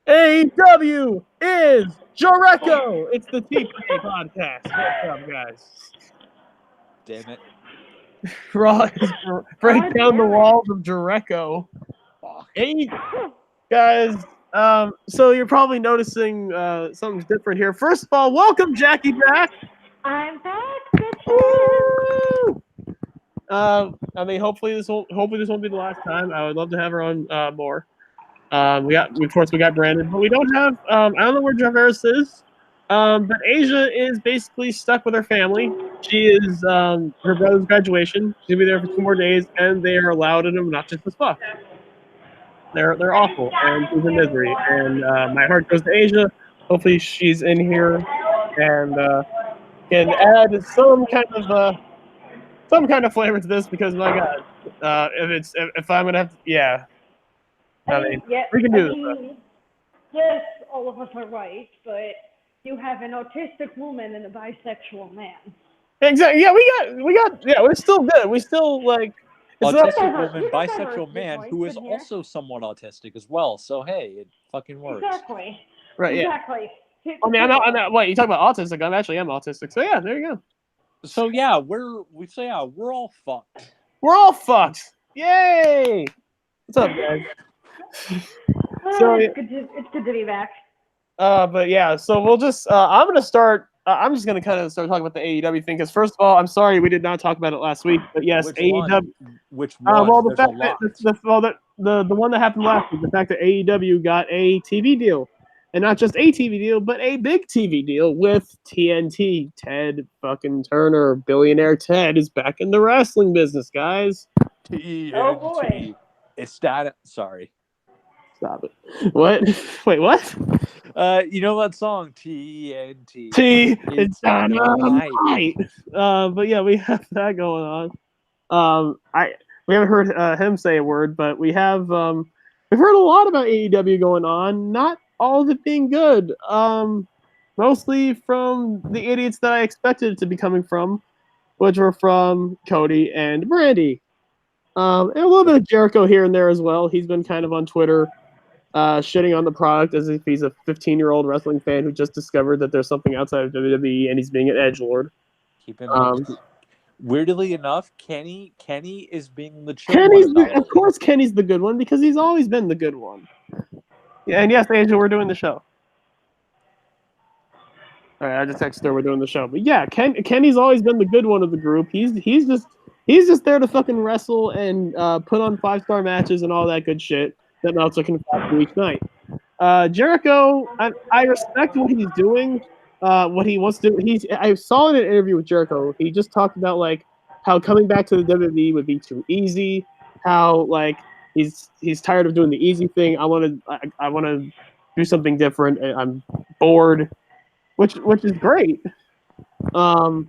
AEW is Jericho. It's the TPA podcast. What's up, guys? Damn it. Raw is break down the walls of Jericho. Fuck. Hey, guys. So you're probably noticing something's different here. First of all, welcome Jackie back. I'm back, bitches. Woo! I mean, hopefully this won't be the last time. I would love to have her on more. We got Brandon, but we don't have. I don't know where Jarvarus is. But Asia is basically stuck with her family. She is her brother's graduation. She'll be there for 2 more days, and they are loud and obnoxious as fuck. They're awful, and she's in misery. And my heart goes to Asia. Hopefully, she's in here and can add some kind of flavor to this. Because my God, if I'm gonna have to, yeah. I mean, we can do this. Yes, all of us are right, but you have an autistic woman and a bisexual man. Exactly. Yeah, we got. Yeah, we're still good. We still like. Autistic woman, bisexual man who is also somewhat autistic as well. So hey, it fucking works. Exactly. Right. Yeah. Exactly. I mean, I'm not. Wait, you talk about autistic? I'm autistic. So yeah, there you go. So yeah, we're all fucked. We're all fucked. Yay! What's up, guys? So it's good to be back. But yeah, so we'll just. I'm gonna start. I'm just gonna kind of start talking about the AEW thing because first of all, I'm sorry we did not talk about it last week. But yes, Which AEW. One? Which one? Well, There's a lot. The one that happened last week, the fact that AEW got a TV deal, and not just a TV deal, but a big TV deal with TNT. Ted fucking Turner, billionaire Ted, is back in the wrestling business, guys. TNT. Oh boy. It's that. Sorry. Stop it. What? Wait, what? You know that song TNT? It's dynamite. But yeah, we have that going on. We haven't heard him say a word, but we've heard a lot about AEW going on. Not all of it being good. Mostly from the idiots that I expected it to be coming from, which were from Cody and Brandy. And a little bit of Jericho here and there as well. He's been kind of on Twitter shitting on the product as if he's a 15-year-old wrestling fan who just discovered that there's something outside of WWE and he's being an edgelord. Keep in mind, weirdly enough, Kenny is being the chill one. Of course, Kenny's the good one because he's always been the good one. Yeah, and yes, Angel, we're doing the show. All right, I just texted her we're doing the show, but yeah, Kenny's always been the good one of the group. He's just there to fucking wrestle and put on 5-star matches and all that good shit that Meltzer can do each night. Jericho, I respect what he's doing, what he wants to do. I saw in an interview with Jericho, he just talked about like how coming back to the WWE would be too easy, how like he's tired of doing the easy thing. I want to do something different. I'm bored, which is great. But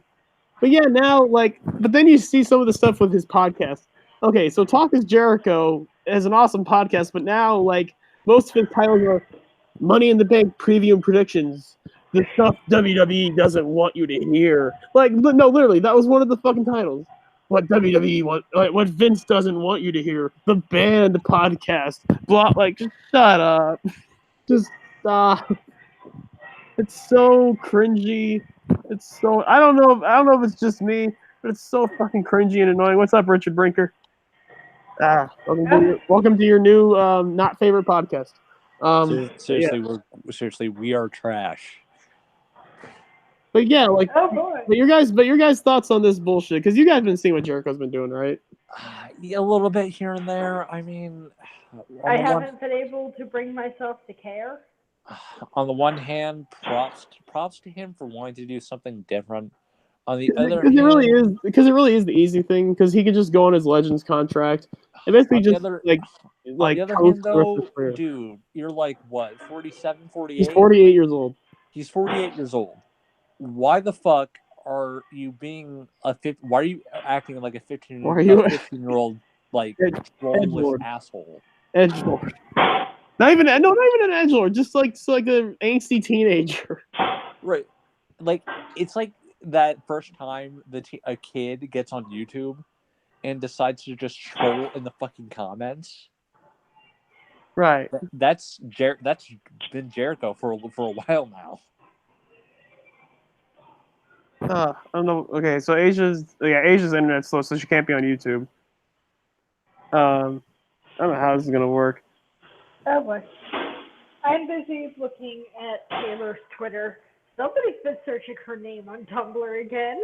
yeah, now but then you see some of the stuff with his podcast. Okay, so Talk is Jericho is an awesome podcast, but now most of his titles are Money in the Bank preview and predictions, the stuff WWE doesn't want you to hear. No, literally, that was one of the fucking titles. What WWE what Vince doesn't want you to hear. The Band podcast. Blah, just shut up. Just stop. It's so cringy. It's so I don't know if it's just me, but it's so fucking cringy and annoying. What's up, Richard Brinker? Welcome to your new not favorite podcast. Seriously, we are trash. But yeah, oh boy. But your guys' thoughts on this bullshit? Because you guys have been seeing what Jericho's been doing, right? Yeah, a little bit here and there. I mean, I haven't been able to bring myself to care. On the one hand, props to him for wanting to do something different. On the other hand, it really is the easy thing because he could just go on his Legends contract and basically just on the other hand, though, dude, you're like what, 47, 48? He's 48 years old. He's 48 years old. Why the fuck are you being why are you acting like a 15-year-old trollless asshole? Edgelord. Not even an edgelord, just like an angsty teenager. Right. It's like that first time a kid gets on YouTube and decides to just troll in the fucking comments. Right. That's been Jericho for a while now. I don't know. Okay, so Asia's internet's slow, so she can't be on YouTube. I don't know how this is gonna work. Oh boy. I'm busy looking at Taylor's Twitter. Somebody's been searching her name on Tumblr again.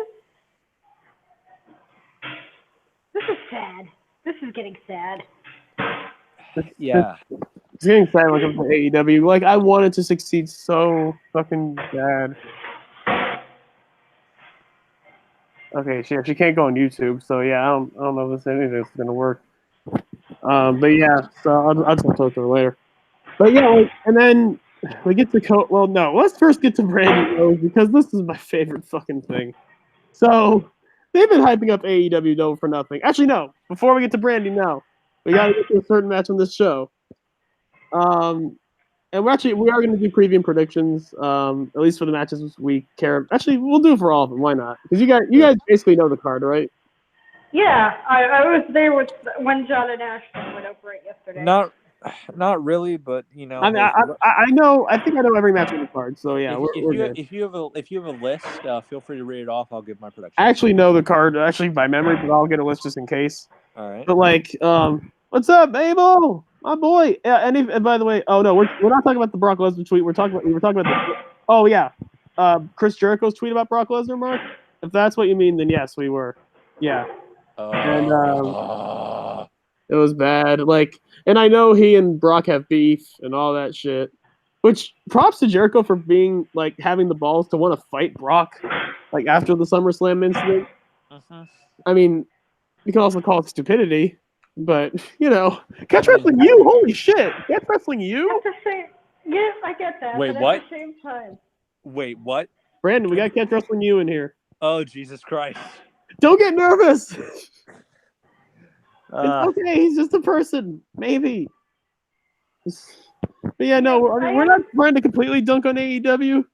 This is sad. This is getting sad. Yeah. It's getting sad when it comes to AEW. Like, I wanted to succeed so fucking bad. Okay, she can't go on YouTube, so yeah, I don't know if anything's gonna work. But yeah, so I'll talk to her later. But yeah, like, and then we get to well, no, let's first get to Brandy Rose because this is my favorite fucking thing. So they've been hyping up AEW though for nothing. Actually, no. Before we get to Brandy, no, we gotta get to a certain match on this show. And we are going to do preview and predictions, at least for the matches we care. Actually, we'll do it for all of them. Why not? Because you guys basically know the card, right? Yeah, I was there when John and Ashton went over it yesterday. Not really, but you know. I mean, I know. I think I know every match on the card. So yeah, we're good. If you have a list, feel free to read it off. I'll give my prediction. I actually know the card by memory, but I'll get a list just in case. All right. But like, what's up, Babel? My boy. Yeah. And by the way, oh no, we're not talking about the Brock Lesnar tweet. We were talking about oh yeah, Chris Jericho's tweet about Brock Lesnar, Mark. If that's what you mean, then yes, we were. Yeah. And it was bad. Like, and I know he and Brock have beef and all that shit. Which props to Jericho for being like having the balls to want to fight Brock, like after the SummerSlam incident. I mean, you can also call it stupidity, but you know, catch wrestling you. Holy shit, catch wrestling you. At the same, yes, I get that. Wait, but what? At the same time. Wait, what? Brandon, we got catch wrestling you in here. Oh Jesus Christ! Don't get nervous. It's okay. He's just a person. Maybe. But yeah, no. I mean, we're not trying to completely dunk on AEW.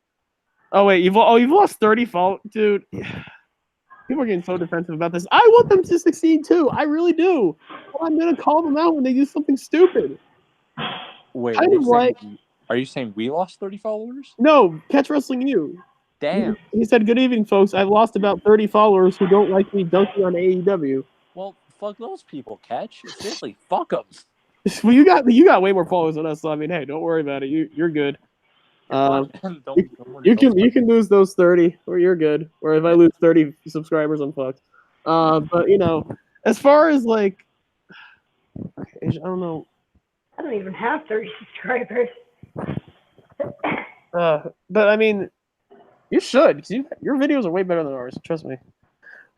Oh wait, you've lost 30 followers, dude. People are getting so defensive about this. I want them to succeed too. I really do. But I'm gonna call them out when they do something stupid. Wait, are you saying we lost 30 followers? No, catch wrestling you. Damn. He said, "Good evening, folks. I've lost about 30 followers who don't like me dunking on AEW." Well, fuck those people, Catch. Seriously, fuck them. Well, you got way more followers than us, so I mean, hey, don't worry about it. You're good. You can lose those 30, or you're good. Or if I lose 30 subscribers, I'm fucked. But you know, as far as like, I don't know. I don't even have 30 subscribers. But I mean, you should. 'Cause your videos are way better than ours. Trust me.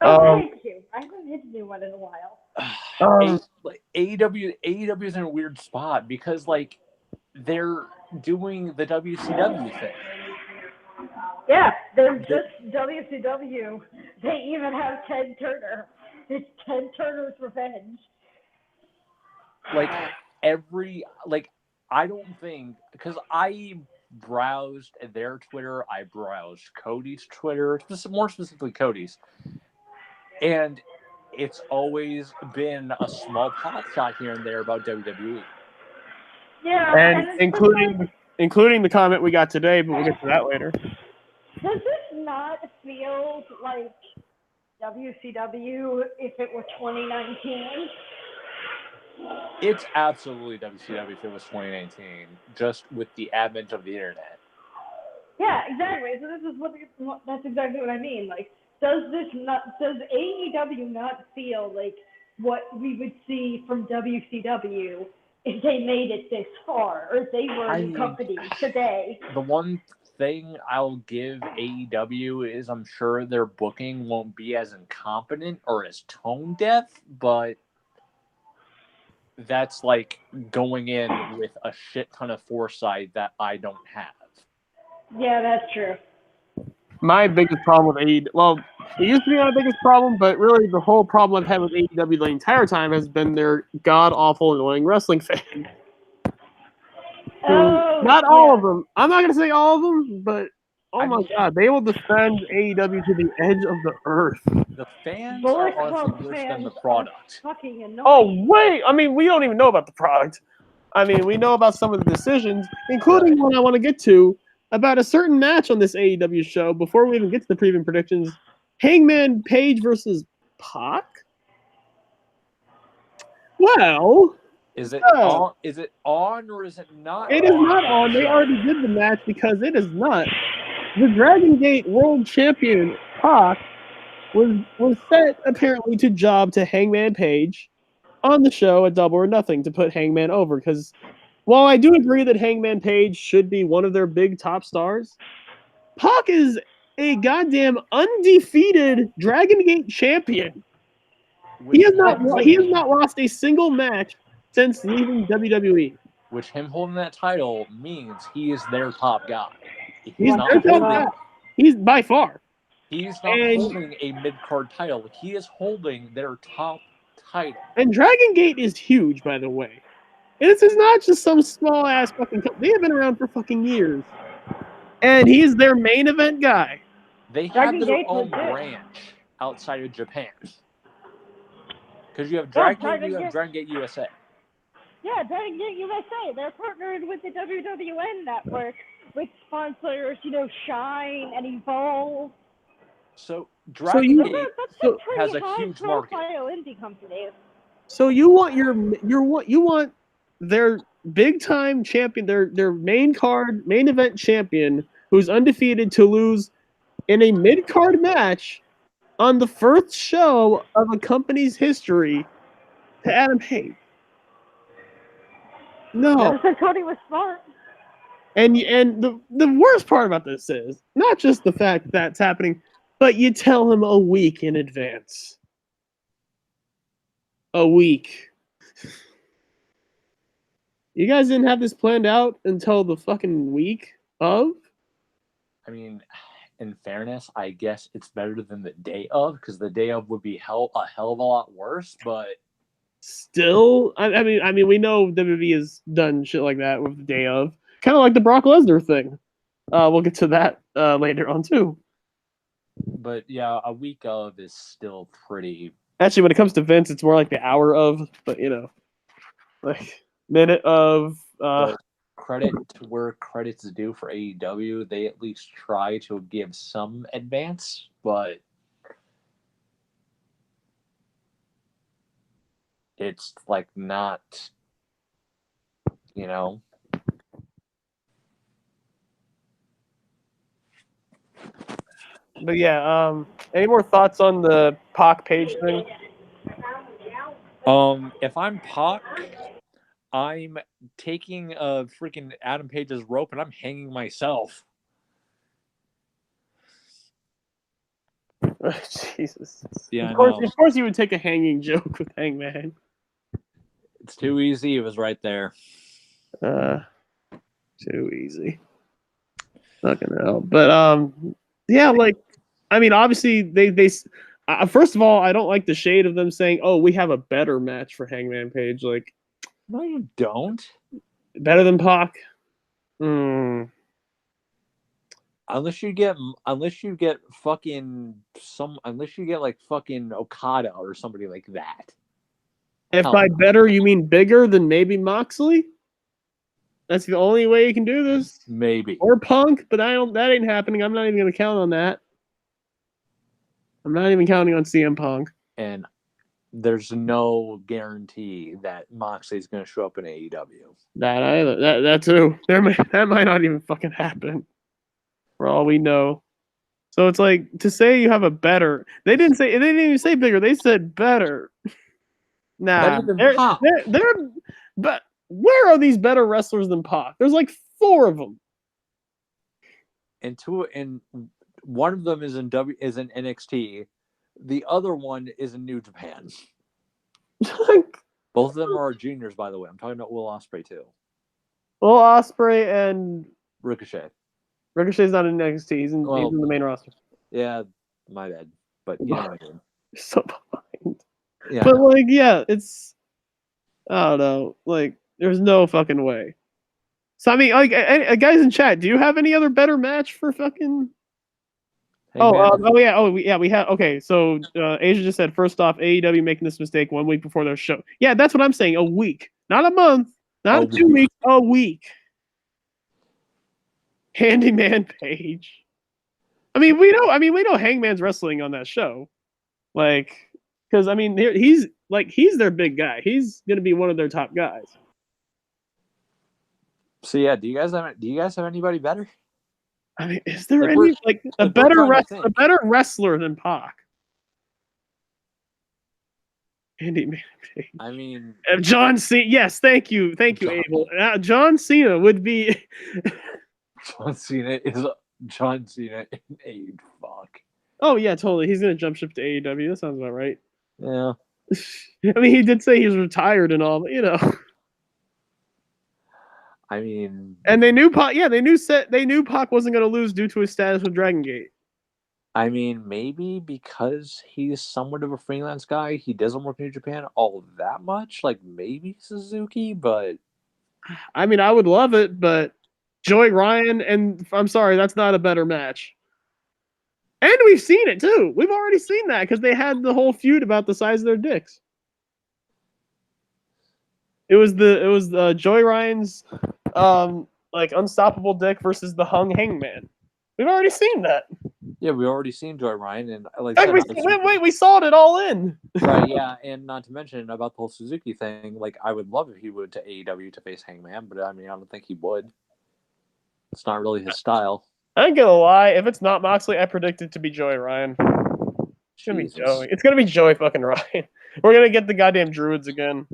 Oh, thank you. I haven't hit a new one in a while. AEW is in a weird spot because like they're doing the WCW thing. Yeah, they're just WCW. They even have Ted Turner. It's Ted Turner's revenge. Like I don't think, because I browsed their Twitter, I browsed Cody's Twitter, more specifically Cody's, and it's always been a small pot shot here and there about WWE. Yeah, and including the comment we got today, but we'll get to that later. Does this not feel like WCW if it were 2019? It's absolutely WCW if it was 2019, just with the advent of the internet. Yeah, exactly. So that's exactly what I mean. Like, does AEW not feel like what we would see from WCW if they made it this far, or if they were a company today? The one thing I'll give AEW is I'm sure their booking won't be as incompetent or as tone deaf, but that's like going in with a shit ton of foresight that I don't have. Yeah, that's true. My biggest problem with AEW, well, it used to be my biggest problem, but really the whole problem I've had with AEW the entire time has been their god-awful annoying wrestling fans. Not all of them. I'm not going to say all of them, but my God, they will defend AEW to the edge of the earth. The fans are honestly worse than the product. Fucking annoying. Oh, wait! I mean, we don't even know about the product. I mean, we know about some of the decisions, including one I want to get to about a certain match on this AEW show. Before we even get to the preview predictions, Hangman Page versus Pac. Well, Is it so, on? Is it on or is it not? it is not on. They already did the match because it is not. The Dragon Gate World Champion Pac was set apparently to job to Hangman Page on the show at Double or Nothing to put Hangman over. Because while I do agree that Hangman Page should be one of their big top stars, Pac is a goddamn undefeated Dragon Gate champion. He has not lost a single match since leaving WWE. Which him holding that title means he is their top guy. He's their top guy. He's by far. He's not holding a mid-card title. He is holding their top title. And Dragon Gate is huge, by the way. And this is not just some small ass fucking company. They have been around for fucking years. And he's their main event guy. They have their own branch outside of Japan. Because you have Dragon Gate, you have Dragon Gate USA. Yeah, Dragon Gate USA. They're partnered with the WWN network with sponsors, Shine and Evolve. So Dragon Gate has a huge market. Indie company. So you want their big time champion, their main event champion, who's undefeated, to lose in a mid card match on the first show of a company's history to Adam Page. No. I said Cody was smart. And the worst part about this is not just the fact that that's happening, but you tell him a week in advance. A week. You guys didn't have this planned out until the fucking week of? I mean, in fairness, I guess it's better than the day of, because the day of would be a hell of a lot worse, but still, I mean, we know WWE has done shit like that with the day of. Kind of like the Brock Lesnar thing. We'll get to that later on, too. But, yeah, a week of is still pretty... Actually, when it comes to Vince, it's more like the hour of, but, like, minute of... Credit to where credit's due for AEW. They at least try to give some advance, but it's, like, not, But yeah, any more thoughts on the Pac Page thing? If I'm Pac, I'm taking a freaking Adam Page's rope and I'm hanging myself. Oh, Jesus. Yeah, of course you would take a hanging joke with Hangman. It's too easy. It was right there. Too easy. Fucking hell. But yeah, like, I mean, obviously they first of all, I don't like the shade of them saying, "Oh, we have a better match for Hangman Page." Like, no, you don't. Better than Pac. Unless you get fucking unless you get like fucking Okada or somebody like that. If by better you mean bigger than maybe Moxley, that's the only way you can do this. Maybe. Or Punk, but that ain't happening. I'm not even gonna count on that. I'm not even counting on CM Punk. And there's no guarantee that Moxley's gonna show up in AEW. That either. That too. That might not even fucking happen. For all we know. So it's like, to say you have a better, they didn't even say bigger, they said better. Nah. But where are these better wrestlers than Pac? There's like 4 of them. And one of them is in NXT. The other one is in New Japan. Both of them are juniors, by the way. I'm talking about Will Ospreay too. Will Ospreay and Ricochet. Ricochet's not in NXT. He's in the main roster. Yeah, my bad. But you know what I mean. So behind. Yeah. But like, yeah, it's, I don't know. Like, there's no fucking way. So I mean, like, guys in chat, do you have any other better match for fucking? We have. Okay, so Asia just said, first off, AEW making this mistake 1 week before their show. Yeah, that's what I'm saying. A week, not a month. Not 2 weeks, a week. Handyman Page. I mean, we know Hangman's wrestling on that show. Like, because I mean, he's their big guy. He's gonna be one of their top guys. So yeah, do you guys have anybody better? I mean, is there any a better wrestler than Pac? Handyman Page. I mean, John Cena. Yes, thank you, Abel. John Cena would be. John Cena in AEW. Fuck. Oh yeah, totally. He's gonna jump ship to AEW. That sounds about right. Yeah. I mean, he did say he's retired and all, but you know. I mean, and they knew Pac. Yeah, they knew Pac wasn't gonna lose due to his status with Dragon Gate. I mean, maybe because he's somewhat of a freelance guy, he doesn't work in New Japan all that much. Like maybe Suzuki, but I mean, I would love it, but Joey Ryan and I'm sorry, that's not a better match. And we've seen it too. We've already seen that because they had the whole feud about the size of their dicks. It was Joey Ryan's unstoppable dick versus the hung Hangman. We've already seen that. Yeah, we already seen Joey Ryan, and we saw it all in. Right, yeah, and not to mention about the whole Suzuki thing. Like, I would love if he would to AEW to face Hangman, but I mean, I don't think he would. It's not really his style. I ain't gonna lie. If it's not Moxley, I predict it to be Joey Ryan. It's gonna be Joey. It's gonna be Joey fucking Ryan. We're gonna get the goddamn Druids again.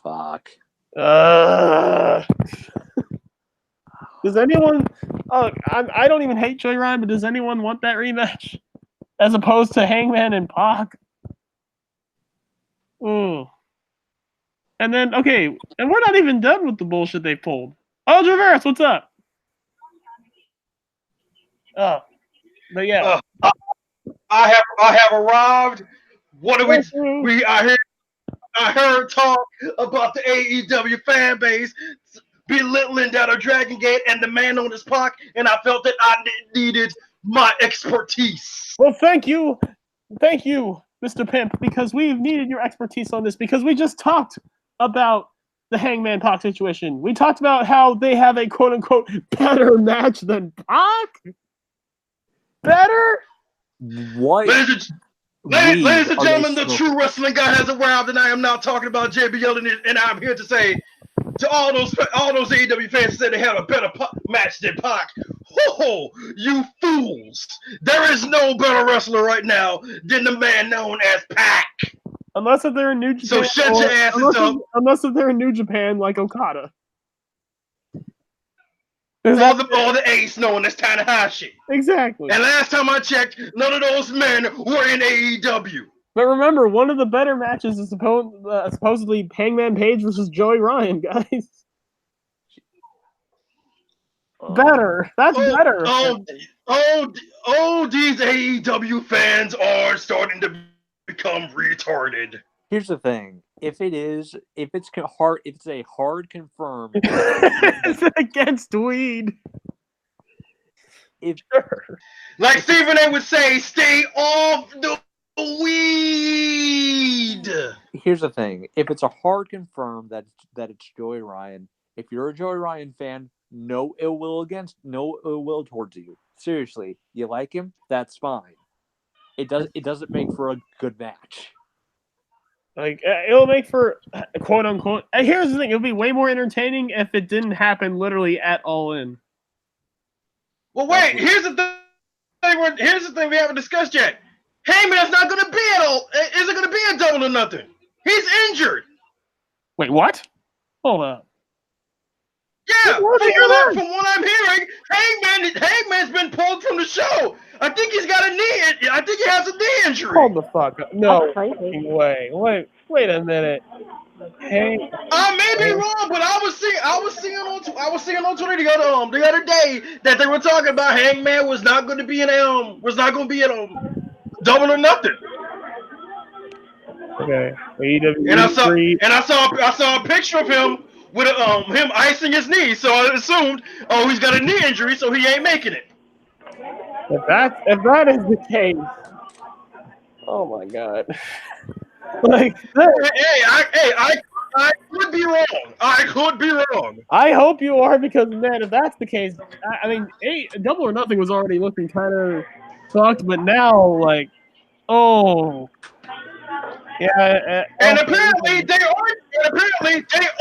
Fuck. Does anyone? Oh, I don't even hate Joey Ryan, but does anyone want that rematch as opposed to Hangman and Pac? Ooh. And then okay, and we're not even done with the bullshit they pulled. Oh, Jarvarus, what's up? Oh, but yeah. I have arrived. What do we? I heard talk about the AEW fan base belittling down a Dragon Gate and the man on his Pac, and I felt that I needed my expertise. Well, thank you, Mr. Pimp, because we've needed your expertise on this because we just talked about the Hangman Pac situation. We talked about how they have a quote unquote better match than Pac. Better? What? Ladies and gentlemen, the true wrestling guy has arrived, and I am not talking about JBL, and I'm here to say to all those AEW fans that said they had a better match than Pac. Ho, you fools! There is no better wrestler right now than the man known as Pac. Unless if they're in New Japan. So shut your asses up. Unless if they're in New Japan like Okada. Or the ace known as Tanahashi. Exactly. And last time I checked, none of those men were in AEW. But remember, one of the better matches is supposedly Hangman Page versus Joey Ryan, guys. Better. That's better. These AEW fans are starting to become retarded. Here's the thing: if it's a hard confirmed. It's against weed. Like Stephen A would say, stay off the weed. Here's the thing: if it's a hard confirmed that it's Joey Ryan, if you're a Joey Ryan fan, no ill will towards you. Seriously, you like him? That's fine. It doesn't make for a good match. Like, it'll make for, quote unquote, and here's the thing, it'll be way more entertaining if it didn't happen literally at All In. Well, wait, here's the thing we haven't discussed yet. Heyman's not going to be isn't going to be a Double or Nothing. He's injured. Wait, what? Hold up. Yeah, from what I'm hearing, Hangman's been pulled from the show. I think he's got a knee. I think he has a knee injury. Hold the fuck up. No way. Wait a minute. Hey. I may be wrong, but I was seeing on Twitter the other day that they were talking about Hangman was not going to be in Double or Nothing. Okay. And I saw a picture of him with him icing his knee, so I assumed, he's got a knee injury, so he ain't making it. If that is the case, oh my god! Like, I could be wrong. I could be wrong. I hope you are, because man, if that's the case, I mean, Double or Nothing was already looking kind of fucked, but now like, oh, yeah. And apparently they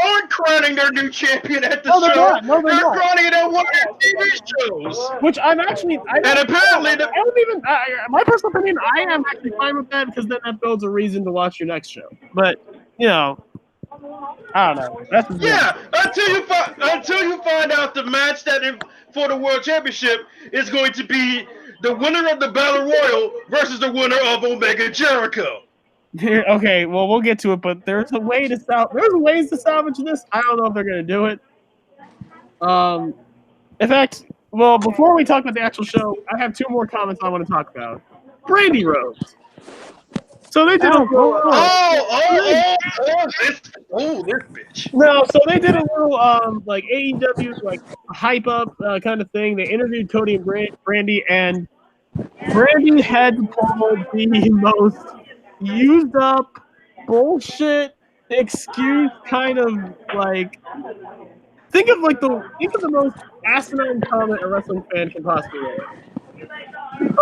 aren't crowning their new champion at the No, they're show. not. No, they're not. Crowning it at one of their TV shows. Which I'm actually, I don't even. My personal opinion, I am actually fine with that, because then that builds a reason to watch your next show. But you know, I don't know. That's until you find out the match for the World Championship is going to be the winner of the Battle Royal versus the winner of Omega Jericho. Okay, well, we'll get to it, but there's ways to salvage this. I don't know if they're gonna do it. In fact, well, before we talk about the actual show, I have two more comments I want to talk about. Brandy Rhodes. So they did this bitch. No, so they did a little like AEW like hype up kind of thing. They interviewed Cody and Brandy, and Brandy had to pull the most used up bullshit excuse kind of like think of the most asinine comment a wrestling fan can possibly make.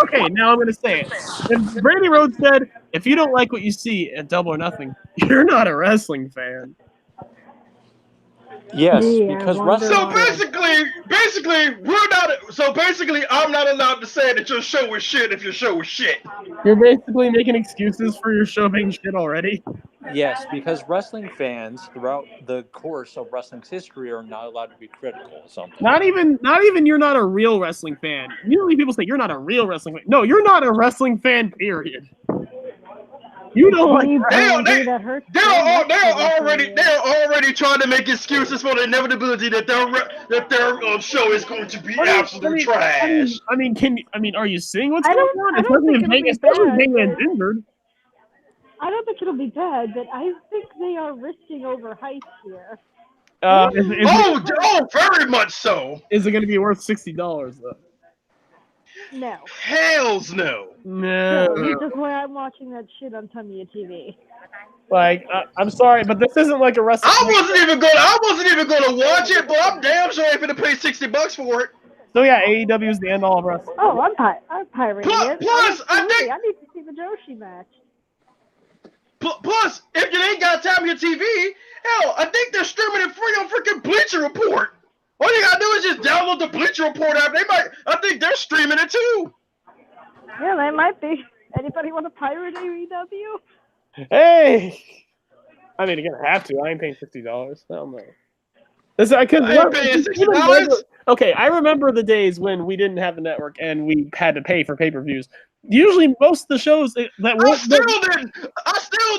Okay, now I'm gonna say it. If Brandy Rhodes said, "If you don't like what you see at Double or Nothing, you're not a wrestling fan." Yes, because wrestling. So basically, we're not. So basically, I'm not allowed to say that your show was shit if your show was shit. You're basically making excuses for your show being shit already. Yes, because wrestling fans throughout the course of wrestling's history are not allowed to be critical of something. Not even you're not a real wrestling fan. Usually people say you're not a real wrestling fan. No, you're not a wrestling fan, period. You don't like they're already trying to make excuses for the inevitability that their show is going to be absolute trash. I mean, are you seeing what's going on? Especially if Hangman's injured. I don't think it'll be bad, but I think they are risking over hype here. Very much so. Is it going to be worth $60 though? No. Hells no. No. This is why I'm watching that shit on Tamiya TV. Like, I'm sorry, but this isn't like a wrestling. I wasn't even gonna watch it, but I'm damn sure I'm gonna pay $60 for it. So yeah, AEW is the end all of wrestling. Oh, I'm pirating it. Plus, I need to see the Joshi match. Plus, if you ain't got time on your TV, hell, I think they're streaming it free on freaking Bleacher Report. All you gotta do is just download the Bleacher Report app. I think they're streaming it too. Yeah, they might be. Anybody want to pirate AEW? Hey! I mean, you're gonna have to. I ain't paying $50. Hell no. I ain't paying $60. Okay, I remember the days when we didn't have the network and we had to pay for pay-per-views. Usually, most of the shows that I still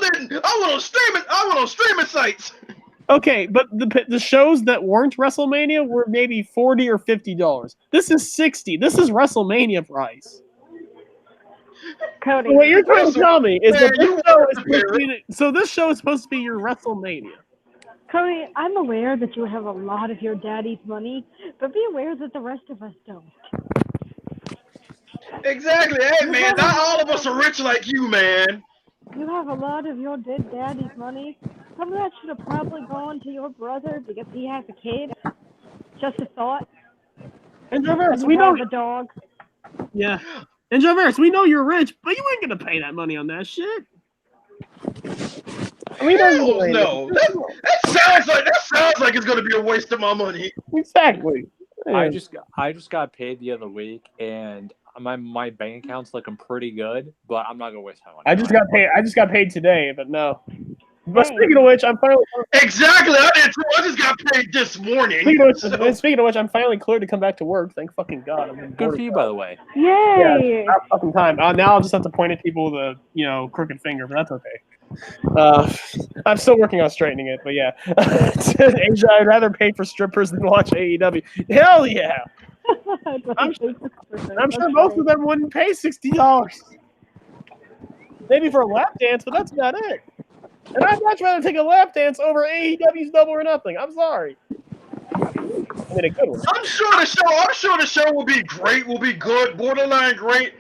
didn't. I went on streaming sites. Okay, but the shows that weren't WrestleMania were maybe $40 or $50. This is $60. This is WrestleMania price. Cody, what you're trying to tell me is that this show is supposed to be your WrestleMania. Cody, I'm aware that you have a lot of your daddy's money, but be aware that the rest of us don't. Exactly. Hey, man, not all of us are rich like you, man. You have a lot of your dead daddy's money. Some of that should have probably gone to your brother because he has a kid. Just a thought. And Jarvarus, we know the dog. Yeah. And Jarvarus, we know you're rich, but you ain't gonna pay that money on that shit. No. That sounds like it's gonna be a waste of my money. Exactly. I just got paid the other week, and my bank account's looking pretty good, but I'm not gonna waste my money. I just got paid today, but no. But speaking of which, I'm finally exactly. I did too. I just got paid this morning. Speaking of which, I'm finally cleared to come back to work. Thank fucking God. Good for you, by the way. Yay! Yeah, fucking time. Now I'll just have to point at people with a crooked finger, but that's okay. I'm still working on straightening it, but yeah. Asia, I'd rather pay for strippers than watch AEW. Hell yeah! I'm sure most of them wouldn't pay $60. Maybe for a lap dance, but that's about it. And I'd much rather take a lap dance over AEW's Double or Nothing. I'm sorry. I mean, a good one. I'm sure the show will be great, will be good, borderline great.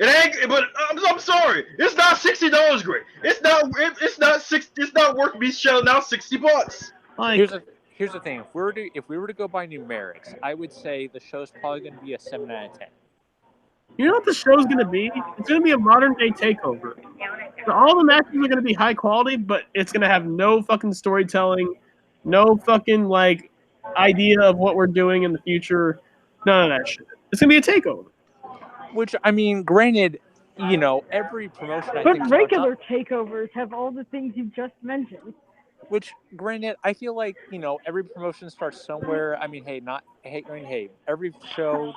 It ain't. But I'm sorry. It's not $60 great. It's not. It's not It's not worth me shelling out $60. Like, Here's the thing. If we were to go by numerics, I would say the show's probably going to be a 7 out of 10. you know what the show's gonna be? It's gonna be a modern day takeover. So all the matches are gonna be high quality, but it's gonna have no fucking storytelling, no fucking like idea of what we're doing in the future. None of that shit. It's gonna be a takeover. Which, I mean, granted, you know, every promotion I But think regular takeovers have all the things you just mentioned. Which, granted, I feel like, you know, every promotion starts somewhere. I mean, every show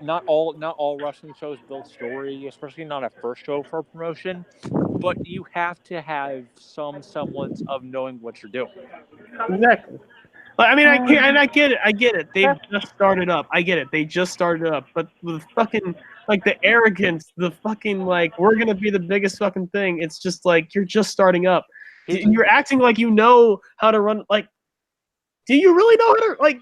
not all wrestling shows build story, especially not a first show for a promotion. But you have to have some semblance of knowing what you're doing. Exactly. I mean, I get it. They've just started up. I get it. They just started up. But the fucking, like, the arrogance, the fucking, like, we're going to be the biggest fucking thing. It's just like, you're just starting up. You're acting like you know how to run. Like, do you really know how to, like,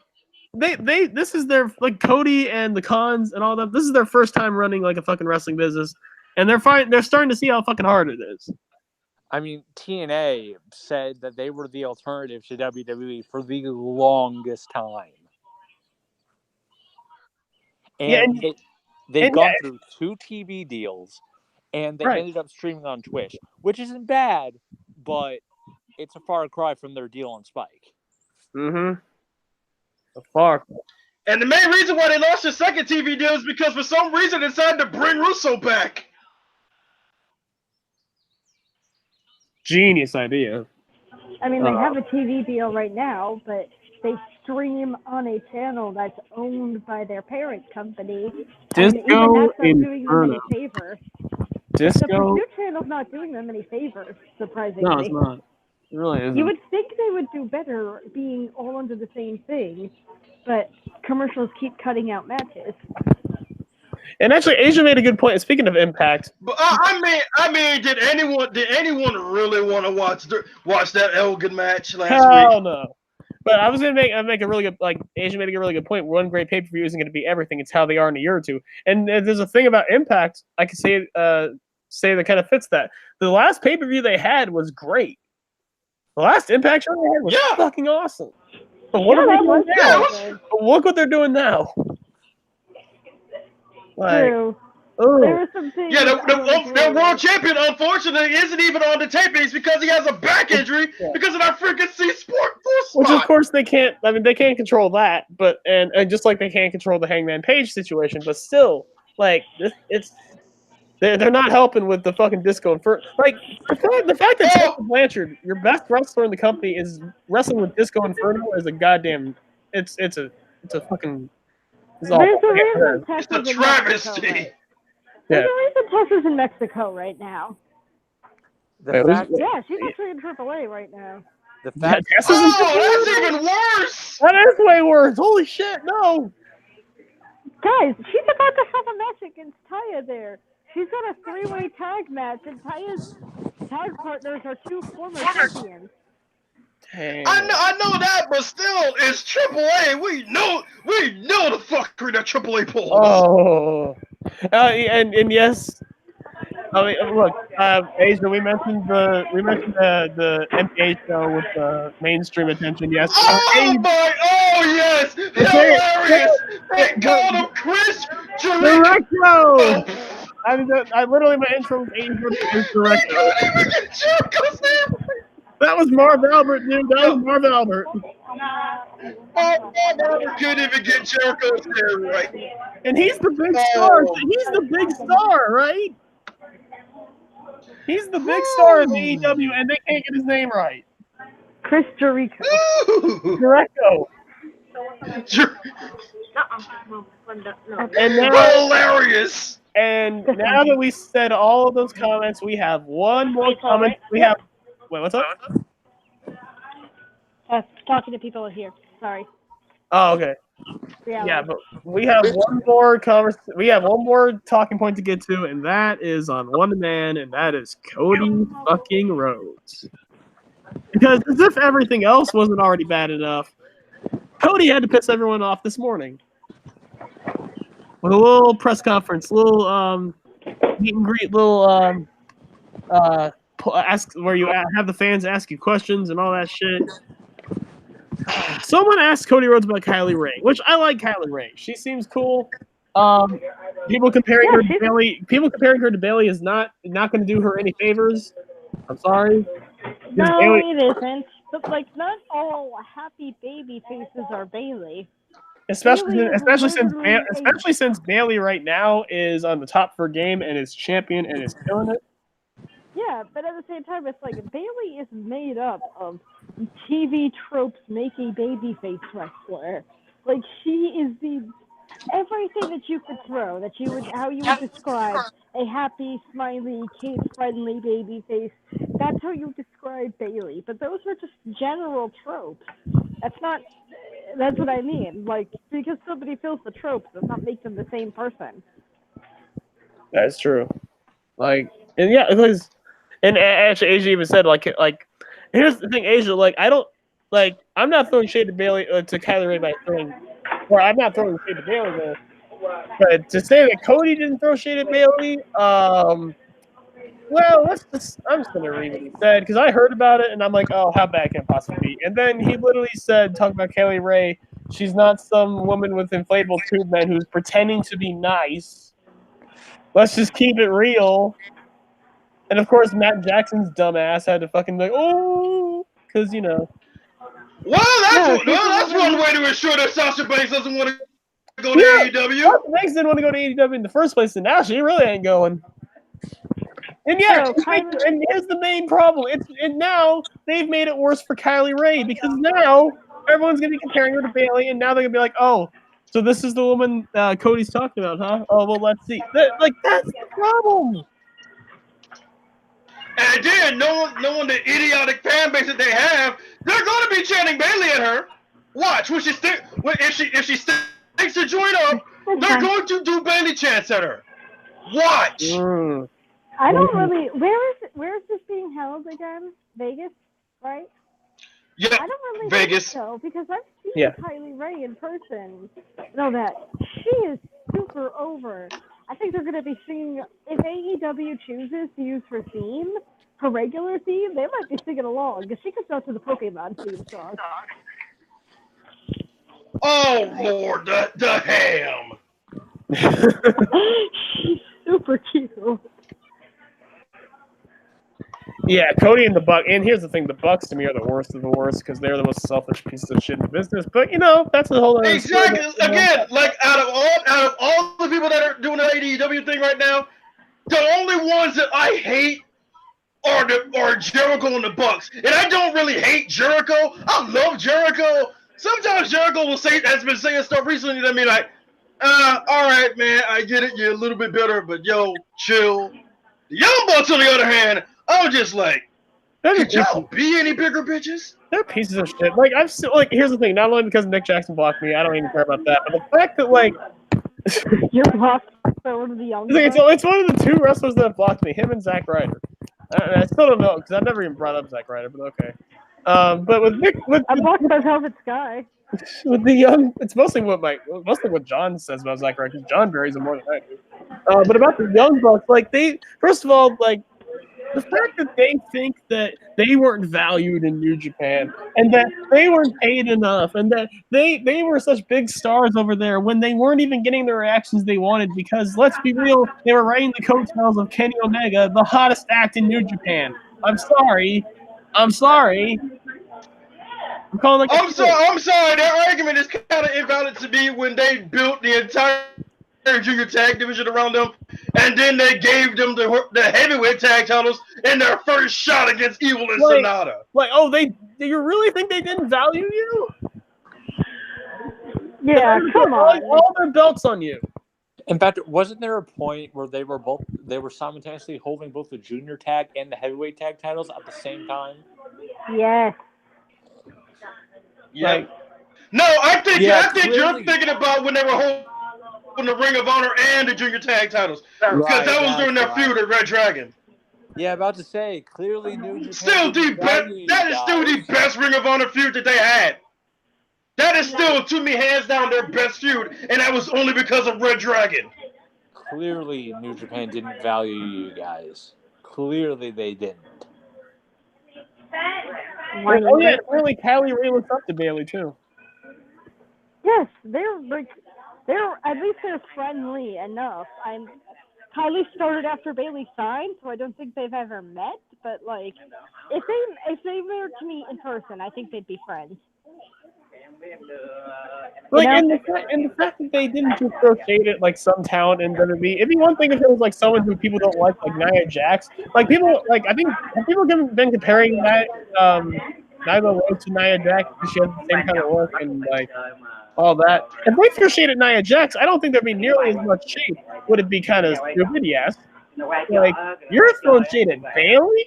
this is their, like, Cody and the Khans and all that. This is their first time running, like, a fucking wrestling business. And they're starting to see how fucking hard it is. I mean, TNA said that they were the alternative to WWE for the longest time. And they've gone through 2 TV deals, and they ended up streaming on Twitch, which isn't bad, but it's a far cry from their deal on Spike. Mm-hmm. A far cry. And the main reason why they lost their second TV deal is because for some reason they decided to bring Russo back. Genius idea. I mean, they have a TV deal right now, but they stream on a channel that's owned by their parent company. Disco and even that's not doing them any favors. The Pursuit channel's not doing them any favors, surprisingly. No, it's not. It really isn't. You would think they would do better being all under the same thing, but commercials keep cutting out matches. And actually, Asia made a good point. Speaking of Impact, but I mean, did anyone really want to watch that Elgin match last week? Hell no. But I was gonna make a really good, like, Asia made a really good point. One great pay-per-view isn't gonna be everything. It's how they are in a year or two. And there's a thing about Impact I could say that kind of fits that. The last pay-per-view they had was great. The last Impact show they had was fucking awesome. But what are they doing now? Look what they're doing now. Like, True. There are some things. Yeah, the world champion, unfortunately, isn't even on the tapings because he has a back injury because of that freaking C-Sport 4 spot. Which, of course, they can't. I mean, they can't control that, but and just like they can't control the Hangman Page situation, but still, like, they're not helping with the fucking Disco Inferno. Like, the fact that Tessa Blanchard, your best wrestler in the company, is wrestling with Disco Inferno is a goddamn. It's a fucking. It's a travesty. There's a reason Tessa's in Mexico right now. She's actually in AAA right now. That's even worse! That is way worse. Holy shit, no! Guys, she's about to have a match against Taya there. She's got a 3-way tag match, and Taya's tag partners are 2 former champions. I know that, but still, it's AAA. We know the fuckery that AAA pulls. Oh, and yes, I mean, look, Asia, we mentioned the NBA show with mainstream attention. Yes. Yes, hilarious. They called him Chris Jericho. I literally my intro was Asia Jericho. I couldn't even get Jericho's name. That was Marv Albert, dude. That was Marv Albert. Marv Albert couldn't even get Jericho's name right. And he's the big star. He's the big star, right? He's the big star in the AEW, and they can't get his name right. Chris Jericho. Jericho. And now, hilarious. And now that we said all of those comments, we have one more comment. We have. Wait, what's up? Talking to people here. Sorry. Oh, okay. Yeah, but we have one more We have one more talking point to get to, and that is on one man, and that is Cody fucking Rhodes. Because as if everything else wasn't already bad enough, Cody had to piss everyone off this morning. with a little press conference, little meet and greet, little ask where you have the fans ask you questions and all that shit. Someone asked Cody Rhodes about Kylie Ray, which I like Kylie Ray. She seems cool. People comparing her to Bailey is not going to do her any favors. I'm sorry. No, Bailey, it isn't. But like, not all happy baby faces are Bailey. especially since Bailey right now is on the top of her game and is champion and is killing it. Yeah, but at the same time, it's like Bailey is made up of TV tropes make a babyface wrestler. Like, she is everything that you could throw, how you would describe a happy, smiley, kid-friendly babyface. That's how you describe Bailey. But those are just general tropes. That's what I mean. Like, because somebody fills the tropes does not make them the same person. That's true. Like, and yeah, because, and actually, Asia even said like, here's the thing, Asia, like, I'm not throwing shade to Bailey to Kylie Ray by throwing, or I'm not throwing shade to Bailey though. But to say that Cody didn't throw shade at Bailey, well, I'm just gonna read what he said because I heard about it and I'm like, oh, how bad can it possibly be? And then he literally said, talking about Kylie Ray, she's not some woman with inflatable tube men who's pretending to be nice. Let's just keep it real. And of course, Matt Jackson's dumbass had to fucking be like, oh, because you know. Well, that's one way to ensure that Sasha Banks doesn't want to go to AEW. Sasha Banks didn't want to go to AEW in the first place, and now she really ain't going. And yeah, and here's the main problem. And now they've made it worse for Kylie Ray because now everyone's gonna be comparing her to Bailey, and now they're gonna be like, oh, so this is the woman Cody's talking about, huh? Oh, well, let's see. That's the problem. And then, knowing the idiotic fan base that they have, they're going to be chanting Bailey at her. Watch, if she sticks to join up, they're going to do Bailey chants at her. Watch. I don't really. Where is this being held again? Vegas, right? Yeah, I don't really Vegas. think so because I've seen Kylie Ray in person. Know that she is super over. I think they're going to be singing. If AEW chooses to use her theme, her regular theme, they might be singing along because she comes out to the Pokemon theme song. Oh Lord, the ham. She's super cute. Yeah, Cody and the Bucks. And here's the thing: the Bucks to me are the worst of the worst because they're the most selfish pieces of shit in the business. But you know, that's the whole other exactly. Again, like out of all the people that are doing the AEW thing right now, the only ones that I hate are Jericho and the Bucks. And I don't really hate Jericho. I love Jericho. Sometimes Jericho has been saying stuff recently that me like, all right, man, I get it. You're a little bit bitter, but yo, chill. The Young Bucks, on the other hand, I was just like, could y'all be any bigger bitches? They're pieces of shit. Like I've seen, here's the thing. Not only because Nick Jackson blocked me, I don't even care about that. But the fact that you're blocked by one of the Young Bucks. It's one of the two wrestlers that have blocked me. Him and Zack Ryder. I still don't know because I've never even brought up Zack Ryder. But okay. But with Nick, I'm blocked by Velvet Sky. With the Young, it's mostly what John says about Zack Ryder because John buries him more than I do. But about the Young Bucks, first of all, the fact that they think that they weren't valued in New Japan and that they weren't paid enough and that they were such big stars over there when they weren't even getting the reactions they wanted because, let's be real, they were riding the coattails of Kenny Omega, the hottest act in New Japan. I'm sorry. I'm sorry. I'm sorry. Their argument is kind of invalid to me when they built the entire junior tag division around them, and then they gave them the heavyweight tag titles in their first shot against Evil and Sonata. Do you really think they didn't value you? Yeah, come on. All their belts on you. In fact, wasn't there a point where they were simultaneously holding both the junior tag and the heavyweight tag titles at the same time? Yes. Yeah. No, I think you're thinking about when they were holding the Ring of Honor and the junior tag titles because that was during their feud at Red Dragon. Yeah, about to say clearly New Japan. That is still the best Ring of Honor feud that they had. That is still, to me, hands down, their best feud, and that was only because of Red Dragon. Clearly, New Japan didn't value you guys. Clearly, they didn't. Oh yeah, really, Kylie Ray looks up to Bailey too. Yes, they're at least they're friendly enough. Kylie started after Bailey signed, so I don't think they've ever met. But like, if they were to meet in person, I think they'd be friends. Like, and the fact that they didn't just throw shade at like some talent in WWE. It'd be one thing if it was like someone who people don't like Nia Jax. Like people, like I think people have been comparing that Nyla Rose to Nia Jax because she has the same kind of look and like all that. If they threw shade at Nia Jax, I don't think there'd be nearly as much shade. Would it be kind of stupid? Yes. Like you're throwing shade at Bailey.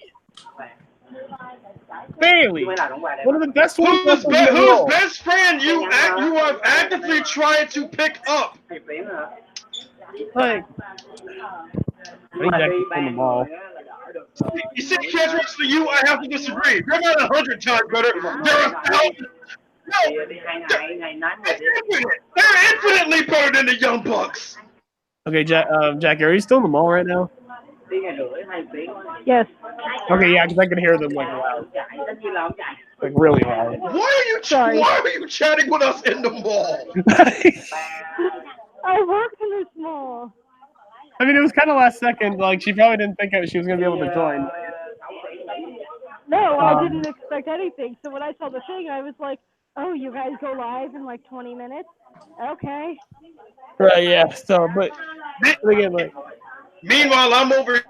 Bailey, one of the best ones. Whose best friend you have actively tried to pick up? Like, I think that could win the ball. You see, catch wrestling for you, I have to disagree. They're not 100 times better. They're 1,000. No, they're infinitely better than the Young Bucks. Okay, Jackie, are you still in the mall right now? Yes. Okay, yeah, because I can hear them like loud, like really loud. Why are you chatting with us in the mall? I work in this mall. I mean, it was kind of last second. Like she probably didn't think she was gonna be able to join. No, I didn't expect anything. So when I saw the thing, I was like, "Oh, you guys go live in like 20 minutes? Okay." Right. Yeah. So, but again, like. Meanwhile, I'm over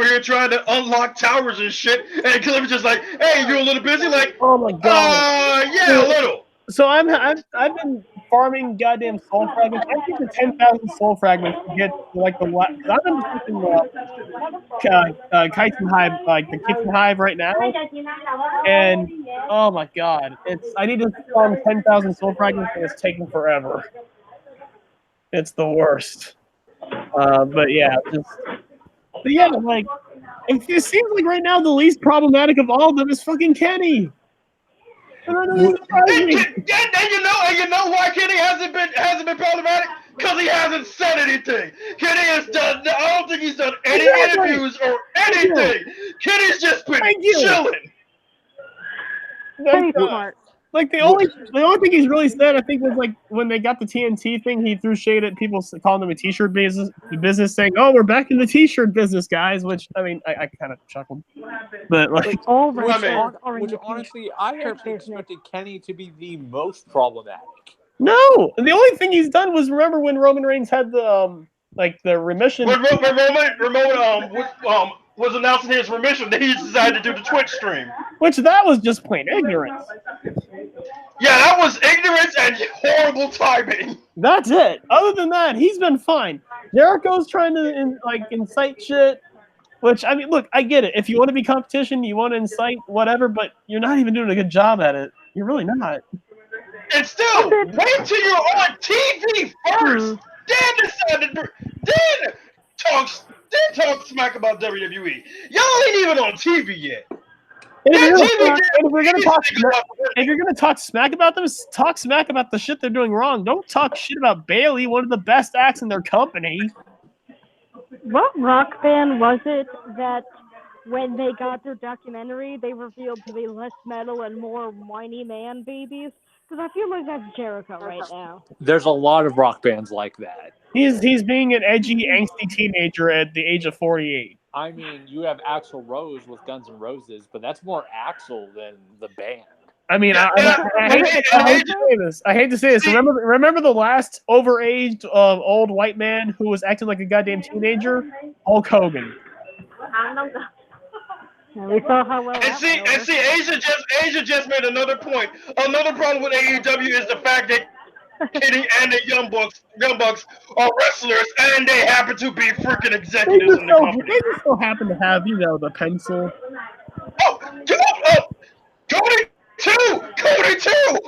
here trying to unlock towers and shit, and Cliff is just like, "Hey, you a little busy?" Like, oh my god, yeah, a little. So I've been farming goddamn soul fragments. I think the 10,000 soul fragments to get like the last. I've been using Kitchen Hive, like the Kitchen Hive right now, and oh my god, I need to farm 10,000 soul fragments, and it's taking forever. It's the worst. But yeah, like it seems like right now the least problematic of all of them is fucking Kenny. And you know why Kenny hasn't been problematic? Because he hasn't said anything. Kenny has done. I don't think he's done any interviews or anything. Kenny's just been chilling. Very smart. Like the only thing he's really said, I think, was like when they got the TNT thing, he threw shade at people calling them a t-shirt business, saying, "Oh, we're back in the t-shirt business, guys." Which I mean, I kind of chuckled, but like, which honestly, I have expected Kenny to be the most problematic. No, the only thing he's done was remember when Roman Reigns had the the remission. When Roman was announcing his remission, then he decided to do the Twitch stream. Which that was just plain ignorance. Yeah, that was ignorance and horrible timing. That's it. Other than that, he's been fine. Jericho's trying to incite shit. Which I mean, look, I get it. If you want to be competition, you want to incite whatever, but you're not even doing a good job at it. You're really not. And still, wait till you're on TV first. Then talk smack about WWE. Y'all ain't even on TV yet. If you're gonna talk smack about them, talk smack about the shit they're doing wrong. Don't talk shit about Bailey, one of the best acts in their company. What rock band was it that when they got their documentary, they revealed to be less metal and more whiny man babies? Because I feel like that's Jericho right now. There's a lot of rock bands like that. He's being an edgy, angsty teenager at the age of 48. I mean, you have Axl Rose with Guns N' Roses, but that's more Axl than the band. I mean, I hate to say this. I hate to say this. Remember the last overaged old white man who was acting like a goddamn teenager? Hulk Hogan. We saw how well. And see, Asia just made another point. Another problem with AEW is the fact that Kenny and the Young Bucks are wrestlers, and they happen to be freaking executives in the company. They just so happen to have, the pencil. Cody too.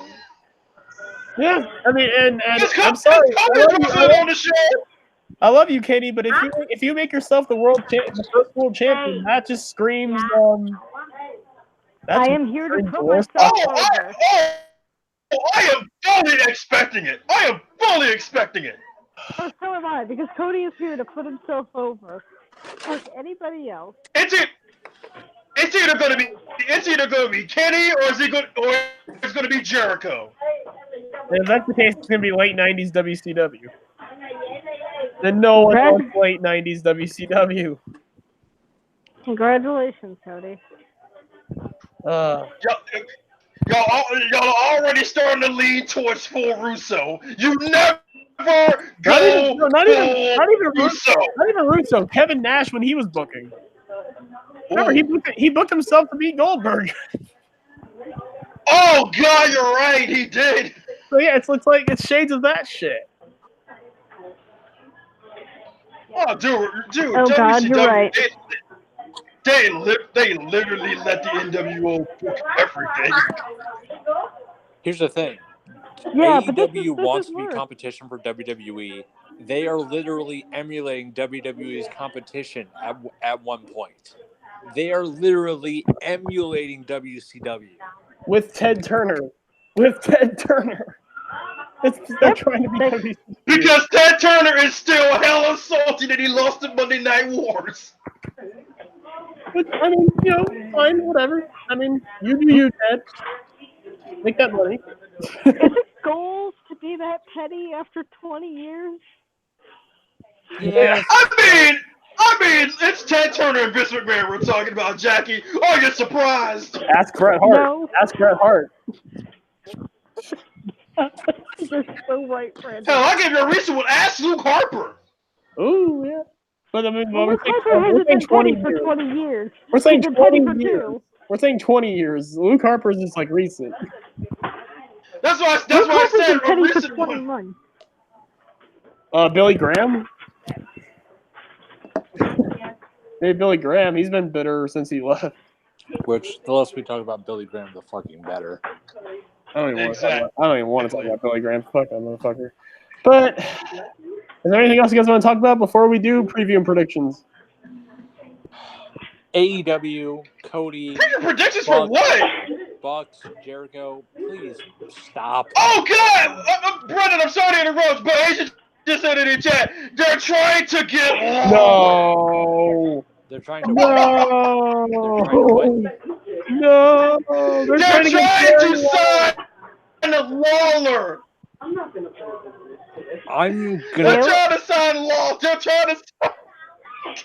Yeah, I mean, and I'm sorry. I love you, Katie, but if you make yourself the first world champion, that just screams. I am here to put myself over. I am fully expecting it. I am fully expecting it. Oh, so am I, because Cody is here to put himself over. Like anybody else. It's either going to be Kenny or it's going to be Jericho. And if that's the case, it's going to be late 90s WCW. Then no one wants late 90s WCW. Congratulations, Cody. Y'all are already starting to lean towards full Russo. You never go not even Russo. Not even Russo. Kevin Nash when he was booking. Remember, he booked himself to beat Goldberg. Oh God, you're right. He did. So yeah, it's like it's shades of that shit. Oh, dude. Oh WCW, God, you're right. They literally let the NWO book everything. Here's the thing. Yeah, AEW wants to be competition for WWE. They are literally emulating WWE's competition at one point. They are literally emulating WCW. With Ted Turner. They're trying to be WCW. Because Ted Turner is still hella salty that he lost the Monday Night Wars. But, I mean, fine, whatever. I mean, you do you, Ted. Make that money. Is it goals to be that petty after 20 years? Yes. I mean, it's Ted Turner and Vince McMahon we're talking about, Jackie. Oh, you're surprised. Ask Bret Hart. No. Ask Bret Hart. You're so right, Brandon. Hell, I gave you a recent one. Ask Luke Harper. Ooh, yeah. But I mean, Luke Harper hasn't been petty for 20 years. We're saying 20 years. Two. We're saying 20 years. Luke Harper's just like recent. That's why I said a recent one. Billy Graham? Hey, Billy Graham, he's been bitter since he left. Which, the less we talk about Billy Graham, the fucking better. I don't even want to talk about Billy Graham. Fuck that motherfucker. But, is there anything else you guys want to talk about before we do preview and predictions? AEW, Cody. Preview predictions for what? Bucks, Jericho, please stop. Oh, God! Brendan, I'm sorry to interrupt, but Asian just said it in chat. They're trying to get No. They're trying to No. No. They're trying to sign Lawler. They're trying to sign Lawler. They're trying to.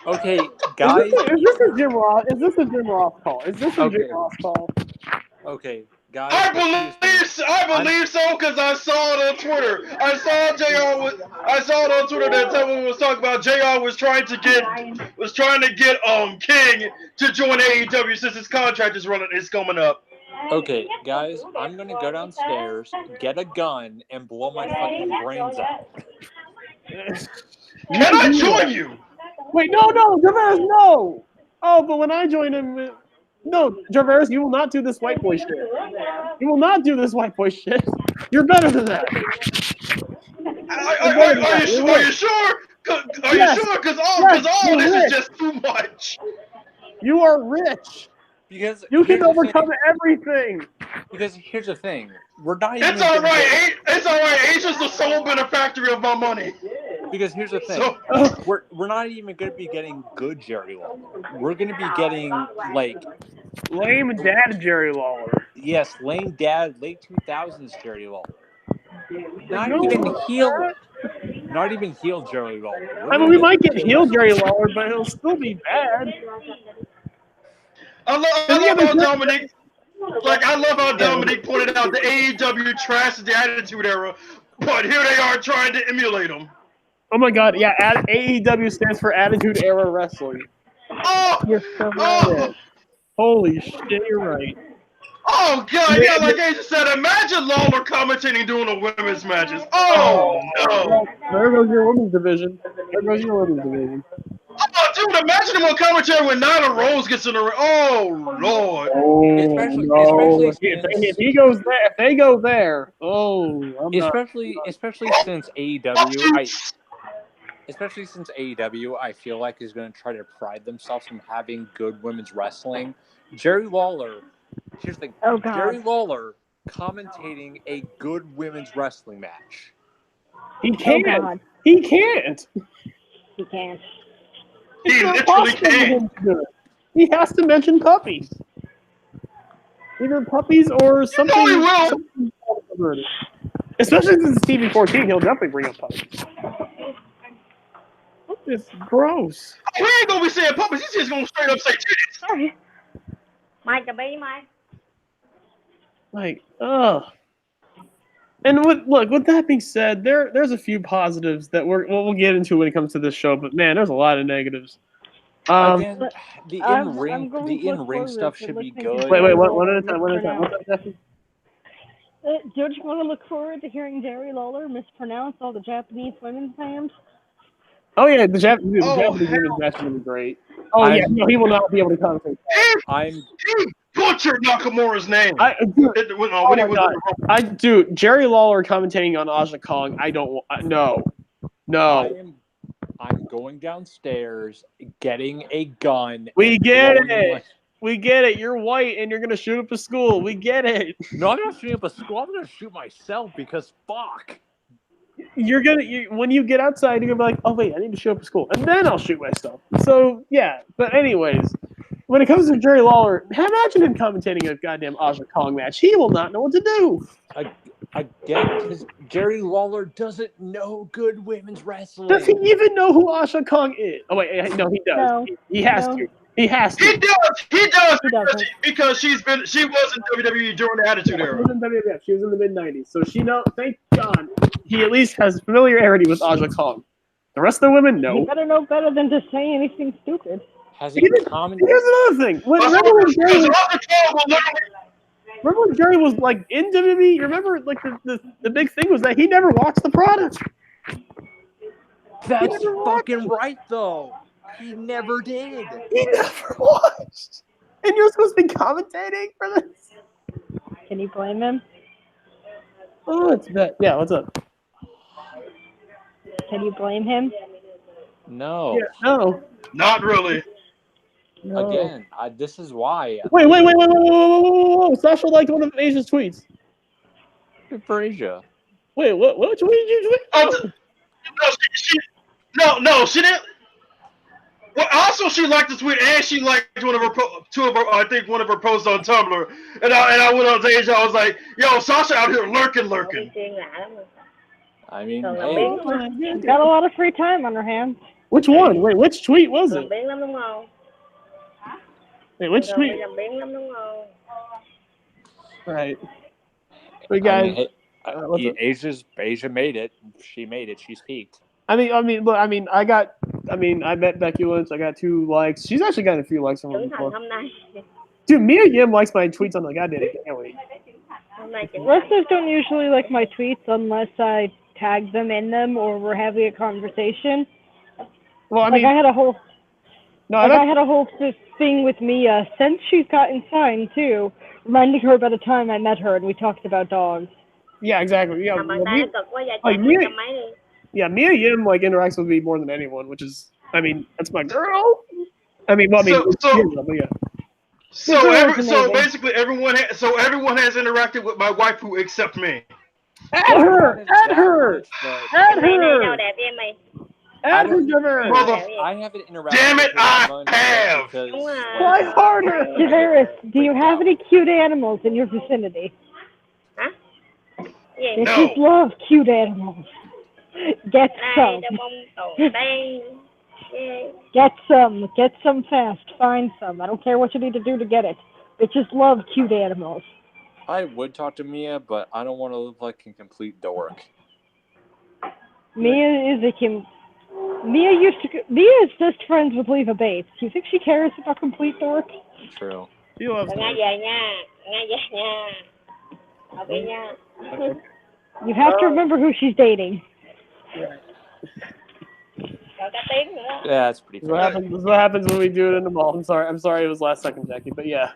Okay, guys. Is this a Jim Ross? Is this a Jim Ross call? Jim Ross call? Okay, guys. I believe so because I saw it on Twitter. I saw it on Twitter that someone was talking about JR was trying to get King to join AEW since his contract is coming up. Okay, guys, I'm gonna go downstairs, get a gun, and blow my fucking brains out. Can I join you? Wait, no, Jarvarus, no. Oh, but when I join him, no, Jarvarus, you will not do this white boy shit. You will not do this white boy shit. You're better than that. Are you sure? Are you sure? Because all of this is just too much. You are rich. Because you can overcome everything. Because here's the thing, we're not even. It's all right. It's all right. Asia's the sole benefactor of my money. Because here's the thing, we're not even going to be getting good Jerry Lawler. We're going to be getting like lame dad Jerry Lawler. Yes, lame dad, late 2000s Jerry Lawler. Not even heel Jerry Lawler. I mean, we might get heel Jerry Lawler, but he'll still be bad. I love how Dominic. I love how Dominic pointed out the AEW trashed the Attitude Era, but here they are trying to emulate them. Oh my God! Yeah, AEW stands for Attitude Era Wrestling. Oh, you're so right. Holy shit! You're right. Oh God! Yeah, like Asia said, imagine Lawler commentating doing the women's matches. Oh no! There goes your women's division. Oh, dude, imagine him on commentary when Nyla Rose gets in the ring. Oh Lord! Oh no! If he goes there, if they go there, especially since AEW, I feel like is going to try to pride themselves from having good women's wrestling. Jerry Lawler, here's the thing. Oh God. Jerry Lawler commentating a good women's wrestling match? He can't. God. He can't. He can't. He It's not literally possible for him can't. to do it. He has to mention puppies. Either puppies or something. he will. Something perverted. Especially since it's TV-14, he'll definitely bring up puppies. It's gross. He ain't gonna be saying puppies. He's just gonna straight up say titties. Sorry. Mike, Mike. Like, ugh. And with that being said, there's a few positives that we'll get into when it comes to this show, but man, there's a lot of negatives. Again, the I'm in-ring going stuff to should be listening to good. Wait, one at a time. What's up, Jeffy? Don't you want to look forward to hearing Jerry Lawler mispronounce all the Japanese women's names? Oh yeah, the Japanese Oh, women's match is gonna be great. Oh yeah, no, he will not be able to commentate. He butchered Nakamura's name. Dude, Jerry Lawler commentating on Aja Kong. I don't. No. I'm going downstairs, getting a gun. We get it. We get it. You're white and you're gonna shoot up a school. We get it. No, I'm not shooting up a school. I'm gonna shoot myself because fuck. When you get outside, you're gonna be like, oh wait, I need to shoot up a school, and then I'll shoot myself. So yeah. But anyways, when it comes to Jerry Lawler, imagine him commentating a goddamn Aja Kong match. He will not know what to do. Again, because Jerry Lawler doesn't know good women's wrestling. Does he even know who Aja Kong is? Oh wait, no, he does. No. He has to. He has to. He does because she was in WWE during the Attitude Era. She was in WWF. She was in the mid-90s. So she knows, thank God, he at least has familiarity with Aja Kong. The rest of the women, no. You better know better than to say anything stupid. Has he commented? Here's another thing. Remember when Jerry was like in WWE? You remember like the big thing was that he never watched the product. That's fucking right, though. He never did. He never watched. And you're supposed to be commentating for this? Can you blame him? Oh, it's bad. Yeah, what's up? Can you blame him? No. Yeah, no. Not really. No. Again, this is why. Wait. Sasha liked one of Asia's tweets. Good for Asia. Wait, what tweet did you tweet? Oh, no, she didn't. Well, also she liked the tweet and she liked one of her posts on Tumblr. And I went on stage. I was like, "Yo, Sasha out here lurking." I mean, She's got a lot of free time on her hands. Which one? Wait, which tweet was it? Wait, which tweet? Right. Wait, guys. Asia made it. She made it. She's peaked. I met Becky Lynch. I got 2 likes. She's actually gotten a few likes from her before. Dude, Mia Yim likes my tweets. I'm like, God damn it, can't wait. Wrestlers don't usually like my tweets unless I tag them in them or we're having a conversation. Well, I mean, I had a whole thing with Mia since she's gotten signed too, reminding her about a time I met her and we talked about dogs. Yeah, exactly. Yeah, Mia Yim like interacts with me more than anyone, which is, I mean, that's my girl. So basically, everyone has interacted with my waifu except me. Add her. I haven't interacted. Damn it, I have. Try harder. Jarvarus, do you have any cute animals in your vicinity? Huh? They just love cute animals. Get some. Get some fast. Find some. I don't care what you need to do to get it. They just love cute animals. I would talk to Mia, but I don't want to look like a complete dork. Mia is just friends with Leva Bates. Do you think she cares about complete dork? True. She loves her. You have to remember who she's dating. Yeah, that's pretty fair. This is what happens when we do it in the mall. I'm sorry it was last second, Jackie, but yeah.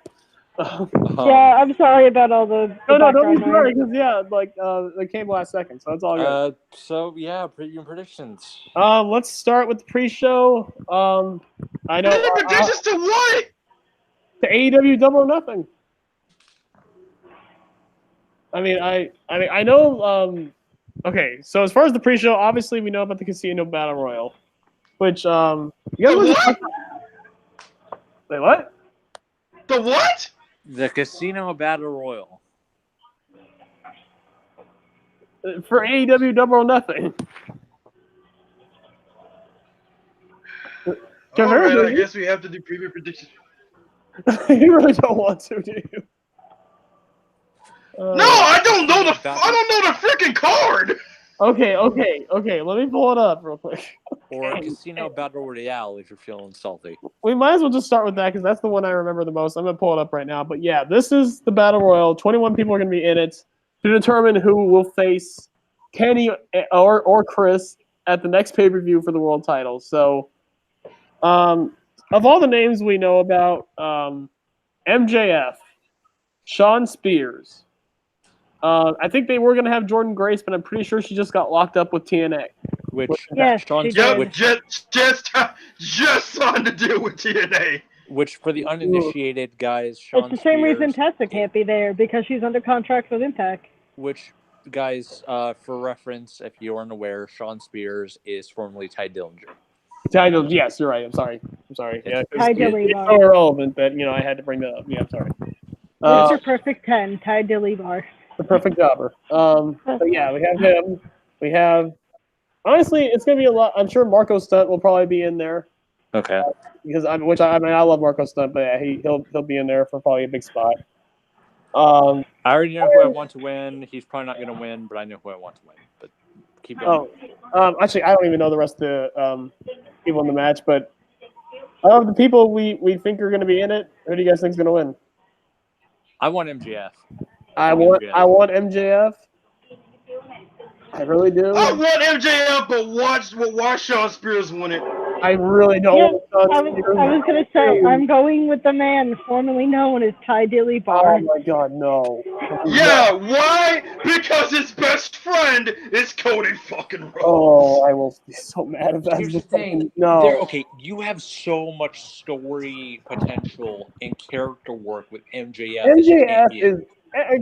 Yeah, I'm sorry about all the No, don't be sorry, because it came last second, so it's all good. So yeah, preview predictions. Let's start with the pre-show. I know. Predictions to what? To AEW Double or Nothing. I mean, I know. Okay, so as far as the pre-show, obviously we know about the Casino Battle Royal, which you guys The want to what? wait, what? The what? The Casino Battle Royal. For AEW Double or Nothing. All right, I guess we have to do preview predictions. You really don't want to, do you? No, I don't know the. I don't know the freaking card. Okay. Let me pull it up real quick. Or Casino Battle Royale if you're feeling salty. We might as well just start with that because that's the one I remember the most. I'm gonna pull it up right now. But yeah, this is the Battle Royal. 21 people are gonna be in it to determine who will face Kenny or Chris at the next pay-per-view for the world title. So, of all the names we know about, MJF, Sean Spears. I think they were gonna have Jordan Grace, but I'm pretty sure she just got locked up with TNA. Which Yes, Sean she did. Just signed to deal with TNA. Which for the uninitiated guys, Sean It's the same Spears, reason Tessa can't be there because she's under contract with Impact. Which guys, for reference, if you aren't aware, Sean Spears is formerly Ty Dillinger. Yes, you're right. I'm sorry. Yeah, Ty it's Dillinger. so irrelevant that I had to bring that up. Yeah, I'm sorry. Mr. Perfect 10, Ty Dillinger. The perfect jobber. But yeah, we have him. We have. Honestly, it's gonna be a lot. I'm sure Marco Stunt will probably be in there Okay. because I love Marco Stunt, but yeah, he'll be in there for probably a big spot. I already know who I want to win. He's probably not going to win, but I know who I want to win. But keep going. Actually, I don't even know the rest of the people in the match, but of the people we think are going to be in it, who do you guys think is going to win? I want MJF. I want MJF. I really do. I want MJF, but watch Sean Spears win it. I really don't want I was going to say, I'm going with the man formerly known as Ty Dillinger. Oh my god, no. Yeah, why? Because his best friend is Cody fucking Rhodes. Oh, I will be so mad if that's Here's the the thing. thing. No. Okay, you have so much story potential and character work with MJF. MJF is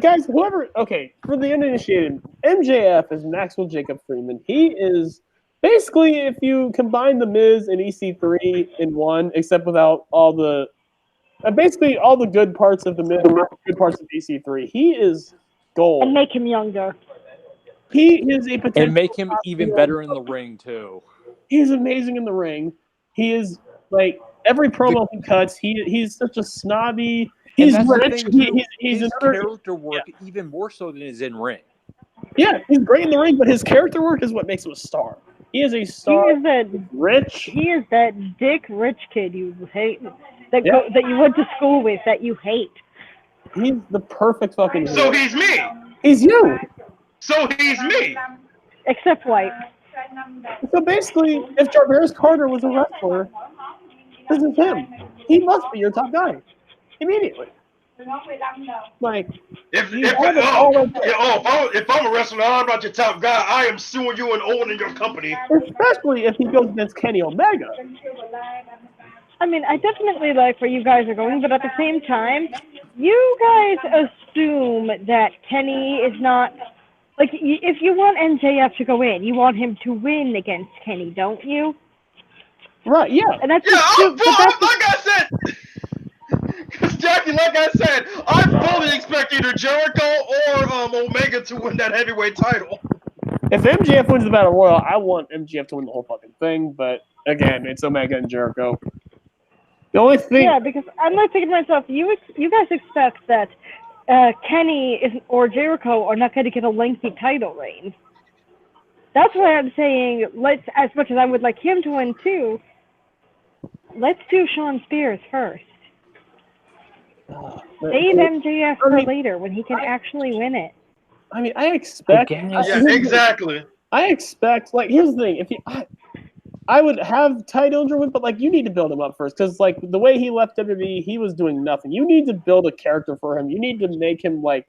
guys, whoever. Okay, for the uninitiated, MJF is Maxwell Jacob Freeman. He is basically, if you combine the Miz and EC3 in one, except without all the basically all the good parts of the Miz, good parts of EC3. He is gold. And make him younger. He is a potential. And make him even better in the ring too. He's amazing in the ring. He is like every promo he cuts. He's such a snobby. He's rich. He's his another character work even more so than his in ring. Yeah, he's great in the ring, but his character work is what makes him a star. He is a star. He is that rich. He is that dick rich kid you hate, that you went to school with that you hate. He's the perfect fucking. So he's me. He's you. So he's me. Except white. So basically, if Jarvarus Carter was a wrestler, this is him. He must be your top guy immediately. Like if I'm a wrestler, I'm not your top guy. I am suing you and owning your company. Especially if he goes against Kenny Omega. I mean, I definitely like where you guys are going, but at the same time, you guys assume that Kenny is not like. If you want MJF to go in, you want him to win against Kenny, don't you? Right. Yeah. And that's like I said. Because Jackie, like I said, I fully expect either Jericho or Omega to win that heavyweight title. If MJF wins the Battle Royal, I want MJF to win the whole fucking thing. But again, it's Omega and Jericho. The only thing. Yeah, because I'm like thinking to myself, you guys expect that Kenny or Jericho are not going to get a lengthy title reign. That's why I'm saying as much as I would like him to win too, let's do Sean Spears first. Save MJF for later when he can actually win it. I mean, I expect. Exactly. I expect. Like, here's the thing: if I would have Ty Dillinger win, but like, you need to build him up first, because like the way he left WWE, he was doing nothing. You need to build a character for him. You need to make him He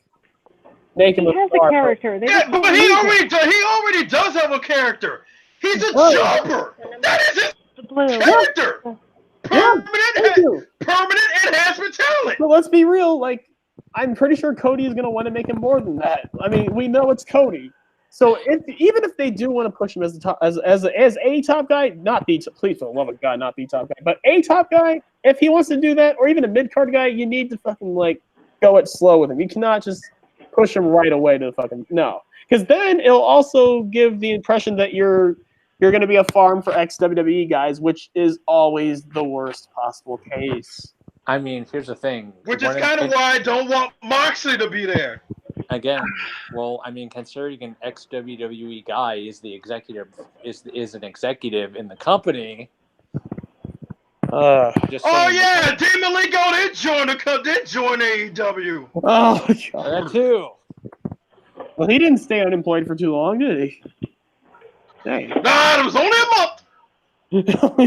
has a character. But he already does have a character. He's a jobber. That is his character. Permanent enhancement talent. But let's be real, like I'm pretty sure Cody is going to want to make him more than that. I mean, we know it's Cody. So even if they do want to push him as a top guy, not the please for the love of God, not the top guy, but a top guy, if he wants to do that, or even a mid card guy, you need to fucking like go it slow with him. You cannot just push him right away to the fucking no, because then it'll also give the impression that you're going to be a farm for ex-WWE guys, which is always the worst possible case. I mean, here's the thing. Which is kind of why I don't want Moxley to be there. Again, well, I mean, considering an ex-WWE guy is the executive is an executive in the company. Oh yeah, Demon Malenko did join AEW. Oh God. That too. Well, he didn't stay unemployed for too long, did he? Dang. Nah, it was only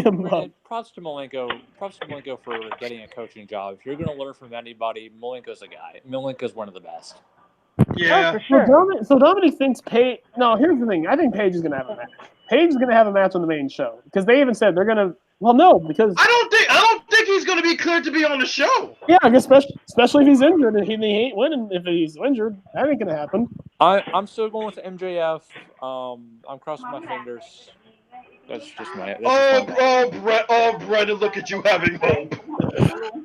a month. Props to Malenko for getting a coaching job. If you're going to learn from anybody, Malenko's a guy. Malenko's one of the best. Yeah. Oh, for sure. So Dominic thinks Paige. No, here's the thing. I think Paige is going to have a match. Paige is going to have a match on the main show because they even said they're going to. Well, no, because I don't think he's going to be cleared to be on the show. Yeah, especially if he's injured and he ain't winning. If he's injured, that ain't going to happen. I'm still going with MJF. I'm crossing my fingers. That's just my. Brandon, look at you having hope.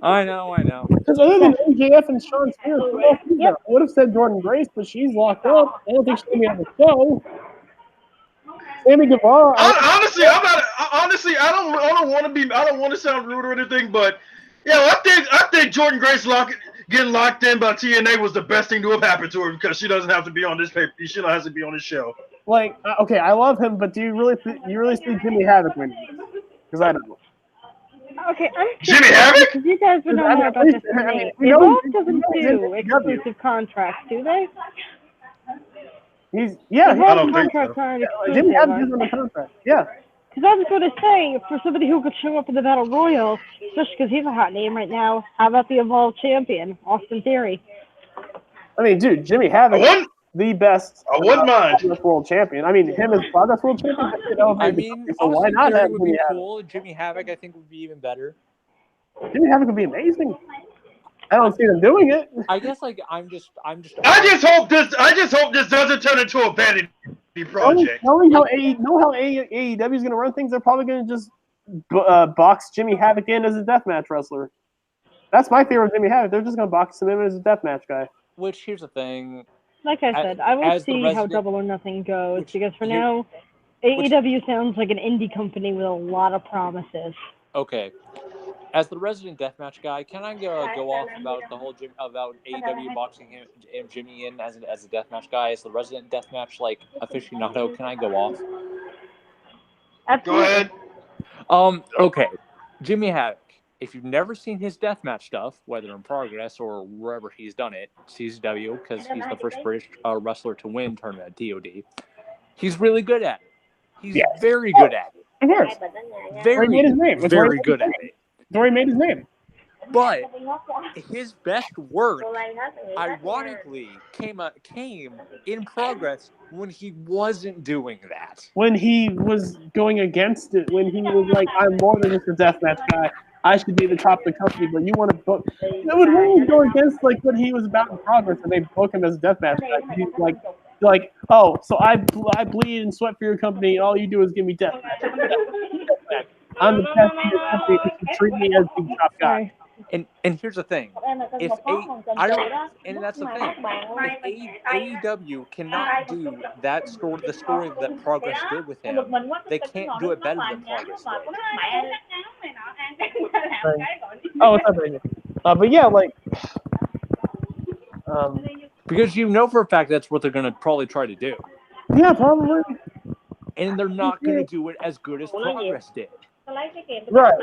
I know. Because other than MJF and Sean Spears, I would have said Jordan Grace, but she's locked up. I don't think she's going to be on the show. Sammy Guevara. Honestly, I don't want to sound rude or anything, but yeah, I think Jordan Grace getting locked in by TNA was the best thing to have happened to her because she doesn't have to be on this paper. She don't have to be on this show. Like, okay, I love him, but do you really see Jimmy Havoc winning? Because I don't. Okay, I'm Jimmy Havoc? because you guys would know more about this than me. Evolve doesn't do exclusive contracts, do they? I don't think so. Jimmy Havoc is on the contract. Yeah. Because I was going to say, for somebody who could show up in the Battle Royal, especially because he's a hot name right now, how about the Evolve champion, Austin Theory? I mean, dude, Jimmy Havoc is the best world champion. I mean, him as Progress World Champion. I mean, so why not have would be cool. Jimmy Havoc, I think, would be even better. Jimmy Havoc would be amazing. I don't see them doing it. I guess, like, I just hope this doesn't turn into a vanity project. Knowing how AEW is going to run things, they're probably going to just box Jimmy Havoc in as a deathmatch wrestler. That's my theory of Jimmy Havoc. They're just going to box him in as a deathmatch guy. Which, here's the thing. Like I said, I will see how Double or Nothing goes, because for now, AEW sounds like an indie company with a lot of promises. Okay. As the resident deathmatch guy, can I go off about the whole about AEW boxing him and Jimmy in as a deathmatch guy? As the resident deathmatch aficionado, can I go off? Absolutely. Go ahead. Okay. Jimmy Havoc. If you've never seen his deathmatch stuff, whether in Progress or wherever he's done it, CZW, because he's the first British wrestler to win tournament at DOD, he's really good at it. He's very good at it. Of course. Very good at it. Dory made his name. But his best work, ironically, came in Progress when he wasn't doing that. When he was going against it, when he was like, I'm more than just a deathmatch guy. I should be the top of the company, but you want to book. It would really go against like what he was about in Progress, and they book him as a deathmatch guy. He's like, oh, so I bleed and sweat for your company, and all you do is give me deathmatch. I'm the best in your company. You should treat me as the top guy. And here's the thing, and that's the thing. If AEW cannot do that story, the story that Progress did with him, they can't do it better than Progress did. Oh, what's up, Ranger? But yeah, like, because you know for a fact that's what they're going to probably try to do. Yeah, probably. And they're not going to do it as good as Progress did. Right.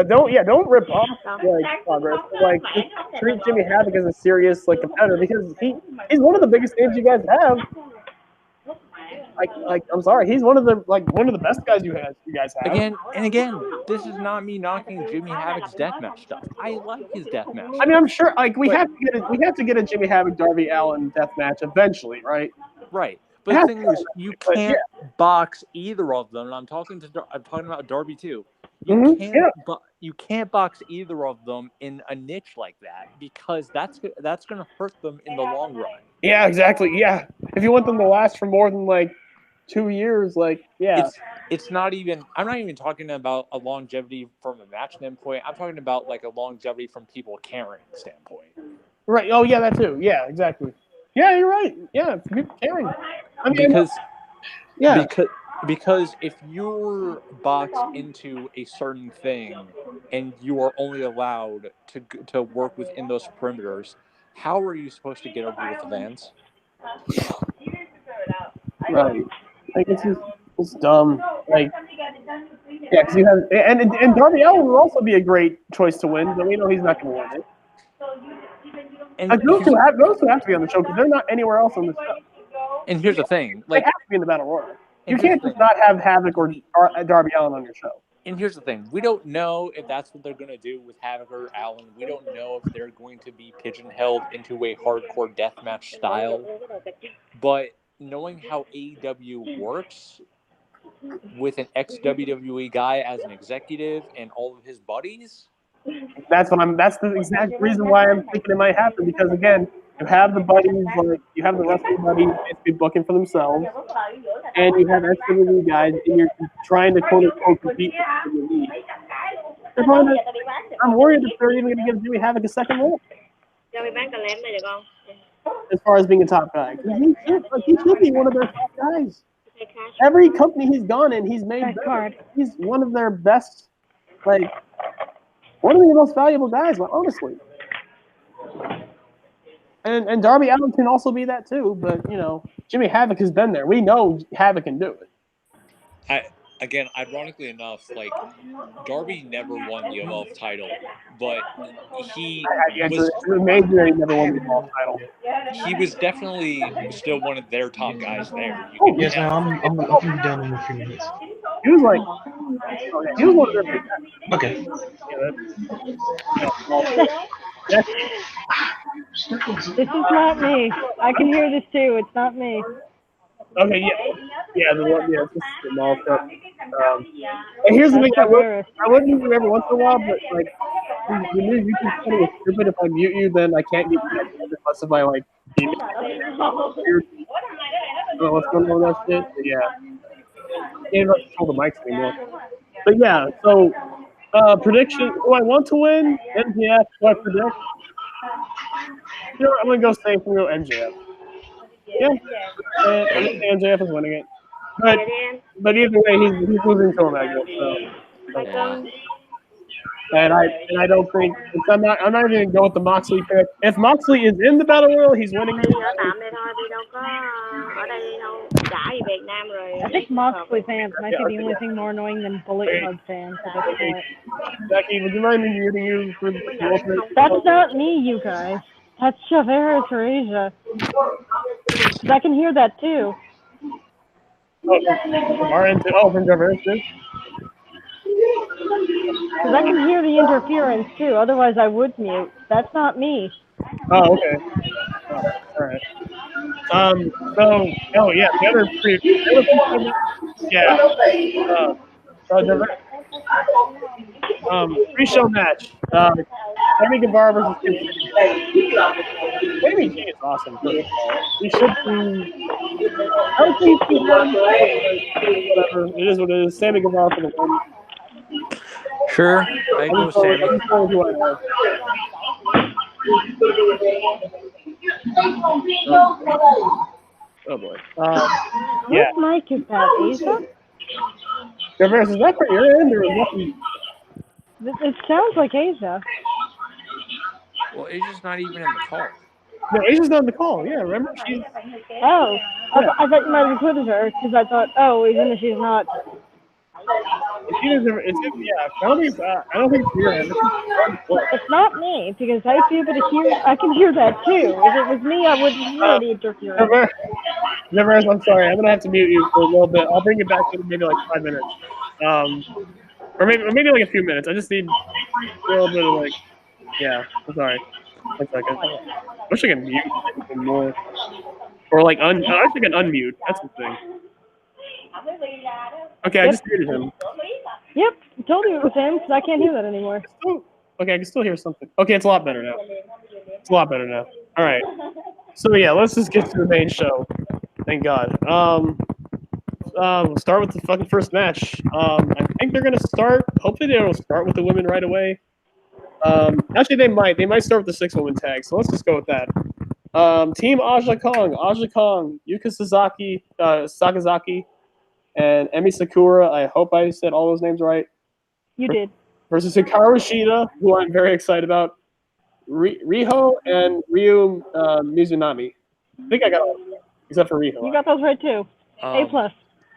Don't rip off Progress. Like, just treat Jimmy Havoc as a serious competitor because he's one of the biggest names you guys have. I'm sorry, he's one of the best guys you guys have. Again, this is not me knocking Jimmy Havoc's deathmatch stuff. I like his deathmatch. I mean, I'm sure we have to get a Jimmy Havoc Darby Allin deathmatch eventually, right? Right. But the thing is, you can't box either of them. And I'm talking about Darby too. You can't, you can't box either of them in a niche like that because that's going to hurt them in the long run. Yeah, exactly. Yeah, if you want them to last for more than like 2 years, like it's not even. I'm not even talking about a longevity from a match standpoint. I'm talking about like a longevity from people caring standpoint. Right. Oh yeah, that too. Yeah, exactly. Yeah, you're right. Yeah, people caring. I mean, because if you're boxed into a certain thing and you are only allowed to work within those perimeters, how are you supposed to get over with the fans? Right. Like it's dumb. Like yeah, because you have and Darby Allin would also be a great choice to win, but we know he's not going to win it. And those two have to be on the show because they're not anywhere else on the show. And here's the thing, like, they have to be in the Battle Royal. You can't just not have Havoc or Darby Allin on your show. And here's the thing, we don't know if that's what they're going to do with Havoc or Allin. We don't know if they're going to be pigeonholed into a hardcore deathmatch style. But knowing how AEW works with an ex-WWE guy as an executive and all of his buddies, that's the exact reason why I'm thinking it might happen, because again, you have the buddies, like you have the wrestling buddies basically booking for themselves, and you have ex-WWE guys, and you're trying to quote unquote compete with WWE. I'm worried if they're even going to give Jimmy Havoc a second role. As far as being a top guy, he should be one of their top guys. Every company he's gone in, he's made better. He's one of their best, like one of the most valuable guys, honestly. And Darby Allin can also be that too, but you know, Jimmy Havoc has been there. We know Havoc can do it. Again, ironically enough, like Darby never won the Evolve title, but he was amazing that he never won the Evolve title. He was definitely still one of their top guys there. Yes, I'm gonna be done in a few minutes. He was like, he was one of their big guys. Okay. This is not me. I can hear this too. It's not me. Okay, yeah, it's just the mall stuff. And here's the thing, I would mute you every once in a while, but like, the new YouTube channel is stupid. If I mute you, then I can't get unless if I like. I don't know what's going on with that shit, but yeah. I can't even control the mics anymore. But yeah, so prediction. Do I want to win? MJF? Do I predict? You know what, I'm gonna go safe and go MJF. Yeah, and I think MJF is winning it, but either way, he's losing to Omega. So. And I don't think I'm not even gonna go with the Moxley pick. If Moxley is in the Battle Royal, he's winning. I think Moxley fans might be the only thing more annoying than Bullet Club fans at this point. Becky, would you mind me muting you for the That's not me, you guys. That's Jarvarus or Asia. Because I can hear that too. From Jarvarus too? Because I can hear the interference too. Otherwise, I would mute. That's not me. Oh, okay. All right. Yeah, the other pre-show match. Sammy Guevara versus Sammy G is awesome. He should be. I don't think he won. Whatever. It is what it is. Sammy Guevara for the win. Sure, I go Sammy. Oh boy. Yeah. What mic is that, Asa? Jarvarus, is that for your end or is that? It sounds like Asia. Well, Asia's not even in the call. No, Asia's not in the call. Yeah, remember? She's... Oh, yeah. I thought you might have included her because I thought, even if she's not. I don't think it's your end. It's not me because I feel able to hear. I can hear that too. If it was me, I wouldn't hear the interference. Jarvarus, I'm sorry. I'm gonna have to mute you for a little bit. I'll bring it back in maybe like 5 minutes. Or maybe like a few minutes. I just need a little bit of like, yeah. I'm sorry. 1 second. I wish I could mute even more, or like I wish I could unmute. That's the thing. Okay, I just muted him. Yep, told you it was him, because I can't hear that anymore. Oh, okay, I can still hear something. Okay, it's a lot better now. It's a lot better now. All right. So yeah, let's just get to the main show. Thank God. We'll start with the fucking first match. I think they're gonna start. Hopefully, they'll start with the women right away. Actually, they might. They might start with the 6-woman tag. So let's just go with that. Team Aja Kong, Yuka Sakazaki, and Emi Sakura. I hope I said all those names right. You did. Versus Hikaru Shida, who I'm very excited about. Riho and Ryu Mizunami. I think I got all of them, except for Riho. You got those right too. A+.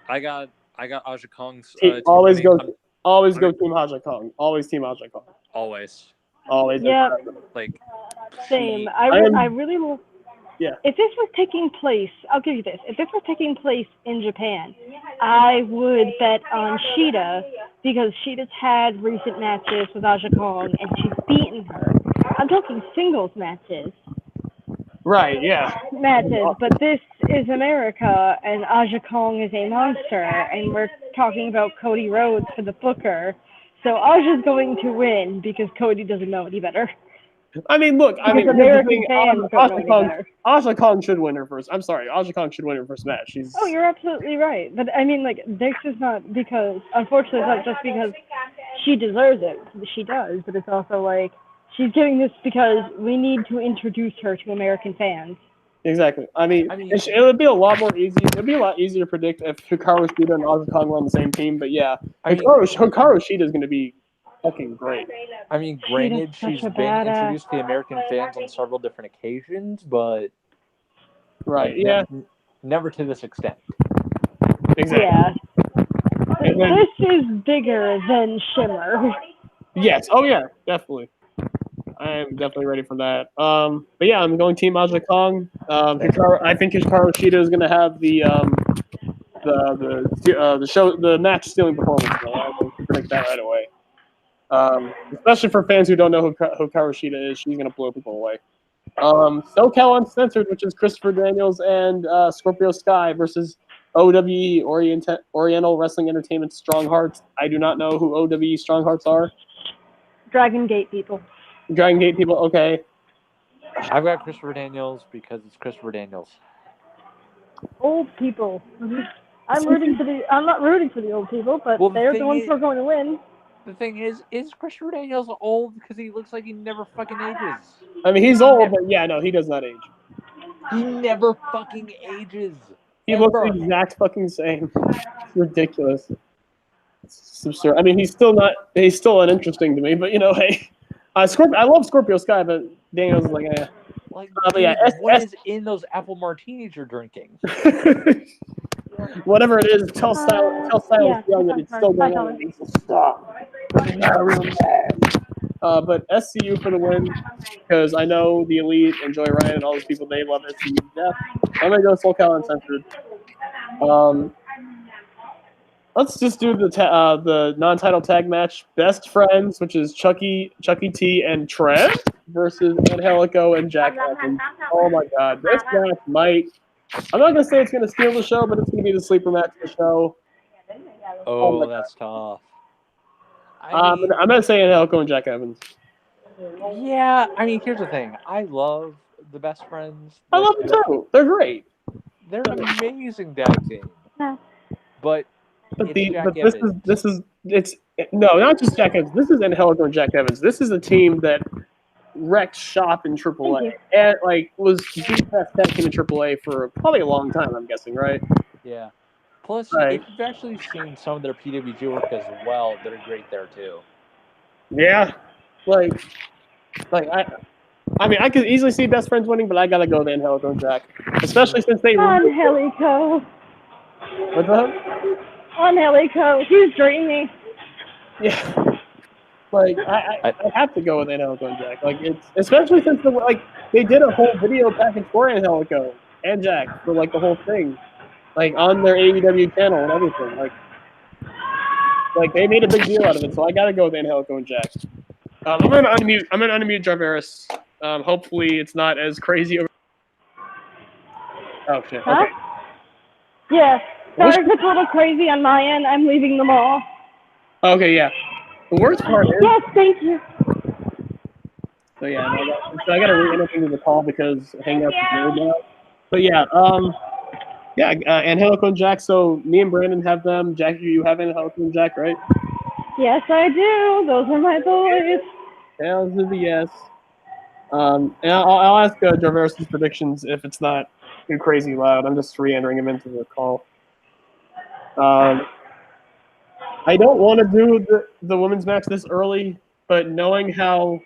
I got Aja Kong's. Always go Team Team Aja Kong. Always Team Aja Kong. Always. Yeah. Like. Same. I really. Yeah. If this was taking place, I'll give you this. If this was taking place in Japan, I would bet on Shida because Shida's had recent matches with Aja Kong and she's beaten her. I'm talking singles matches. Right, yeah. But this is America and Aja Kong is a monster and we're talking about Cody Rhodes for the booker. So Aja's going to win because Cody doesn't know any better. I mean, look. American fans don't know any better. Aja Kong should win her first. I'm sorry, Aja Kong should win her first match. Oh, you're absolutely right. But I mean, like, this is not because, unfortunately, it's not just because she deserves it. She does, but it's also like she's getting this because we need to introduce her to American fans. Exactly. I mean, it would be a lot more easy. It'd be a lot easier to predict if Hikaru Shida and Aja Kong were on the same team. But yeah, Hikaru Shida is going to be fucking great. I mean, granted, she's been introduced to the American fans on several different occasions, but right, yeah, never to this extent. Exactly. Yeah. This is bigger than Shimmer. Yes. Oh yeah, definitely. I am definitely ready for that. But yeah, I'm going Team Aja Kong. I think Hikaru Shida is going to have the match stealing performance. I can predict that right away. Especially for fans who don't know who Hikaru Shida is, she's going to blow people away. SoCal Uncensored, which is Christopher Daniels and Scorpio Sky versus OWE, Oriental Wrestling Entertainment Strong Hearts. I do not know who OWE Strong Hearts are. Dragon Gate people. Dragon Gate people, okay. I've got Christopher Daniels because it's Christopher Daniels. Old people. I'm not rooting for the old people, but they're the ones who are going to win. The thing is Christopher Daniels old because he looks like he never fucking ages? I mean, he's old, but yeah, no, he does not age. He never fucking ages. He looks the exact fucking same. It's ridiculous. It's absurd. I mean, he's still uninteresting to me, but you know, hey. I love Scorpio Sky, but Daniels is like, eh. Like, but yeah, what is in those apple martinis you're drinking? Whatever it is, tell Style is young and it's still going on. It needs to stop. Real bad. But SCU for the win, because I know the Elite and Joey Ryan and all those people, they love SCU to death. I'm going to go SoCal Uncensored. Let's just do the non-title tag match. Best Friends, which is Chucky T and Trev versus Angelico and Jack Evans. Oh my God, this match might. I'm not gonna say it's gonna steal the show, but it's gonna be the sleeper match of the show. Oh, that's tough. I'm gonna say Angelico and Jack Evans. Yeah, I mean, here's the thing. I love the Best Friends. I love them too. They're great. They're an amazing tag team. But it's not just Jack Evans. This is Angelico and Jack Evans. This is a team that wrecked shop in AAA and was the best tag team in AAA for probably a long time. I'm guessing, right? Yeah. Plus, if you've actually seen some of their PWG work as well, they're great there too. Yeah, I mean, I could easily see Best Friends winning, but I gotta go with Angelico and Jack, especially since they. Angelico. What's that? Angelico, he's dreamy. Yeah. I have to go with Angelico and Jack. It's especially since they did a whole video package for Angelico and Jack for the whole thing, on their AEW channel and everything. They made a big deal out of it, so I gotta go with Angelico and Jack. I'm gonna unmute Jarvarus. Hopefully it's not as crazy. Oh shit. Huh? Okay. Yeah. Sorry if it's a little crazy on my end. I'm leaving them all. Okay, yeah. The worst part is. Yes, thank you. So yeah, so I got to re-enter into the call because Hangouts is weird now. But yeah, Angelico and Jack. So me and Brandon have them. Jack, you have Angelico and Jack, right? Yes, I do. Those are my boys. Tails is a yes. And I'll ask Jarvarus' predictions if it's not too crazy loud. I'm just re-entering him into the call. I don't want to do the women's match this early, but knowing how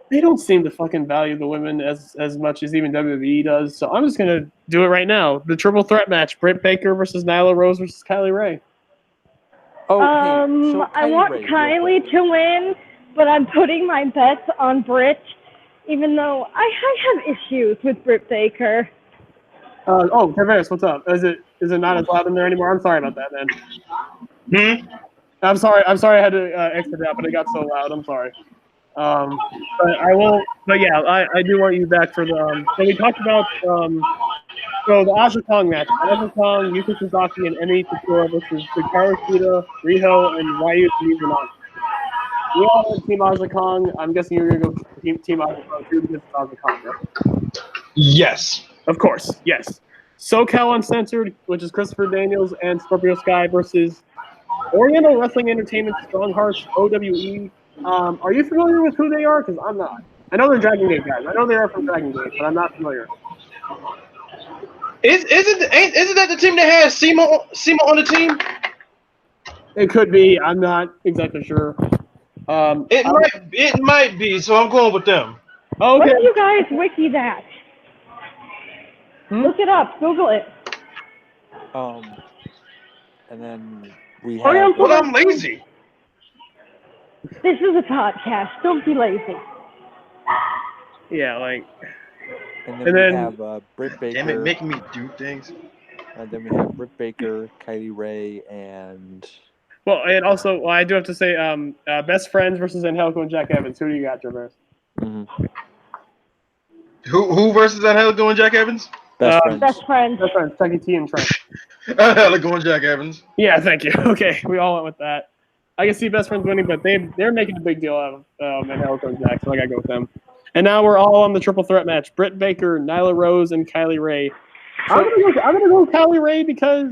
they don't seem to fucking value the women as much as even WWE does, so I'm just gonna do it right now. The triple threat match: Britt Baker versus Nyla Rose versus Kylie Ray. Okay, so I want Ray, Kylie to win, but I'm putting my bets on Britt, even though I have issues with Britt Baker. Jarvarus, what's up? Is it not as loud in there anymore? I'm sorry about that, man. I'm sorry I had to exit out, but it got so loud. I'm sorry. But I will. But yeah, I do want you back for the. So we talked about so the Aja Kong match: Aja Kong, Yuka Sasaki, and Emi Sakura versus Hikaru Shida, Riho, and Ryu Mizunami. We all went Team Aja Kong. I'm guessing you're gonna go Team Aja Kong too because it's Aja Kong, right? Yes. Of course, yes. SoCal Uncensored, which is Christopher Daniels and Scorpio Sky versus Oriental Wrestling Entertainment Strong Hearts OWE. Are you familiar with who they are? Because I'm not. I know they're Dragon Gate guys. I know they are from Dragon Gate, but I'm not familiar. Isn't that the team that has SEMA on the team? It could be. I'm not exactly sure. It might be. So I'm going with them. Okay. Why don't you guys wiki that? Look it up. Google it. And then we Oriental have. Well, I'm lazy. This is a podcast. Don't be lazy. Yeah, like. And then we have Britt Baker. Damn it, making me do things. And then we have Britt Baker, Kylie Ray, and. Well, and also, I do have to say, Best Friends versus Angelico and Jack Evans. Who do you got, Jarvarus? Mm-hmm. Who versus Angelico and Jack Evans? Best Friends. Best Friends. Best Friends. Chucky T and Trent. Angelico and Jack Evans. Yeah, thank you. Okay, we all went with that. I can see Best Friends winning, but they're making a big deal out of Angelico and Jack, so I gotta go with them. And now we're all on the triple threat match: Britt Baker, Nyla Rose, and Kylie Ray. I'm gonna go with Kylie Ray because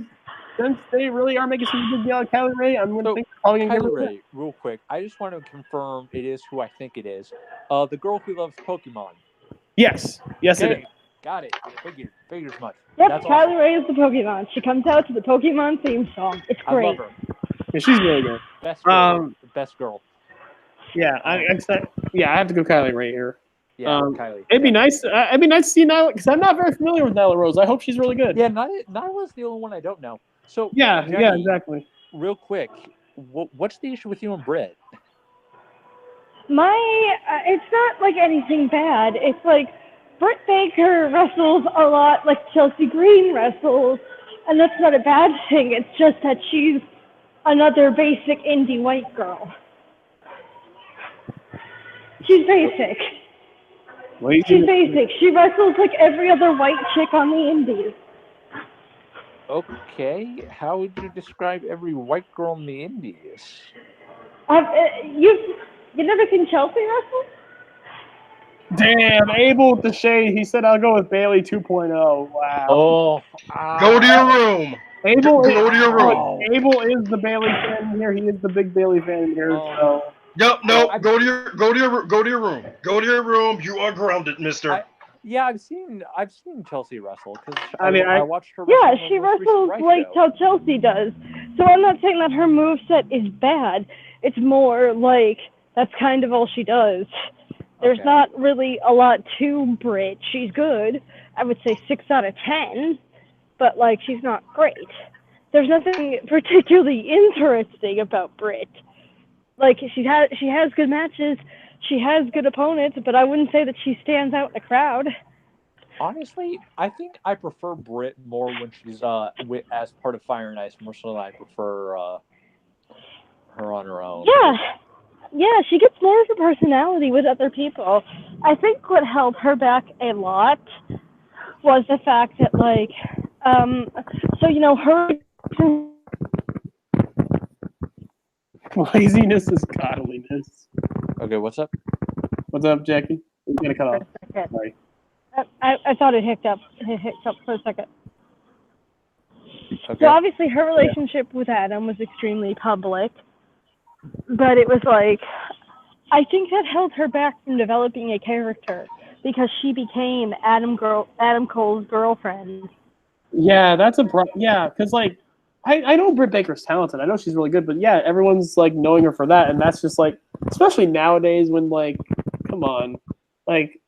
since they really are making such a big deal out of Kylie Ray, I'm gonna think probably gonna Kylie give Ray, real quick. I just want to confirm it is who I think it is. The girl who loves Pokemon. Yes, Okay. it is. Got it. Figured as much. Yep, That's Kylie awesome. Ray is the Pokemon. She comes out to the Pokemon theme song. It's great. I love her. Yeah, she's really good. Best girl. Best girl. Yeah, I have to go Kylie Ray here. Yeah, Kylie. It'd be nice. It'd be nice to see Nyla because I'm not very familiar with Nyla Rose. I hope she's really good. Yeah, Nyla's the only one I don't know. So yeah, Jenny, exactly. Real quick, what's the issue with you and Britt? It's not like anything bad. It's like Britt Baker wrestles a lot like Chelsea Green wrestles, and that's not a bad thing. It's just that she's another basic indie white girl. She's basic. She's basic. She wrestles like every other white chick on the indies. Okay, how would you describe every white girl in the indies? You never seen Chelsea wrestle? Damn, Abel with the shade. He said I'll go with Bailey 2.0. Wow. Oh, go to your room. Abel Go is the Bailey fan here. He is the big Bailey fan here. So. No. Go to your room. Go to your room. You are grounded, Mister. I've seen Chelsea wrestle because I watched her. Wrestle she wrestles like how Chelsea does. So I'm not saying that her moveset is bad. It's more like that's kind of all she does. There's not really a lot to Britt. She's good. I would say 6 out of 10, but like she's not great. There's nothing particularly interesting about Britt. Like she has good matches. She has good opponents, but I wouldn't say that she stands out in the crowd. Honestly, I think I prefer Britt more when she's as part of Fire and Ice more so than I prefer her on her own. Yeah, she gets more of a personality with other people. I think what held her back a lot was the fact that her Laziness is godliness. Okay, what's up? What's up, Jackie? You're gonna cut off. Okay. Sorry. I thought it hiccuped. It hiccuped for a second. Okay. So obviously her relationship with Adam was extremely public, but it was like, I think that held her back from developing a character because she became Adam Cole's girlfriend. Yeah, that's a yeah, because like I know Britt Baker's talented. I know she's really good, but yeah, everyone's like knowing her for that, and that's just like, especially nowadays when like, come on, like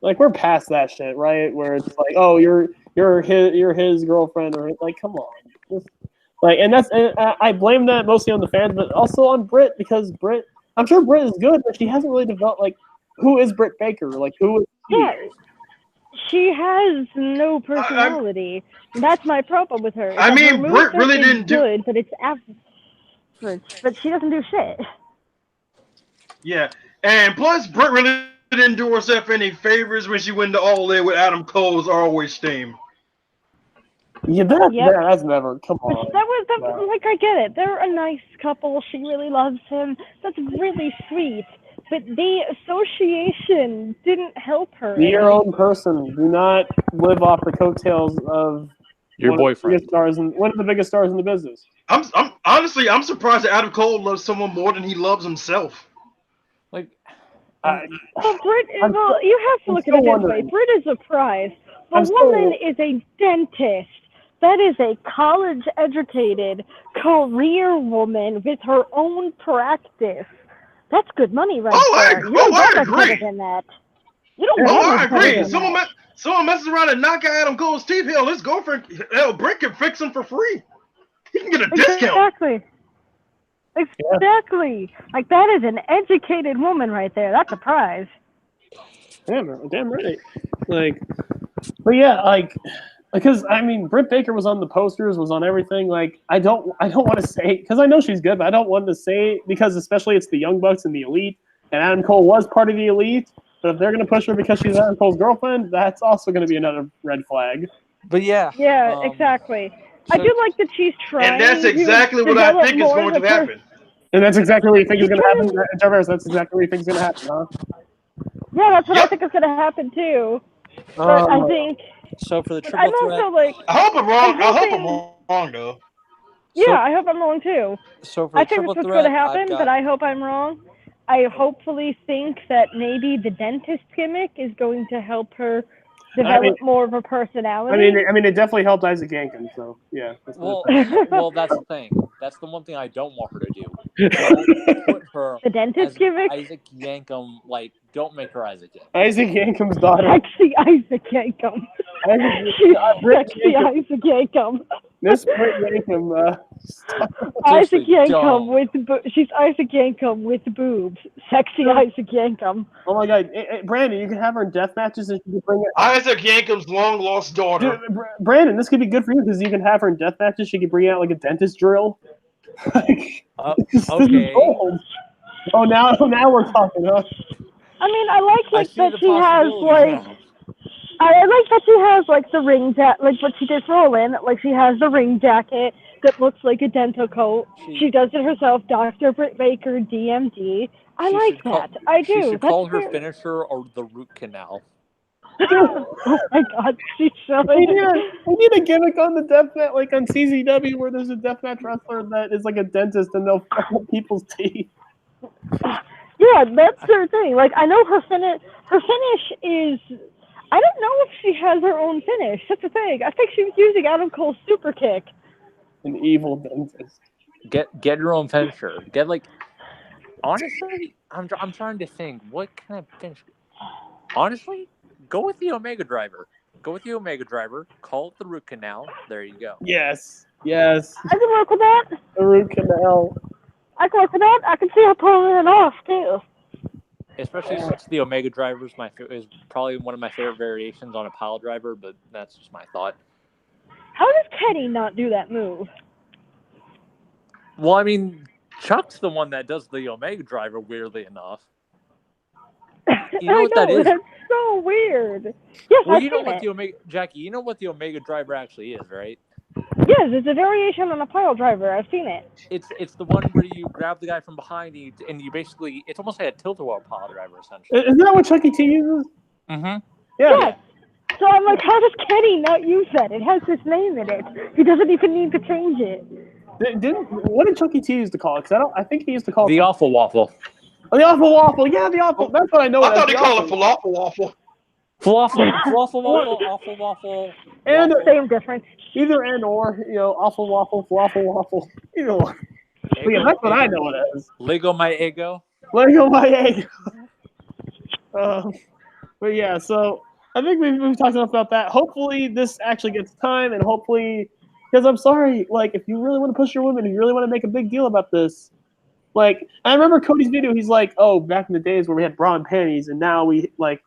we're past that shit, right? Where it's like, oh, you're his girlfriend, or like, come on, just, like, and I blame that mostly on the fans, but also on Britt because Britt, I'm sure Britt is good, but she hasn't really developed like, who is Britt Baker? Like, who is she? Yeah, she has no personality. That's my problem with her. I mean, her Britt moveset really is didn't do. good, but it's average. But she doesn't do shit. Yeah, and plus Britt really didn't do herself any favors when she went to All In with Adam Cole's Always theme. Yeah, that's never. Come But on. that was like, I get it. They're a nice couple. She really loves him. That's really sweet. But the association didn't help her. Be your own person. Do not live off the coattails of Your boyfriend. One of the biggest stars in the business. I'm honestly surprised that Adam Cole loves someone more than he loves himself. Like, Well, Britt, you have to look at it this way. Britt is a prize. The woman is a dentist. That is a college-educated career woman with her own practice. That's good money right there. You don't get much better than that. You don't get much better than that. Someone messes around and knock out Adam Cole's teeth. Hell, his girlfriend, Britt can fix him for free. He can get a discount. Exactly. Like, that is an educated woman right there. That's a prize. Damn right. Like, but yeah, like, because I mean, Britt Baker was on the posters, was on everything. Like, I don't want to say, because I know she's good, but I don't want to say, because especially it's the Young Bucks and the Elite, and Adam Cole was part of the Elite. But if they're going to push her because she's Adam Cole's girlfriend, that's also going to be another red flag. But yeah. Yeah, exactly. So, I do like that she's trying. And that's exactly what I think is going to happen. And that's exactly what you think is going to happen, Jarvarus. That's exactly what you think is going to happen, huh? Yeah, that's what I think is going to happen too. But I think. So for the triple threat, also like. I hope I'm wrong. I hope I'm wrong though. Yeah, I hope I'm wrong too. So for I think that's what's going to happen, but I hope I'm wrong. I hopefully think that maybe the dentist gimmick is going to help her develop more of a personality. I mean, it definitely helped Isaac Yankem. So yeah. Well, that's the thing. That's the one thing I don't want her to do. Don't put her the dentist gimmick. Isaac Yankem, like, don't make her Isaac Yankem. Isaac Yankem's daughter. Sexy Isaac Yankem. She's sexy Isaac Yankem. Miss Britt Yankem. Isaac Yankem she's Isaac Yankem with boobs. Sexy Isaac Yankem. Oh my God, Brandon, you can have her in death matches and she can bring it. Isaac Yankem's long lost daughter. Dude, Brandon, this could be good for you because you can have her in death matches. She can bring out like a dentist drill. Okay. Oh, now we're talking, huh? I mean, I like it that she has like. I like that she has like the ring jacket, like what she did for Olin. Like she has the ring jacket that looks like a dental coat. She does it herself, Dr. Britt Baker, DMD. I like that. I do. She should call her finisher or the root canal. Oh my God, she should. We need a gimmick on the deathmatch, like on CZW, where there's a deathmatch wrestler that is like a dentist and they'll fuck up people's teeth. Yeah, that's her thing. Like I know her finish is. I don't know if she has her own finish. That's the thing. I think she was using Adam Cole's super kick. An evil dentist. Get your own finisher. Get like. Honestly, I'm trying to think what kind of finish. Honestly, go with the Omega Driver. Go with the Omega Driver. Call it the root canal. There you go. Yes. I can work with that. The root canal. I can work with that. I can see her pulling it off too. Especially since the Omega Driver is probably one of my favorite variations on a pile driver, but that's just my thought. How does Kenny not do that move? Well, I mean, Chuck's the one that does the Omega Driver, weirdly enough. You know what that is? That's so weird. Yes, well, you know what the Omega Jackie, you know what the Omega Driver actually is, right? Yes, it's a variation on a pile driver. I've seen it. It's the one where you grab the guy from behind and you basically it's almost like a tilt-a-whirl pile driver essentially. Isn't that what Chuck E. Cheese uses? Mm-hmm. Yeah. Yes. So I'm like, how does Kenny not use that? It has his name in it. He doesn't even need to change it. What did Chuck E. Cheese used to call it? Because I think he used to call it The awful waffle. Oh, the awful waffle. Yeah, the awful. That's what I know. I thought they they call it falafel waffle. Falafel waffle, awful waffle. And Same difference. either and or, awful waffle, falafel waffle. Either one. Yeah, that's what I know it as. Lego my ego. Lego my egg. But yeah, so I think we've talked enough about that. Hopefully this actually gets time, and hopefully, because I'm sorry, like if you really want to push your women, if you really want to make a big deal about this, like I remember Cody's video. He's like, "Oh, back in the days where we had bra and panties, and now we like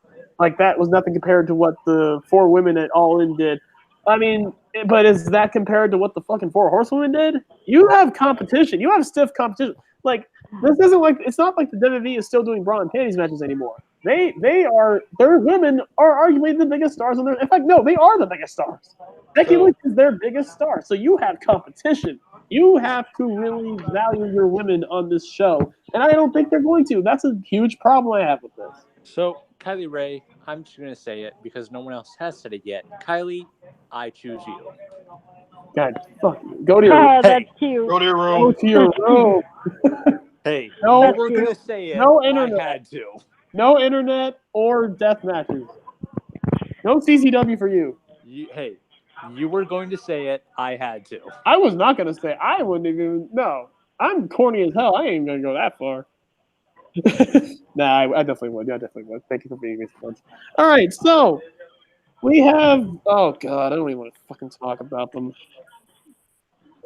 that was nothing compared to what the 4 women at All In did." I mean, but is that compared to what the fucking 4 horsewomen did? You have competition. You have stiff competition. Like this isn't like it's not like the WWE is still doing bra and panties matches anymore. Their women are arguably the biggest stars on there. In fact, no, they are the biggest stars. Becky Lynch is their biggest star. So you have competition. You have to really value your women on this show. And I don't think they're going to. That's a huge problem I have with this. So, Kylie Ray, I'm just going to say it because no one else has said it yet. Kylie, I choose you. God, fuck you. Go to your room. That's cute. Go to your room. Go to your room. Hey, no, we're going to say it. No internet. I had to. No internet or death matches. No CCW for you. Hey, you were going to say it. I had to. I was not going to say. I wouldn't even. No. I'm corny as hell. I ain't even going to go that far. Nah, I definitely would. I definitely would. Thank you for being responsible. All right, so we have. Oh God, I don't even want to fucking talk about them.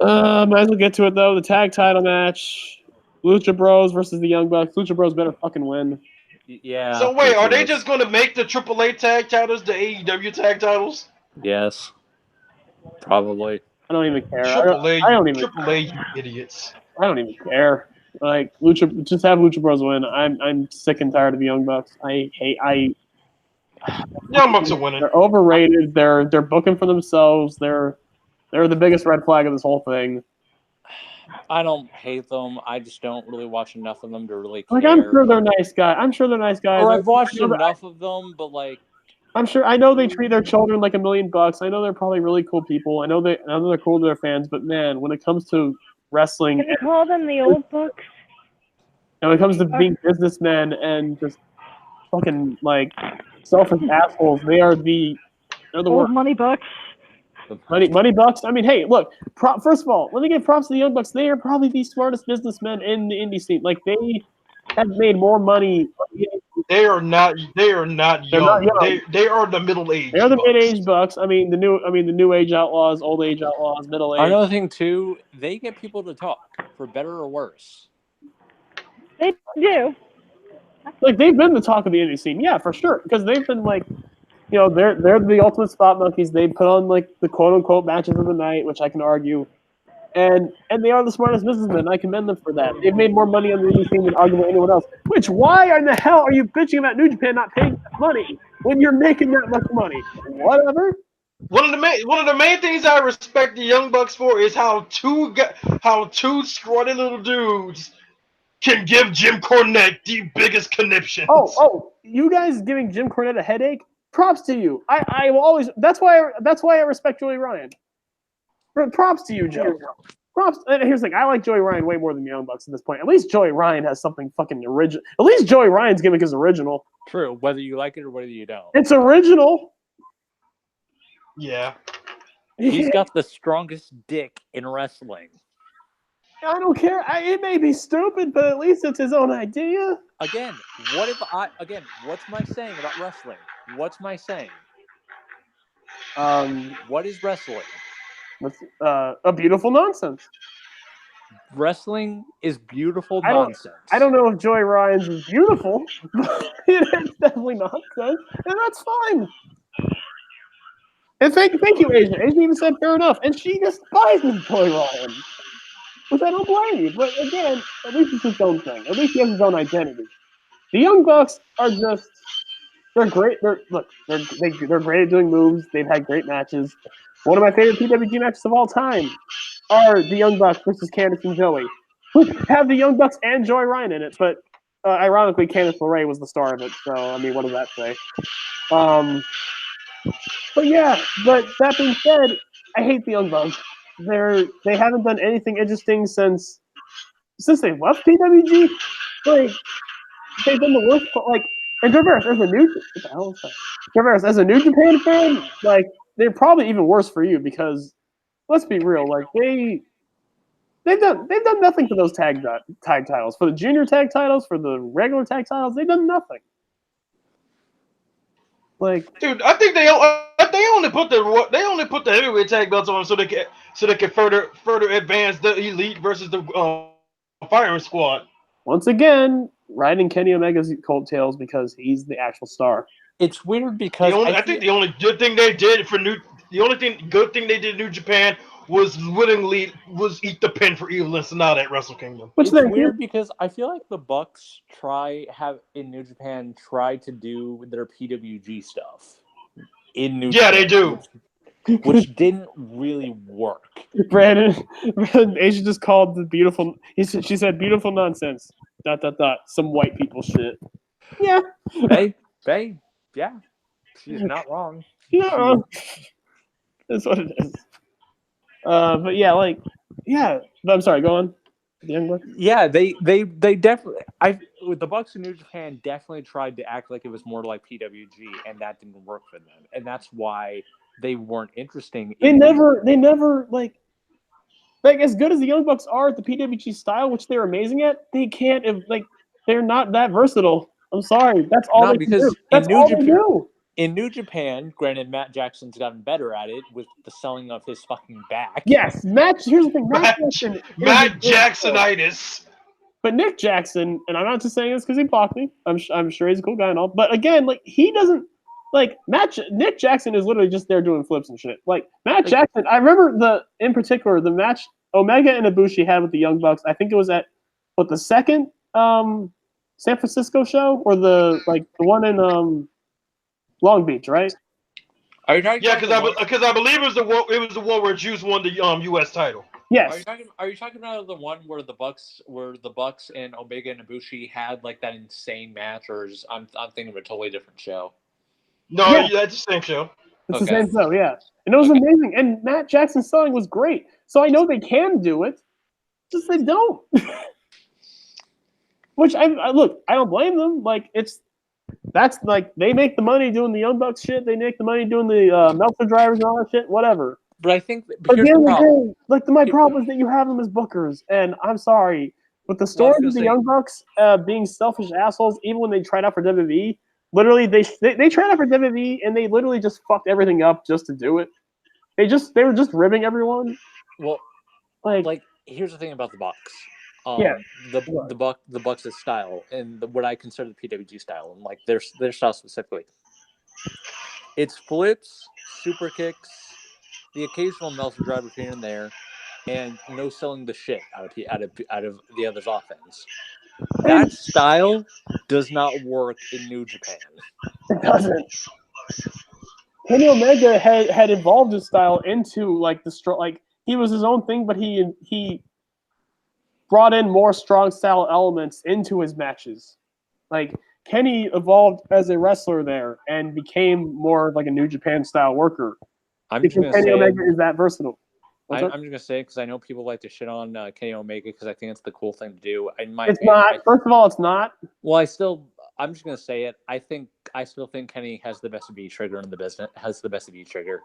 Might as well get to it though. The tag title match: Lucha Bros versus the Young Bucks. Lucha Bros better fucking win. Yeah. So wait, are they just going to make the AAA tag titles the AEW tag titles? Yes. Probably. I don't even care. AAA, I don't even. AAA, you idiots. I don't even care. Like Lucha, just have Lucha Bros win. I'm sick and tired of the Young Bucks. Young Bucks are winning. They're overrated. They're booking for themselves. They're the biggest red flag of this whole thing. I don't hate them. I just don't really watch enough of them to really care. Like I'm sure they're nice guys. Or I've watched enough of them, but like I'm sure I know they treat their children like $1 million. I know they're probably really cool people. I know they're cool to their fans, but man, when it comes to wrestling, Can we call them the old Bucks? And when it comes to being businessmen and just fucking like selfish assholes, they're the old worst. Money Bucks. Money Bucks. I mean, hey, look. First of all, let me give props to the Young Bucks. They are probably the smartest businessmen in the indie scene. Like they have made more money. They are not young. They are the middle age. They're the mid-age Bucks. I mean, the new age outlaws, old age outlaws, middle age. Another thing too, they get people to talk for better or worse. They do. Like they've been the talk of the indie scene, yeah, for sure. Because they've been like, they're the ultimate spot monkeys. They put on like the quote unquote matches of the night, which I can argue, and they are the smartest businessmen. I commend them for that. They've made more money on the indie scene than arguably anyone else. Which why in the hell are you bitching about New Japan not paying that money when you're making that much money? Whatever. One of the main things I respect the Young Bucks for is how two scrawny little dudes can give Jim Cornette the biggest conniptions. Oh, you guys giving Jim Cornette a headache? Props to you. I will always. That's why I respect Joey Ryan. Props to you, Joe. Props. And here's the thing: I like Joey Ryan way more than the Young Bucks at this point. At least Joey Ryan has something fucking original. At least Joey Ryan's gimmick is original. True, whether you like it or whether you don't. It's original. Yeah. He's got the strongest dick in wrestling. I don't care. It may be stupid, but at least it's his own idea. Again, what's my saying about wrestling? What's my saying? What is wrestling? A beautiful nonsense. Wrestling is beautiful nonsense. I don't know if Joey Ryan's is beautiful, but it's definitely nonsense, and that's fine. And thank you, Asian. Asian even said fair enough, and she despises Joey Ryan, which I don't blame you. But again, at least it's his own thing. At least he has his own identity. The Young Bucks are just—they're great. They're great at doing moves. They've had great matches. one of my favorite PWG matches of all time are the Young Bucks versus Candice and Joey, which have the Young Bucks and Joey Ryan in it. But ironically, Candice LeRae was the star of it. So I mean, what does that say? But yeah, but that being said, I hate the Young Bucks. They haven't done anything interesting since they left PWG. Like they've done the worst. Like and Jarvarus as a new what the hell is that? Jarvarus as a New Japan fan, like they're probably even worse for you because let's be real, like they've done nothing for those tag titles, for the junior tag titles, for the regular tag titles. They've done nothing. Like, dude, I think they only put the heavyweight tag belts on so they can further advance the elite versus the firing squad. Once again, riding Kenny Omega's coattails because he's the actual star. It's weird because I think the only good thing they did for good thing they did in New Japan was eat the pin for Evil and Sonata at Wrestle Kingdom. It's weird because I feel like the Bucks in New Japan try to do their PWG stuff in New Japan. Yeah, they do. Which didn't really work. Brandon Asia just called the beautiful. She said beautiful nonsense. ... Some white people shit. Yeah. Hey, yeah. She's not wrong. She's not wrong. That's what it is. But yeah, I'm sorry. Go on. The Young Bucks? Yeah, they definitely. With the Bucks in New Japan definitely tried to act like it was more like PWG, and that didn't work for them, and that's why they weren't interesting. They never like as good as the Young Bucks are at the PWG style, which they're amazing at. They can't they're not that versatile. I'm sorry. That's all they do. That's all they do. In New Japan, granted, Matt Jackson's gotten better at it with the selling of his fucking back. Yes, here's the thing. Matt Jacksonitis. But Nick Jackson, and I'm not just saying this because he blocked me. I'm sure he's a cool guy and all. But again, like he doesn't like Nick Jackson is literally just there doing flips and shit. Like Matt Jackson, I remember in particular the match Omega and Ibushi had with the Young Bucks. I think it was at the second San Francisco show or the one in Long Beach, right? Are you talking? Yeah, because I believe it was the one where Juice won the U.S. title. Yes. Are you talking about the one where the Bucks and Omega and Ibushi had like that insane match, or I'm thinking of a totally different show? No, yeah, it's the same show. It's the same show, yeah. And it was amazing. And Matt Jackson's selling was great. So I know they can do it. Just they don't. Which I don't blame them. Like that's like they make the money doing the Young Bucks shit. They make the money doing the Meltzer drivers and all that shit. Whatever. But I think here's the problem. My problem is that you have them as bookers, and I'm sorry, with the story of the Young Bucks being selfish assholes, even when they tried out for WWE, literally they tried out for WWE and they literally just fucked everything up just to do it. They were just ribbing everyone. Well, like here's the thing about the Bucks. The Bucks' style and what I consider the PWG style and like their style specifically. It's flips, super kicks, the occasional Meltzer driver here and there, and no selling the shit out of the other's offense. That style does not work in New Japan. It doesn't. Kenny Omega had evolved his style into he was his own thing, but he brought in more strong style elements into his matches. Like Kenny evolved as a wrestler there and became more like a New Japan style worker. Kenny Omega is that versatile. I'm just gonna say it because I know people like to shit on Kenny Omega because I think it's the cool thing to do. It's not. First of all, it's not. Well, I'm just gonna say it. I still think Kenny has the best V trigger in the business. Has the best V trigger.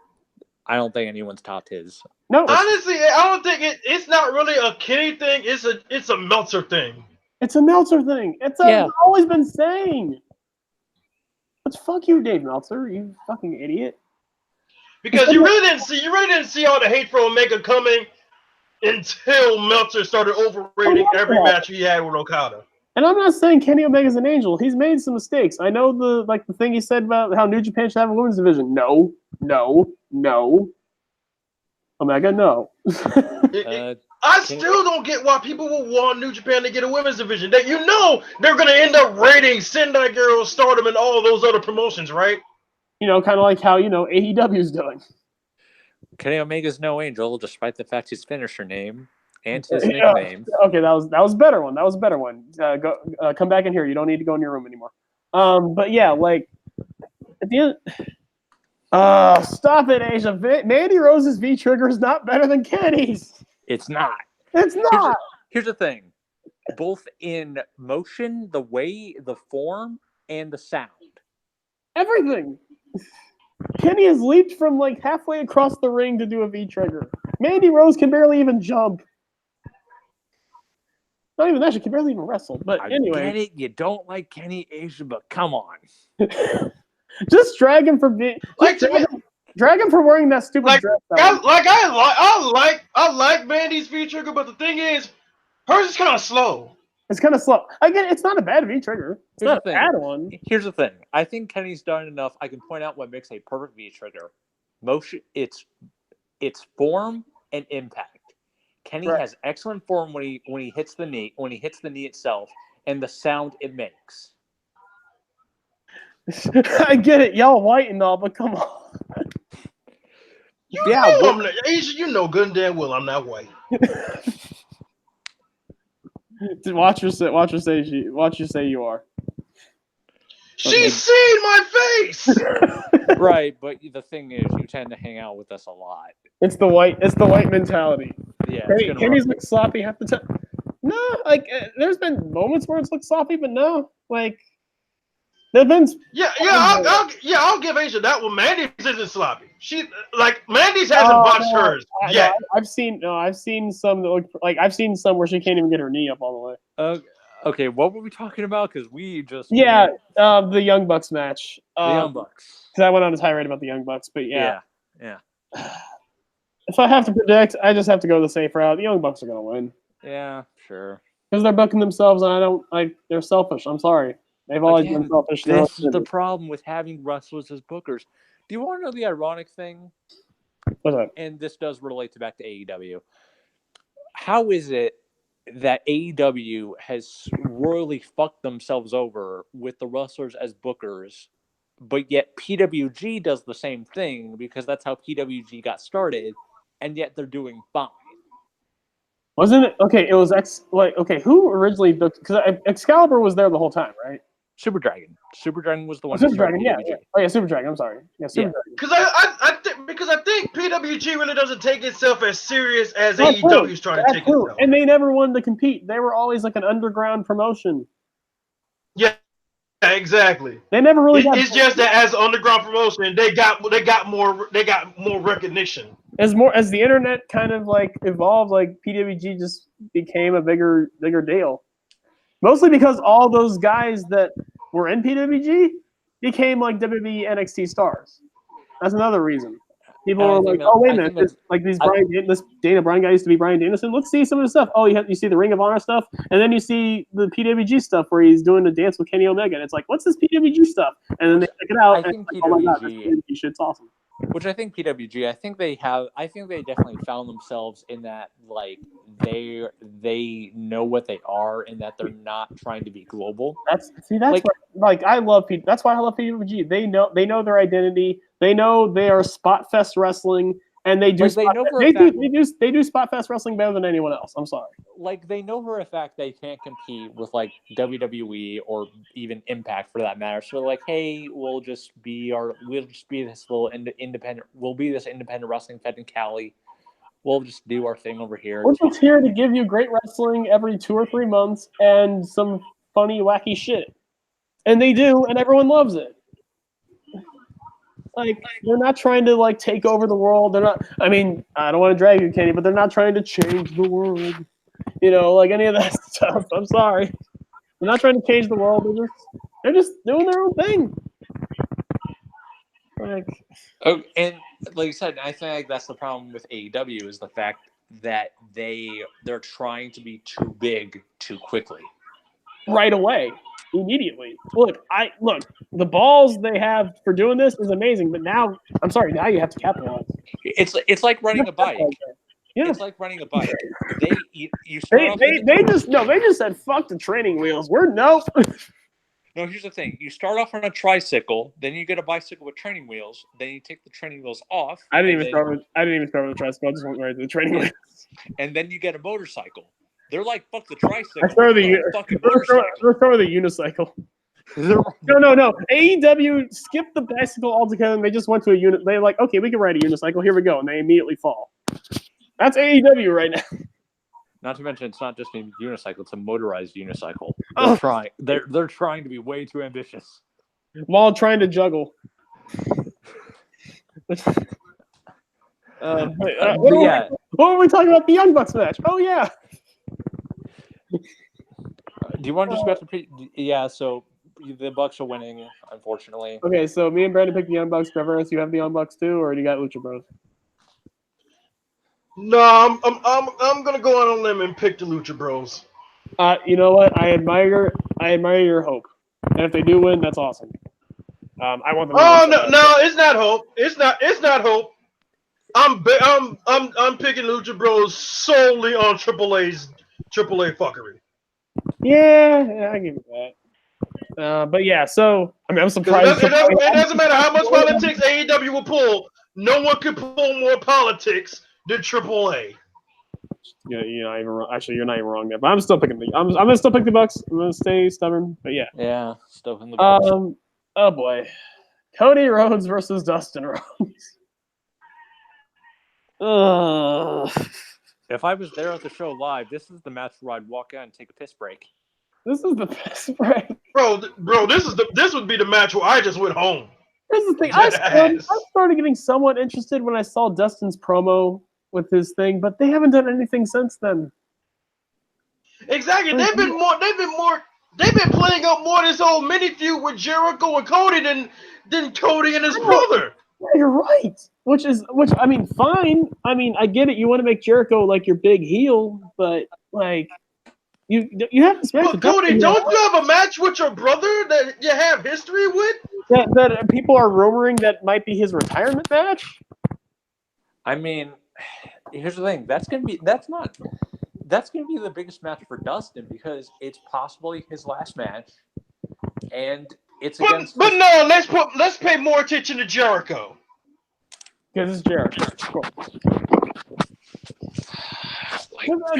I don't think anyone's topped his. No, honestly, I don't think it's not really a Kenny thing. It's a Meltzer thing. It's a Meltzer thing. I've always been saying. Let's fuck you, Dave Meltzer. You fucking idiot. Because you really didn't see all the hate for Omega coming until Meltzer started overrating every match he had with Okada. And I'm not saying Kenny Omega's an angel. He's made some mistakes. I know the thing he said about how New Japan should have a women's division. No. Omega, no. I still don't get why people would want New Japan to get a women's division. That they're going to end up rating Sendai Girls, Stardom, and all those other promotions, right? Kind of like how AEW is doing. Kenny Omega's no angel, despite the fact his finisher name and his nickname. Okay, that was a better one. That was a better one. Come back in here. You don't need to go in your room anymore. But yeah, like at the end. Stop it, Asia. Mandy Rose's V trigger is not better than Kenny's. It's not. It's not. Here's the thing. Both in motion, the way, the form, and the sound. Everything. Kenny has leaped from like halfway across the ring to do a V trigger. Mandy Rose can barely even jump. Not even that, she can barely even wrestle. But anyway. I get it. You don't like Kenny Asia, but come on. Just drag him for being drag him for wearing that stupid dress. I like Mandy's V trigger, but the thing is, hers is kind of slow. It's kind of slow. Again, it's not a bad V trigger. It's not a bad one. Here's the thing. I think Kenny's done enough. I can point out what makes a perfect V trigger. Motion, its form and impact. Kenny has excellent form when he hits the knee, itself, and the sound it makes. I get it, y'all white and all, but come on. You know good and damn well I'm not white. Watch her say you are. She's seen my face. Right, but the thing is, you tend to hang out with us a lot. It's the white mentality. Yeah, Kenny's look sloppy half the time. No, like there's been moments where it's looked sloppy, but no, like there've been. I'll give Asia that one. Mandy's isn't sloppy. Mandy's hasn't botched hers yet. I've seen some that look like I've seen some where she can't even get her knee up all the way. Okay, what were we talking about? Because we just the Young Bucks match. The Young Bucks. Because I went on a tirade about the Young Bucks, but yeah. If I have to predict, I just have to go the safe route. The Young Bucks are gonna win. Yeah, sure. Because they're booking themselves, and I don't like. They're selfish. I'm sorry. They've always been selfish. This is the problem with having wrestlers as bookers. Do you want to know the ironic thing? What's that? And this does relate back to AEW. How is it that AEW has royally fucked themselves over with the wrestlers as bookers, but yet PWG does the same thing because that's how PWG got started, and yet they're doing fine? Wasn't it? Okay, it was who originally booked? Because Excalibur was there the whole time, right? Super Dragon. Super Dragon was the one. Super Dragon, yeah. Oh yeah, Super Dragon. I'm sorry. Yeah, Super Dragon. Because I think PWG really doesn't take itself as serious as AEW is trying to take itself. And they never wanted to compete. They were always like an underground promotion. Yeah, exactly. They never really. It's just that as an underground promotion, they got more recognition. As the internet kind of like evolved, like PWG just became a bigger deal. Mostly because all those guys that were in PWG became like WWE NXT stars. That's another reason. People were like, "Oh wait a minute, this Dana Bryan guy used to be Bryan Danielson. Let's see some of the stuff." Oh, you see the Ring of Honor stuff, and then you see the PWG stuff where he's doing the dance with Kenny Omega, and it's like, "What's this PWG stuff?" And then they check it out, and it's like, "Oh my god, this PWG shit's awesome." Which I think PWG, I think they definitely found themselves in that, like, they know what they are and that they're not trying to be global. That's why I love PWG. They know their identity. They know they are Spot Fest wrestling, and they do they do Spot Fest wrestling better than anyone else. I'm sorry. Like, they know for a fact they can't compete with like WWE or even Impact for that matter. So they're like, hey, we'll just be this little independent. We'll be this independent wrestling fed in Cali. We'll just do our thing over here. We're just here to give you great wrestling every 2 or 3 months and some funny, wacky shit. And they do, and everyone loves it. Like, they're not trying to, like, take over the world. They're not, I mean, I don't want to drag you, Kenny, but they're not trying to change the world. You know, like any of that stuff. I'm sorry. They're not trying to change the world. They're just doing their own thing. And like you said, I think that's the problem with AEW is the fact that they're trying to be too big too quickly. Right away. Immediately. Look, the balls they have for doing this is amazing, but now you have to capitalize. It's like running a bike. Yeah. It's like running a bike. They just said fuck the training wheels. No, here's the thing. You start off on a tricycle, then you get a bicycle with training wheels, then you take the training wheels off. I didn't even start with the tricycle. I just went right to the training wheels. And then you get a motorcycle. They're like, fuck the tricycle. I started the fucking motorcycle. Let's start with a unicycle. No. AEW skipped the bicycle altogether, and they just went to a unit. They're like, okay, we can ride a unicycle. Here we go, and they immediately fall. That's AEW right now. Not to mention, it's not just a unicycle; it's a motorized unicycle. Oh. They're trying to be way too ambitious while trying to juggle. What were we talking about? The Young Bucks match. Oh yeah. Do you want to just go to yeah? So the Bucks are winning, unfortunately. Okay, so me and Brandon picked the Young Bucks. Jarvarus, you have the Young Bucks too, or do you got Lucha Bros? No, I'm gonna go on a limb and pick the Lucha Bros. You know what? I admire your hope, and if they do win, that's awesome. I want them. Oh no, it's not hope. It's not hope. I'm picking Lucha Bros solely on AAA fuckery. Yeah, I give you that. But yeah, so I mean, I'm surprised. It doesn't matter how much politics AEW will pull. No one can pull more politics than AAA. Yeah, you're not even wrong. Actually, you're not even wrong there. But I'm still picking I'm gonna still pick the Bucks. I'm gonna stay stubborn. But yeah. Yeah, still in the Bucks. Oh boy, Cody Rhodes versus Dustin Rhodes. If I was there at the show live, this is the match where I'd walk out and take a piss break. This is the piss break. Bro, this would be the match where I just went home. Here's the thing. I started getting somewhat interested when I saw Dustin's promo with his thing, but they haven't done anything since then. Exactly. They've been playing up more this whole mini feud with Jericho and Cody than Cody and his brother. Yeah, you're right. Which I mean, fine. I mean, I get it. You want to make Jericho like your big heel, but like you have to smash. But Cody, don't you have a match with your brother that you have history with? That people are rumoring that might be his retirement match. I mean, here's the thing. That's gonna be the biggest match for Dustin because it's possibly his last match, and it's against. But no, let's pay more attention to Jericho. Because it's Jericho. Cool.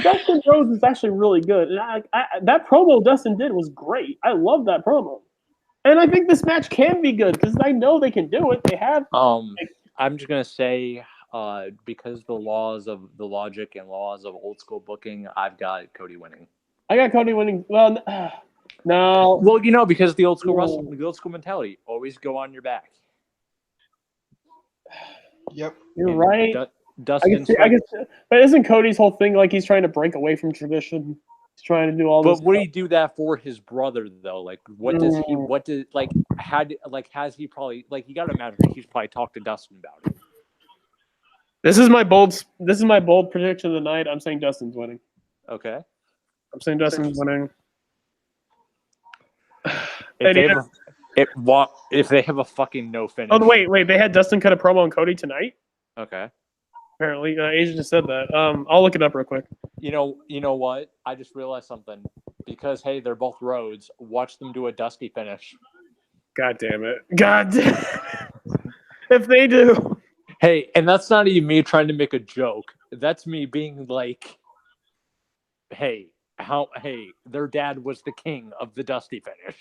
Dustin Rhodes is actually really good. And that promo Dustin did was great. I love that promo. And I think this match can be good because I know they can do it. They have. I'm just gonna say, because the laws of the logic and laws of old school booking, I've got Cody winning. I got Cody winning. Well, no. Well, because the old school wrestling, the old school mentality, always go on your back. Yep, you're right. Dustin, I guess, but isn't Cody's whole thing like he's trying to break away from tradition? He's trying to do all this. But would he do that for his brother though? Like, has he probably you got to imagine he's probably talked to Dustin about it. This is my bold prediction of the night. I'm saying Dustin's winning. Okay. I'm saying Dustin's winning. If they have a fucking no finish. Oh wait! They had Dustin cut a promo on Cody tonight. Okay. Apparently, Asia just said that. I'll look it up real quick. You know what? I just realized something. Because hey, they're both Rhodes. Watch them do a Dusty finish. God damn it! God damn it. If they do. Hey, and that's not even me trying to make a joke. That's me being like, hey, their dad was the king of the Dusty finish.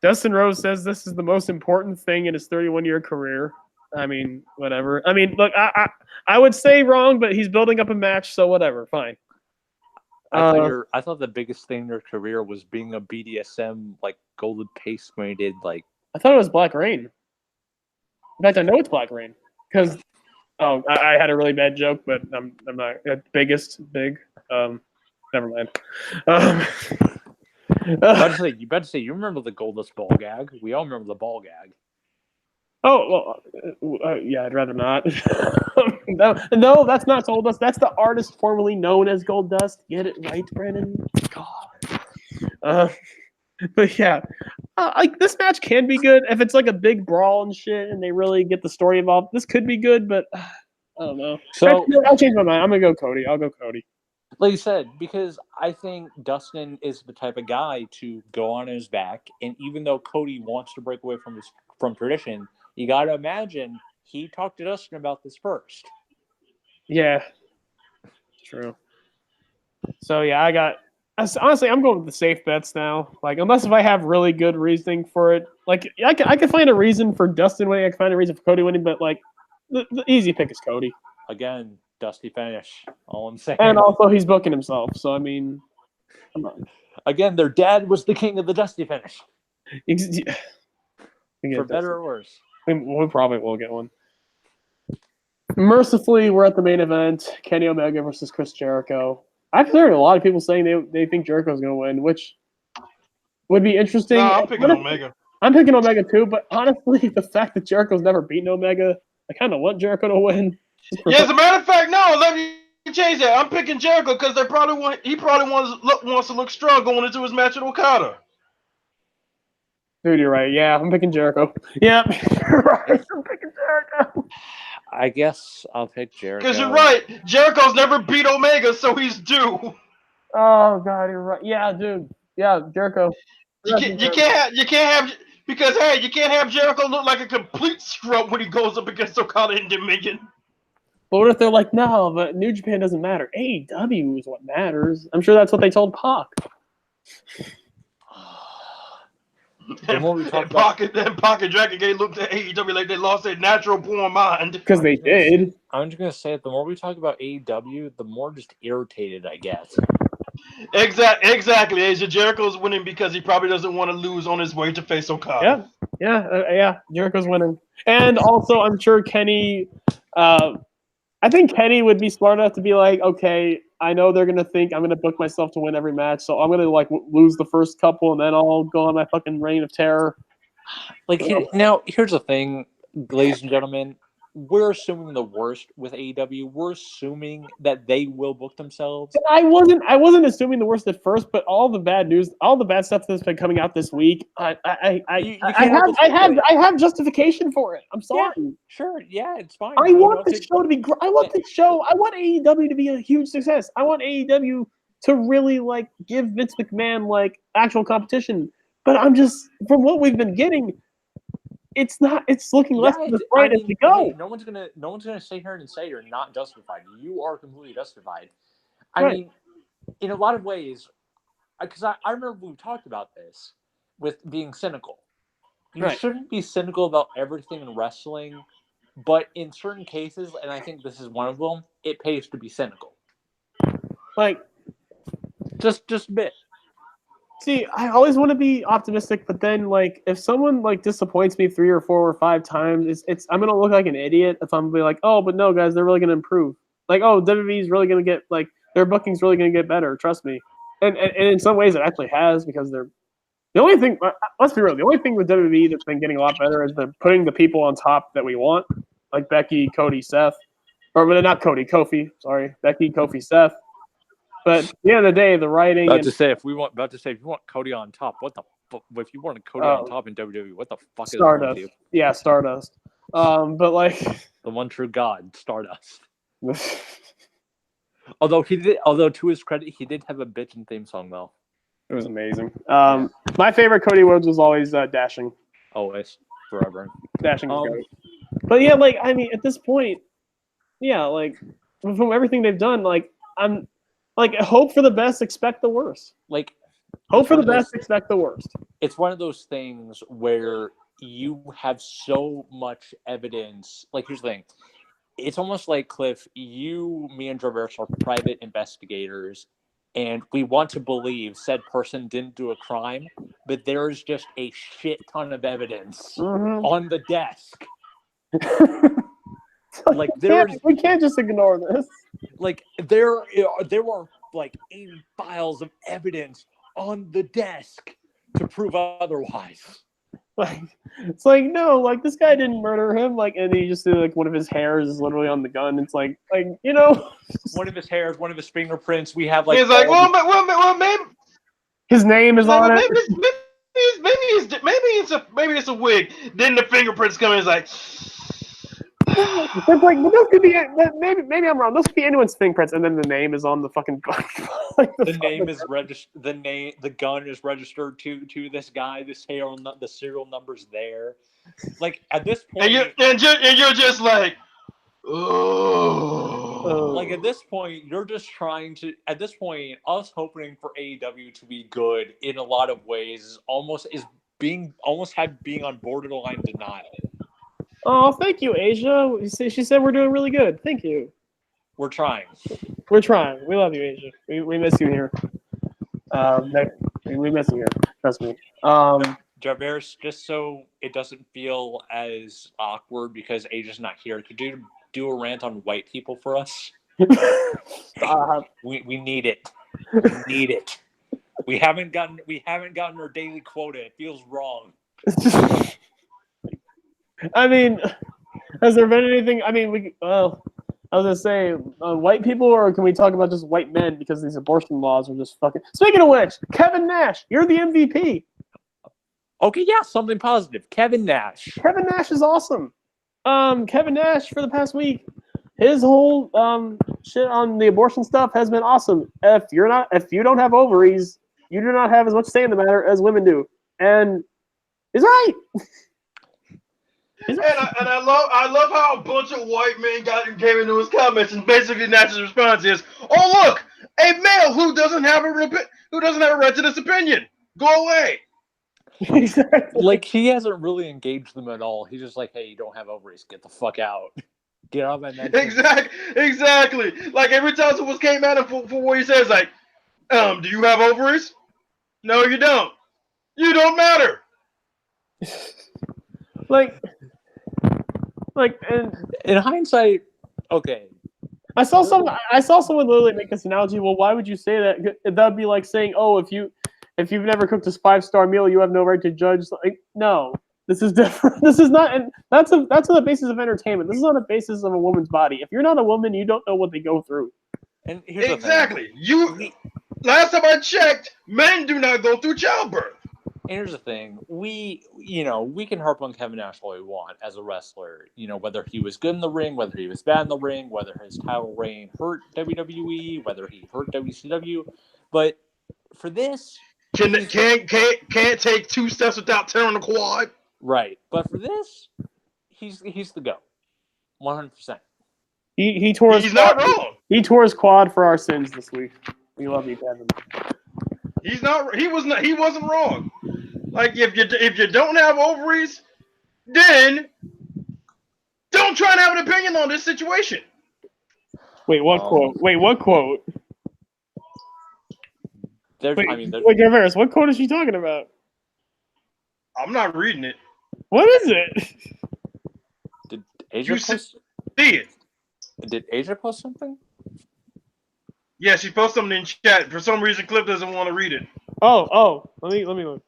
Dustin Rhodes says this is the most important thing in his 31-year career. I mean, whatever. I mean, look, I would say wrong, but he's building up a match, so whatever, fine. I thought the biggest thing in your career was being a BDSM golden paste when he did I thought it was Black Rain. In fact, I know it's Black Rain because I had a really bad joke, but I'm not big. Never mind. You better say you remember the Goldust ball gag. We all remember the ball gag. Oh well, yeah. I'd rather not. No, that's not Goldust. That's the artist formerly known as Goldust. Get it right, Brandon. God. But yeah, this match can be good if it's like a big brawl and shit, and they really get the story involved. This could be good, but I don't know. So I'll change my mind. I'm gonna go Cody. I'll go Cody. Like you said, because I think Dustin is the type of guy to go on his back, and even though Cody wants to break away from tradition, you got to imagine he talked to Dustin about this first. Yeah, true. So yeah, honestly, I'm going with the safe bets now. Like, unless if I have really good reasoning for it, like I can find a reason for Dustin winning, I can find a reason for Cody winning, but like the easy pick is Cody. Again, dusty finish. All I'm saying. And also, he's booking himself, so I mean, come on. Again, their dad was the king of the dusty finish. For better or worse. We probably will get one. Mercifully, we're at the main event: Kenny Omega versus Chris Jericho. I've heard a lot of people saying they think Jericho's going to win, which would be interesting. No, I'm picking Omega. I'm picking Omega too, but honestly, the fact that Jericho's never beaten Omega, I kind of want Jericho to win. Yeah, as a matter of fact, no, let me change that. I'm picking Jericho because he probably wants to look strong going into his match with Okada. Dude, you're right. Yeah, I'm picking Jericho. Yeah, you're right. I'm picking Jericho. I guess I'll pick Jericho. Because you're right. Jericho's never beat Omega, so he's due. Oh God, you're right. Yeah, dude. Yeah, Jericho. You can't have Jericho look like a complete scrub when he goes up against Okada in Dominion. But what if they're like, no, but New Japan doesn't matter. AEW is what matters. I'm sure that's what they told Pac. Pac and Dragon Gate looked at AEW like they lost their natural born mind. Because they did. I'm just going to say it. The more we talk about AEW, the more just irritated I get. Exactly. Asia Jericho's winning because he probably doesn't want to lose on his way to face Okada. Yeah. Jericho's winning. And also, I'm sure Kenny... I think Kenny would be smart enough to be like, okay, I know they're going to think I'm going to book myself to win every match, so I'm going to like lose the first couple, and then I'll go on my fucking reign of terror. Like, now, here's the thing, ladies and gentlemen. We're assuming the worst with AEW. We're assuming that they will book themselves. I wasn't assuming the worst at first, but all the bad news, all the bad stuff that's been coming out this week, I have justification for it. I'm sorry. Yeah, sure, yeah, it's fine. I want this show to be. I want AEW to be a huge success. I want AEW to really like give Vince McMahon like actual competition. But I'm just from what we've been getting. It's not. It's looking less than bright as we go. Hey, no one's gonna sit here and say you're not justified. You are completely justified. I mean, in a lot of ways, because I remember we talked about this with being cynical. You shouldn't be cynical about everything in wrestling, but in certain cases, and I think this is one of them, it pays to be cynical. Like, just a bit. See, I always want to be optimistic, but then like if someone like disappoints me 3 or 4 or 5 times, it's I'm gonna look like an idiot if I'm gonna be like, oh, but no, guys, they're really gonna improve. Like, oh, WWE's really gonna get like their booking's really gonna get better. Trust me. And in some ways, it actually has because they're the only thing. Let's be real. The only thing with WWE that's been getting a lot better is they're putting the people on top that we want, like Becky, Cody, Seth, or not Cody, Kofi. Sorry, Becky, Kofi, Seth. But at the end of the day, the writing. If you want Cody on top, what the fuck? If you wanted Cody on top in WWE, what the fuck is wrong with you? Yeah, Stardust. But like the one true God, Stardust. Although to his credit, he did have a bitchin' theme song though. It was amazing. My favorite Cody Rhodes was always Dashing. Always, forever. Dashing is great. But yeah, like I mean, at this point, yeah, like from everything they've done, like I'm. Like, hope for the best, expect the worst. Like, hope for the best, expect the worst. It's one of those things where you have so much evidence. Like, here's the thing. It's almost like, Cliff, me, and Jarvarus are private investigators, and we want to believe said person didn't do a crime, but there's just a shit ton of evidence on the desk. Like we can't just ignore this. Like there are like 80 files of evidence on the desk to prove otherwise. Like it's like no, like this guy didn't murder him. Like and he just did like one of his hairs is literally on the gun. It's like you know, one of his hairs, one of his fingerprints. We have like he's like well maybe his name is on it. Maybe it's a wig. Then the fingerprints come in. It's like. It's like, but those could be, maybe I'm wrong. Those could be anyone's fingerprints, and then the name is on the fucking like The name is registered. The gun is registered to this guy. The serial number's there. Like at this point, and you're just like, oh. like at this point, you're just trying to. At this point, us hoping for AEW to be good in a lot of ways being on borderline denial. Oh, thank you, Asia. She said we're doing really good. Thank you. We're trying. We're trying. We love you, Asia. We miss you here. We miss you here. Trust me. Jarvarus, just so it doesn't feel as awkward because Asia's not here, could you do a rant on white people for us? Stop. We need it. We need it. We haven't gotten our daily quota. It feels wrong. I mean, has there been anything? I mean, I was gonna say white people, or can we talk about just white men because these abortion laws are just fucking. Speaking of which, Kevin Nash, you're the MVP. Okay, yeah, something positive. Kevin Nash. Kevin Nash is awesome. Kevin Nash for the past week, his whole shit on the abortion stuff has been awesome. If you don't have ovaries, you do not have as much say in the matter as women do, and he's right. And I love how a bunch of white men came into his comments, and basically Nash's response is, "Oh look, a male who doesn't have a right to this opinion. Go away." Exactly. Like he hasn't really engaged them at all. He's just like, "Hey, you don't have ovaries. Get the fuck out. Get out of my mention." Exactly. Like every time someone came at him for what he says, like, do you have ovaries? No, you don't. You don't matter. And in hindsight, okay. I saw someone literally make this analogy. Well, why would you say that? That'd be like saying, "Oh, if you've never cooked a 5-star meal, you have no right to judge." Like, no, this is different. This is not, and that's on the basis of entertainment. This is on the basis of a woman's body. If you're not a woman, you don't know what they go through. And here's exactly. Last time I checked, men do not go through childbirth. And here's the thing, we can harp on Kevin Nash all we want as a wrestler, whether he was good in the ring, whether he was bad in the ring, whether his title reign hurt WWE, whether he hurt WCW, but for this, can't take 2 steps without tearing the quad. Right, but for this, he's the GOAT, 100%. He tore his He's quad. not wrong. He tore his quad for our sins this week. We love you, Kevin. He wasn't wrong. Like if you don't have ovaries, then don't try to have an opinion on this situation. Wait, what quote? Wait, what quote? Wait, Jarvarus, what quote is she talking about? I'm not reading it. What is it? Did Asia post? See it. Did Asia post something? Yeah, she posted something in chat. For some reason, Cliff doesn't want to read it. Oh, let me look.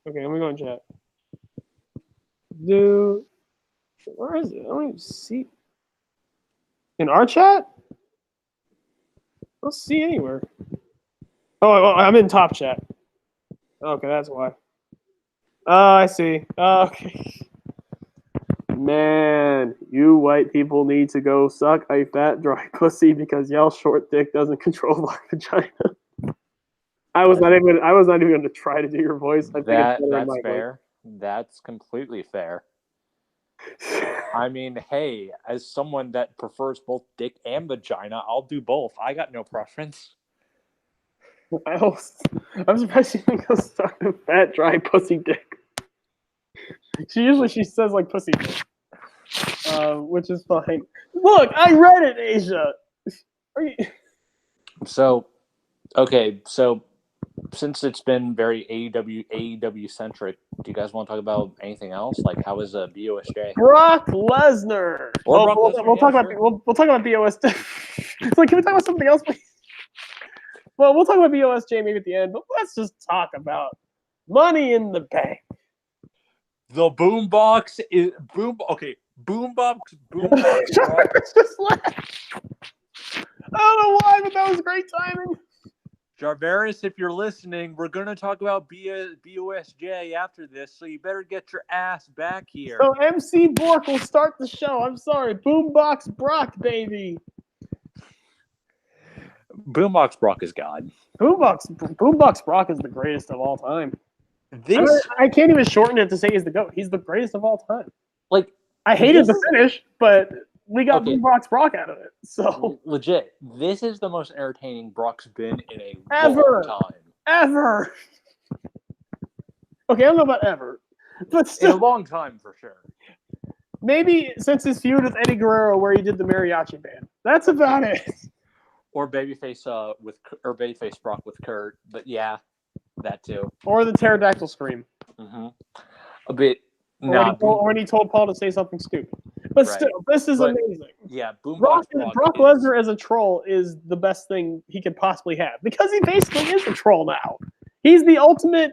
Okay, let me go in chat. Dude, where is it? I don't even see. In our chat? I don't see anywhere. Oh, I'm in top chat. Okay, that's why. I see. Okay. Man, you white people need to go suck a fat dry pussy because y'all short dick doesn't control my vagina. I was not even going to try to do your voice. I think that's fair. That's completely fair. I mean, hey, as someone that prefers both dick and vagina, I'll do both. I got no preference. I'm surprised she didn't go suck a fat dry pussy dick. She says like pussy dick, which is fine. Look, I read it, Asia. So since it's been very AEW centric, do you guys want to talk about anything else? Like, how is BOSJ? Brock Lesnar. We'll talk about BOSJ. It's like, can we talk about something else, please? Well, we'll talk about BOSJ maybe at the end, but let's just talk about Money in the Bank. The boombox is boombox. Just left. I don't know why, but that was great timing. Jarvarus, if you're listening, we're going to talk about BOSJ after this, so you better get your ass back here. So MC Bork will start the show. I'm sorry. Boombox Brock, baby. Boombox Brock is God. Boombox Brock is the greatest of all time. This I can't even shorten it to say he's the GOAT. He's the greatest of all time. like I hated this the finish, but we got Okay. Boombox Brock out of it. So legit. This is the most entertaining Brock's been in a Ever. long time. ever. Okay, I don't know about ever, but In a still, long time for sure. maybe since his feud with Eddie Guerrero, where he did the mariachi band. That's about it. Or babyface babyface Brock with Kurt, but yeah, that too. Or the pterodactyl scream. Mm-hmm. A bit. Or when he told Paul to say something stupid. But Right. still, this is But- amazing. Yeah, Brock Boombox Brock is- Lesnar as a troll is the best thing he could possibly have because he basically is a troll now. He's the ultimate,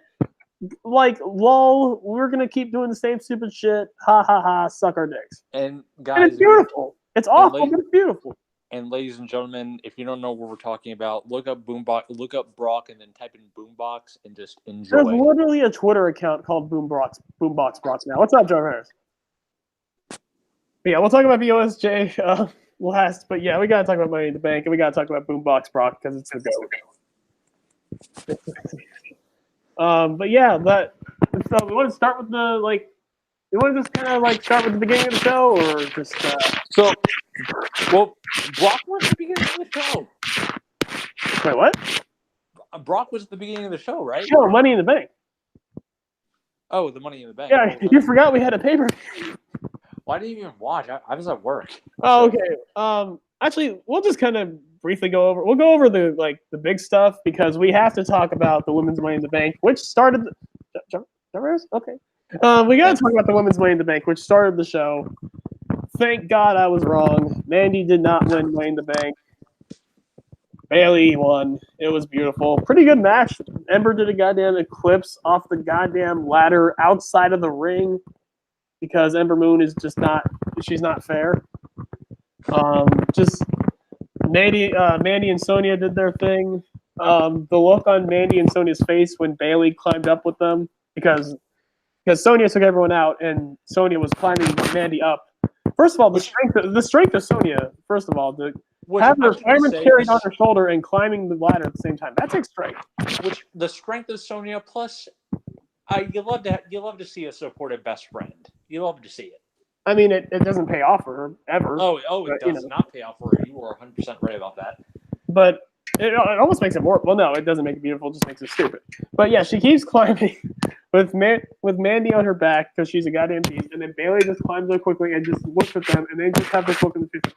like, lol, we're going to keep doing the same stupid shit. Ha ha ha, suck our dicks. And And guys, it's beautiful. It's awful, ladies- but it's beautiful. and ladies and gentlemen, if you don't know what we're talking about, look up Brock, and then type in Boombox and just enjoy. There's literally a Twitter account called Boombox Brock now. What's up, John Harris? Yeah, we'll talk about BOSJ last, but yeah, we gotta talk about Money in the Bank, and we gotta talk about Boombox Brock because it's the GOAT. But yeah, so we want to start with we want to just kind of start with the beginning of the show, or just Well, Brock was at the beginning of the show. wait, what? Brock was at the beginning of the show, right? Show Money in the Bank. Oh, the Money in the Bank. Yeah, you forgot we had a paper. Why didn't you even watch? I was at work. Oh, okay. Actually, we'll just kind of briefly go over. We'll go over the big stuff because we have to talk about the women's Money in the Bank, which started. Jarvarus? Okay. We got to talk about the women's Money in the Bank, which started the show. Thank God I was wrong. Mandy did not win Money in the Bank. Bailey won. It was beautiful. Pretty good match. Ember did a goddamn eclipse off the goddamn ladder outside of the ring because Ember Moon is just not. She's not fair. Just Mandy and Sonya did their thing. The look on Mandy and Sonya's face when Bailey climbed up with them because Sonya took everyone out and Sonya was climbing Mandy up. First of all, the strength of Sonya. First of all, have her carried on her shoulder and climbing the ladder at the same time. That takes strength. Which the strength of Sonya plus, you love to see a supportive best friend. You love to see it. I mean, it doesn't pay off for her ever. Oh, it does not pay off for her. You are 100% right about that. But it almost makes it more. Well, no, it doesn't make it beautiful. It just makes it stupid. But yeah, she keeps climbing with Mandy on her back because she's a goddamn beast, and then Bailey just climbs up quickly and just looks at them, and they just have this look in the face.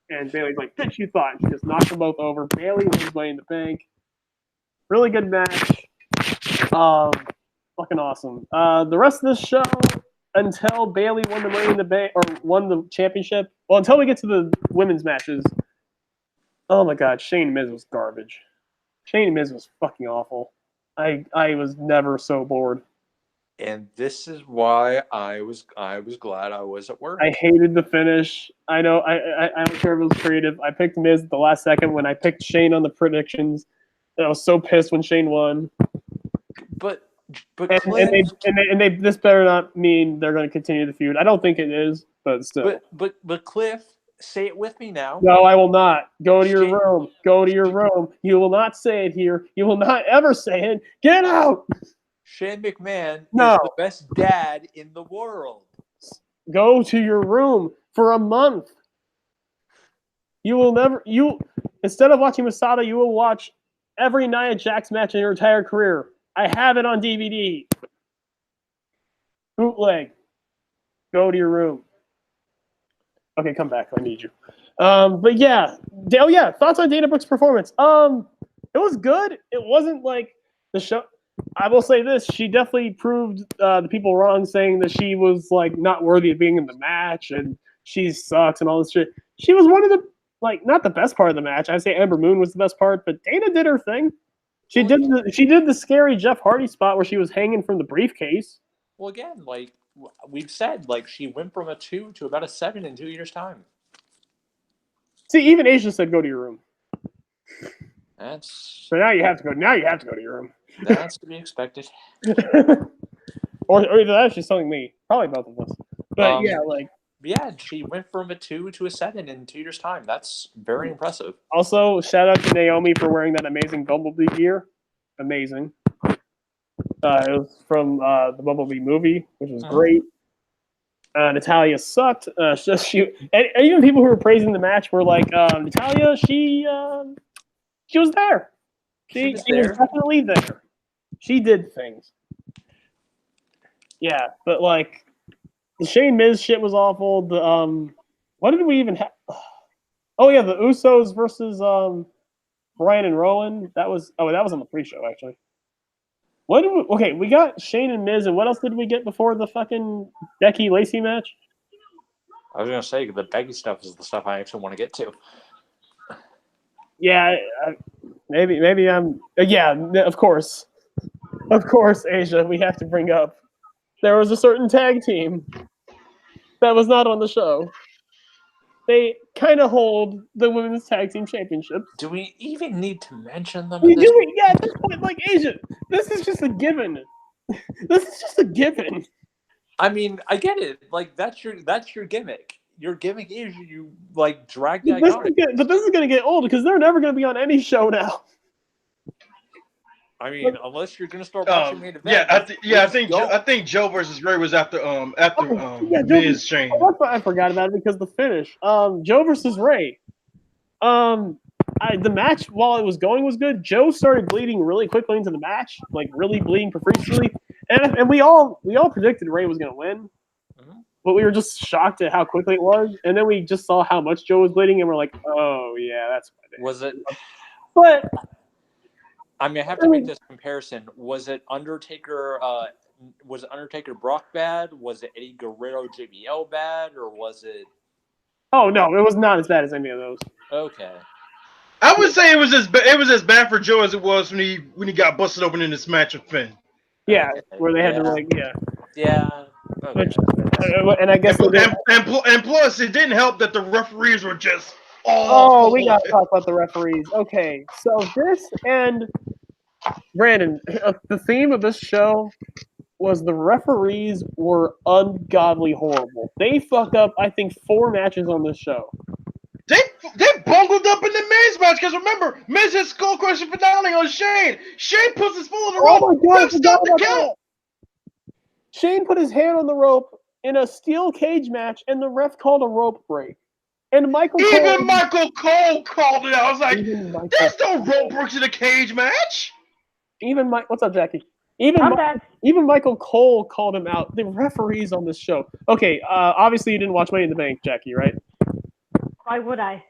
And Bailey's like, "Bitch, you thought?" And she just knocks them both over. Bailey wins Money in the Bank. Really good match. Fucking awesome. The rest of this show, until Bailey won the Money in the Bank or won the championship. Well, until we get to the women's matches. Oh my God, Shane and Miz was garbage. Shane and Miz was fucking awful. I was never so bored. And this is why I was glad I was at work. I hated the finish. I know. I don't care if it was creative. I picked Miz at the last second when I picked Shane on the predictions. And I was so pissed when Shane won. But this better not mean they're going to continue the feud. I don't think it is, but still. But Cliff, say it with me now. No, I will not. Go to your room. Go to your room. You will not say it here. You will not ever say it. Get out. Shane McMahon is No. the best dad in the world. Go to your room for a month. You will never. Instead of watching Masada, you will watch every Nia Jax match in your entire career. I have it on DVD. Bootleg. Go to your room. Okay, come back. I need you. But yeah. Oh yeah. Thoughts on Dana Brooks' performance? It was good. It wasn't like the show. I will say this: she definitely proved the people wrong, saying that she was like not worthy of being in the match and she sucks and all this shit. She was one of the not the best part of the match. I'd say Ember Moon was the best part, but Dana did her thing. She did the scary Jeff Hardy spot where she was hanging from the briefcase. Well, again, like we've said, like she went from a 2 to about a 7 in 2 years' time. See, even Asia said, "Go to your room." That's So now you have to go. Now you have to go to your room. that's to be expected. or either that's just something me. Probably both of us. But yeah, she went from a 2 to a 7 in 2 years' time. That's very impressive. Also, shout out to Naomi for wearing that amazing Bumblebee gear. Amazing. It was from the Bumblebee movie, which was great. Natalia sucked. And even people who were praising the match were like, Natalia, she was there. She was definitely there. She did things. Yeah, but like the Shane Miz shit was awful. The what did we even have? Oh yeah, the Usos versus Brian and Rowan. That was on the pre-show actually. We got Shane and Miz, and what else did we get before the fucking Becky Lacey match? I was gonna say the Becky stuff is the stuff I actually want to get to. Yeah, maybe I'm. Yeah, of course, Asia. We have to bring up. There was a certain tag team that was not on the show. They kind of hold the women's tag team championship. Do we even need to mention them? We do. Yeah, at this point, like Asia, this is just a given. This is just a given. I mean, I get it. Like that's your gimmick. Your gimmick is you like drag the iconic. But this is gonna get old because they're never gonna be on any show now. I mean, unless you're gonna start watching main event. I think Joe versus Ray was after Miz Shane. Oh, I forgot about it because the finish. Joe versus Ray. The match while it was going was good. Joe started bleeding really quickly into the match, like really bleeding profusely, and we all predicted Ray was gonna win, but we were just shocked at how quickly it was, and then we just saw how much Joe was bleeding, and we're like, oh yeah, that's what it is. Was it? But I mean, I have to make this comparison. Was it Undertaker? Was Undertaker Brock bad? Was it Eddie Guerrero JBL bad, or was it? Oh no, it was not as bad as any of those. Okay. I would say it was as bad for Joe as it was when he got busted open in this match with Finn. Yeah, where they had to Yeah. Okay. And I guess and plus it didn't help that the referees were just we gotta talk about the referees. Okay, so this and Brandon, the theme of this show was the referees were ungodly horrible. They fucked up, I think, 4 matches on this show. They bungled up in the Miz match because remember, Miz had skull crushing finale on Shane. Shane puts his foot on the rope. Oh my God! Stop the count. Shane put his hand on the rope in a steel cage match, and the ref called a rope break. And Michael Cole called it out. I was like, "There's no rope breaks in a cage match." What's up, Jackie? Even Michael Cole called him out. The referees on this show. Okay, obviously you didn't watch Money in the Bank, Jackie, right? Why would I?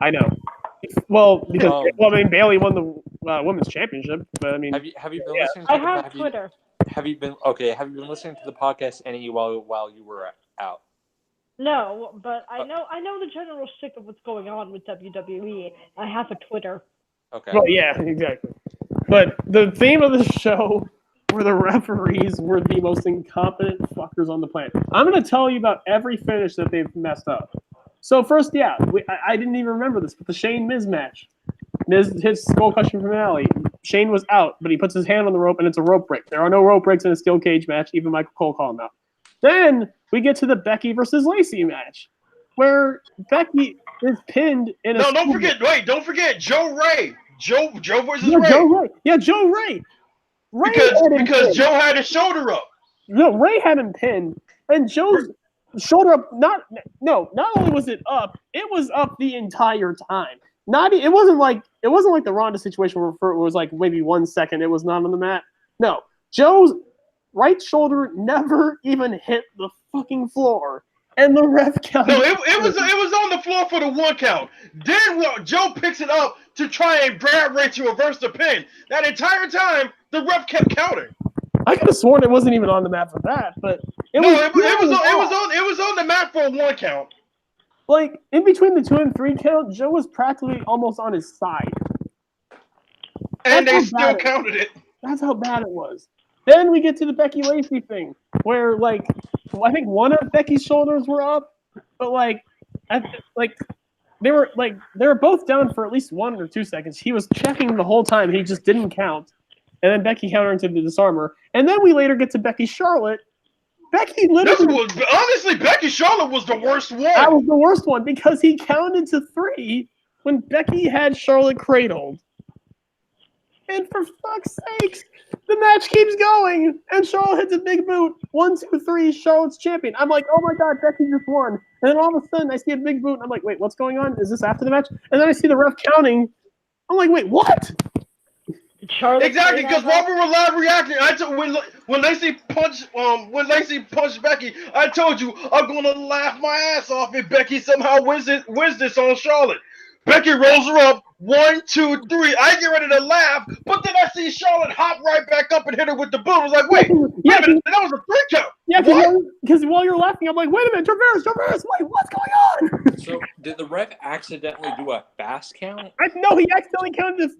I know. Well, because Bailey won the women's championship. But I mean, have you been listening? I have Twitter. Have you been listening to the podcast any while you were out? No, but I know the general shtick of what's going on with WWE. I have a Twitter. Okay. Well, yeah, exactly. But the theme of the show were the referees were the most incompetent fuckers on the planet. I'm going to tell you about every finish that they've messed up. So first, I didn't even remember this, but the Shane Miz match. Miz hits skull crushing finale. Shane was out, but he puts his hand on the rope, and it's a rope break. There are no rope breaks in a steel cage match. Even Michael Cole called him out. Then we get to the Becky versus Lacey match, where Becky is pinned in a. No, don't forget Joe Ray. Joe versus Ray. Joe Ray. Yeah, Joe Ray. Because Joe had his shoulder up. No, Ray had him pinned, and Joe's shoulder up. Not only was it up, it was up the entire time. It wasn't like the Ronda situation where it was like maybe 1 second it was not on the mat. No, Joe's right shoulder never even hit the fucking floor, and the ref counted. No, it was on the floor for the 1 count. Then Joe picks it up to try and grab Ray to reverse the pin. That entire time, the ref kept counting. I could have sworn it wasn't even on the mat for that, but it was on the mat for a 1 count. Like in between the 2 and 3 count, Joe was practically almost on his side, and they still counted it. That's how bad it was. Then we get to the Becky Lacey thing, where I think one of Becky's shoulders were up, but they were both down for at least 1 or 2 seconds. He was checking the whole time. He just didn't count. And then Becky countered into the disarmor. And then we later get to Becky Charlotte. Becky literally. Honestly, Becky Charlotte was the worst one. That was the worst one because he counted to 3 when Becky had Charlotte cradled. And for fuck's sakes, the match keeps going. And Charlotte hits a big boot. 1, 2, 3, Charlotte's champion. I'm like, oh my God, Becky just won. And then all of a sudden, I see a big boot. And I'm like, wait, what's going on? Is this after the match? And then I see the ref counting. I'm like, wait, what? Charlotte exactly, because while we were live reacting, when Lacey punched Becky, I told you I'm gonna laugh my ass off if Becky somehow wins this on Charlotte. Becky rolls her up, 1, 2, 3. I get ready to laugh, but then I see Charlotte hop right back up and hit her with the boot. I was like, wait a minute, that was a 3 count. Yeah, because while you're laughing, I'm like, wait a minute, Jarvarus, wait, what's going on? So did the ref accidentally do a fast count? No, he accidentally counted to 3.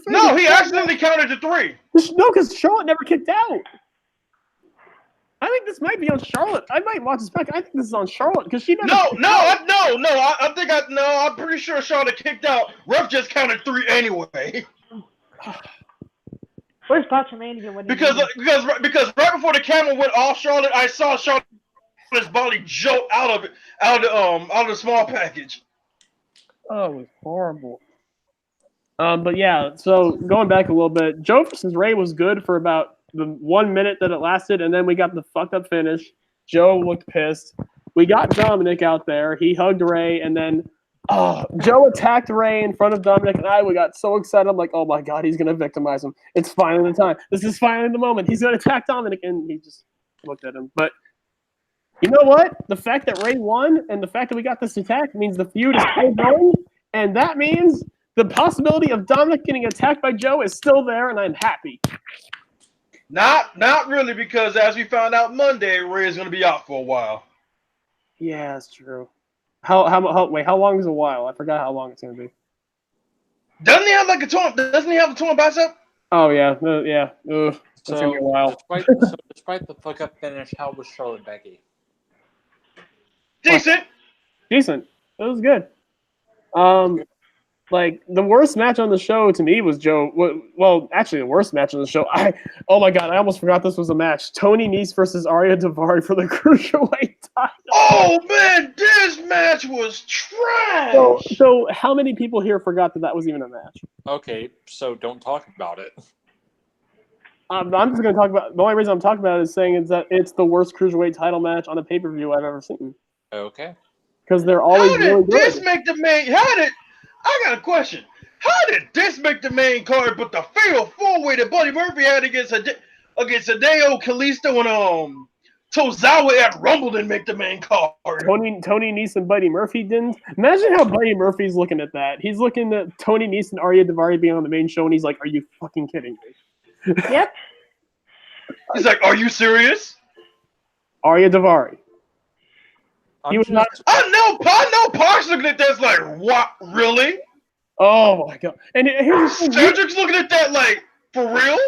No, he accidentally counted to 3. No, because Charlotte never kicked out. I think this might be on Charlotte. I might watch this back. I think this is on Charlotte because she doesn't. I'm pretty sure Charlotte kicked out. Ref just counted 3 anyway. Where's Botchamania when because right before the camera went off Charlotte, I saw Charlotte's body jolt out of the small package. Oh, it was horrible. But yeah, so going back a little bit, Joe versus Ray was good for about the 1 minute that it lasted, and then we got the fucked up finish. Joe looked pissed. We got Dominic out there. He hugged Ray, and then Joe attacked Ray in front of Dominic and I. We got so excited. I'm like, oh my God, he's going to victimize him. It's finally the time. This is finally the moment. He's going to attack Dominic, and he just looked at him. But you know what? The fact that Ray won and the fact that we got this attack means the feud is still going, and that means the possibility of Dominic getting attacked by Joe is still there, and I'm happy. Not really, because as we found out Monday, Ray is going to be out for a while. Yeah, that's true. How long is a while? I forgot how long it's going to be. Doesn't he have a torn bicep? Oh yeah, yeah. Ugh, it's going to be a while. Despite the fuck up finish, how was Charlotte Becky? Decent. It was good. Like, the worst match on the show to me was Joe. Well, actually, the worst match on the show. Oh my God, I almost forgot this was a match. Tony Nese versus Arya Daivari for the Cruiserweight title. Oh man, this match was trash. So how many people here forgot that was even a match? Okay, so don't talk about it. I'm just going to talk about. The only reason I'm talking about it is saying is that it's the worst Cruiserweight title match on a pay-per-view I've ever seen. Okay. Because they're always really good. This make the main? I got a question. How did this make the main card, but the fatal 4-way that Buddy Murphy had against Hideo Kalisto and Tozawa at Rumble didn't make the main card? Tony Nese and Buddy Murphy didn't. Imagine how Buddy Murphy's looking at that. He's looking at Tony Nese and Arya Daivari being on the main show, and he's like, "Are you fucking kidding me?" Yep. He's like, "Are you serious?" Arya Daivari. He was not. I know. Park's looking at that like, what? Really? Oh my God! And here's the thing. Cedric's looking at that like, for real?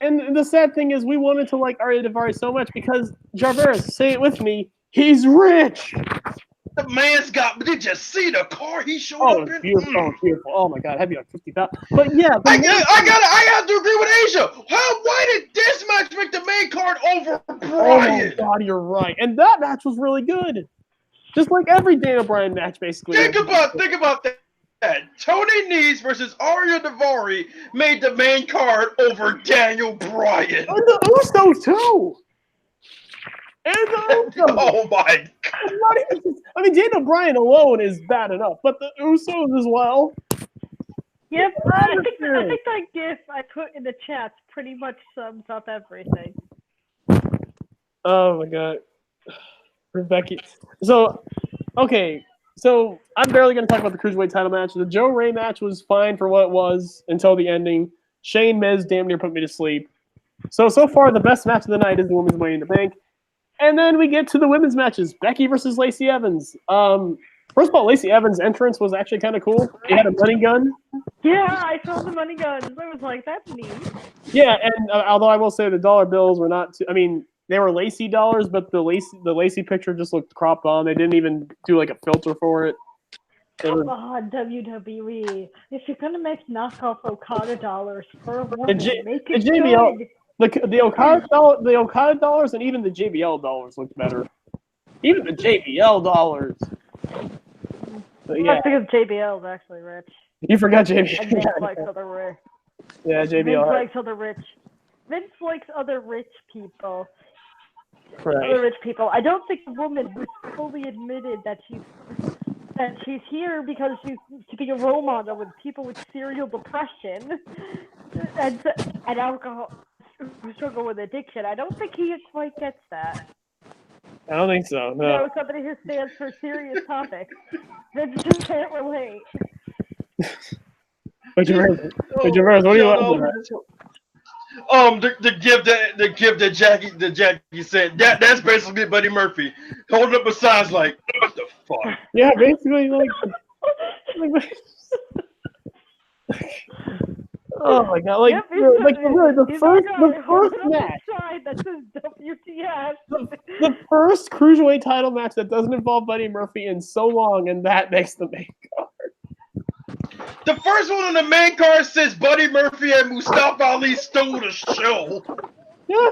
And the sad thing is, we wanted to like Arya Daivari so much because Jarvarus, say it with me, he's rich. The man's got. Did you see the car he showed up in? Beautiful, beautiful. Oh my God, I'd be like 50,000. But yeah, I got to agree with Asia. Why did this match make the main card over Bryan? Oh my God, you're right. And that match was really good. Just like every Daniel Bryan match, basically. Think about that. Tony Nese versus Arya Daivari made the main card over Daniel Bryan. And the Usos, too. Oh, my God. Daniel Bryan alone is bad enough, but the Usos as well. Yep, I think that GIF I put in the chat pretty much sums up everything. Oh, my God. Becky. So I'm barely going to talk about the Cruiserweight title match. The Joe Ray match was fine for what it was until the ending. Shane Miz damn near put me to sleep. So far, the best match of the night is the Women's Money in the Bank. And then we get to the women's matches. Becky versus Lacey Evans. First of all, Lacey Evans' entrance was actually kind of cool. He had a money gun. Yeah, I saw the money guns. I was like, that's neat. Yeah, and although I will say the dollar bills were not they were Lacey dollars, but the Lacey picture just looked cropped on. They didn't even do like a filter for it. Come on, WWE. If you're gonna make knockoff Okada dollars for a woman, make it JBL, good. the Okada dollars and even the JBL dollars looked better. Even the JBL dollars. But yeah, I think JBL is actually rich. you forgot JBL. And Vince likes other rich. Yeah, JBL. Vince likes other rich. Vince likes other rich people. Right. Other rich people. I don't think a woman who's fully admitted that she's here because she's to be a role model with people with serial depression and alcohol who struggle with addiction. I don't think he quite gets that. I don't think so. No. You know, somebody who stands for serious topics. Vince just can't relate. But Jarvarus, what do you want? The gift that Jackie said that's basically Buddy Murphy holding up a sign like, what the fuck? Yeah, basically like oh my god, like the first match. That says WTF. The first cruiserweight title match that doesn't involve Buddy Murphy in so long, and that makes the main card. The first one on the main card says Buddy Murphy and Mustafa Ali stole the show. Yeah,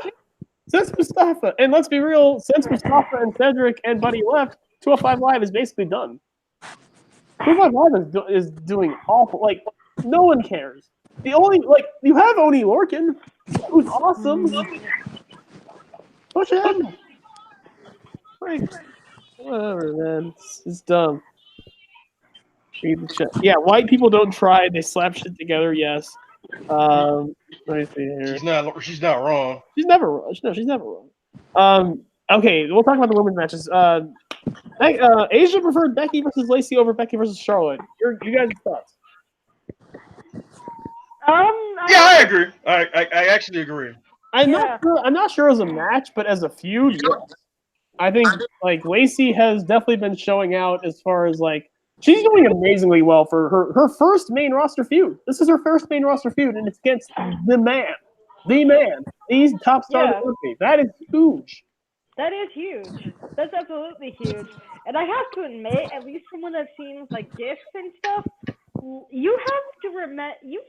since Mustafa, and let's be real, since Mustafa and Cedric and Buddy left, 205 Live is basically done. 205 Live is doing awful. Like, no one cares. The only, like, you have Oni Lorcan, who's awesome. Push him. Like, whatever, man. It's dumb. Yeah, white people don't try. They slap shit together. Yes. Let me see here. She's not wrong. She's never wrong. No, she's never wrong. Okay, we'll talk about the women's matches. Asia preferred Becky versus Lacey over Becky versus Charlotte. You guys' thoughts? Yeah, I agree. I actually agree. I'm not sure as a match, but as a feud, yes. I think like Lacey has definitely been showing out as far as like she's doing amazingly well for her first main roster feud. This is her first main roster feud, and it's against the man, these top star. Yeah. That is huge. That is huge. That's absolutely huge. And I have to admit, at least from what I've seen with like gifs and stuff, you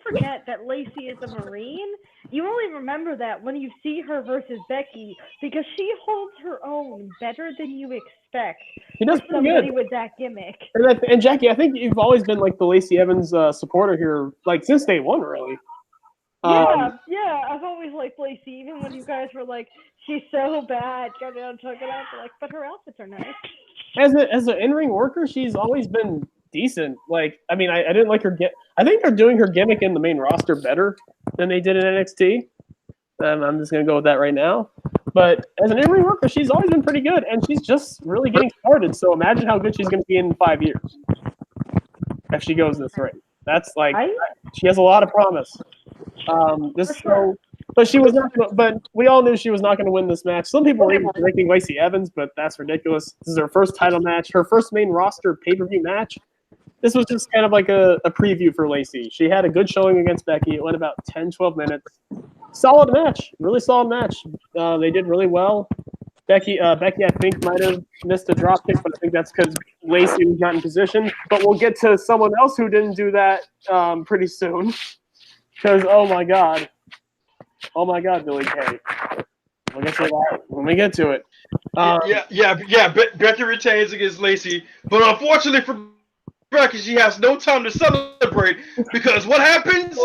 forget that Lacey is a Marine. You only remember that when you see her versus Becky because she holds her own better than you expect. She does for somebody with that gimmick. And Jackie, I think you've always been like the Lacey Evans supporter here, like since day one, really. Yeah, I've always liked Lacey, even when you guys were like, she's so bad, go down, check it out. Like, but her outfits are nice. As an in-ring worker, she's always been decent. Like, I mean, I didn't like her I think they're doing her gimmick in the main roster better than they did in NXT. I'm just gonna go with that right now. But as an in-ring worker, she's always been pretty good, and she's just really getting started. So imagine how good she's gonna be in 5 years if she goes this way. That's like she has a lot of promise. But she was not. But we all knew she was not going to win this match. Some people were even predicting Lacey Evans, but that's ridiculous. This is her first title match, her first main roster pay-per-view match. This was just kind of like a preview for Lacey. She had a good showing against Becky. It went about 10, 12 minutes. Solid match, really solid match. They did really well. Becky, I think, might have missed a drop kick, but I think that's because Lacey was not in position. But we'll get to someone else who didn't do that pretty soon. Because, oh my God, Billy Kay. We'll get to that when we get to it. Becky retains against Lacey, but unfortunately for Becky, she has no time to celebrate because what happens?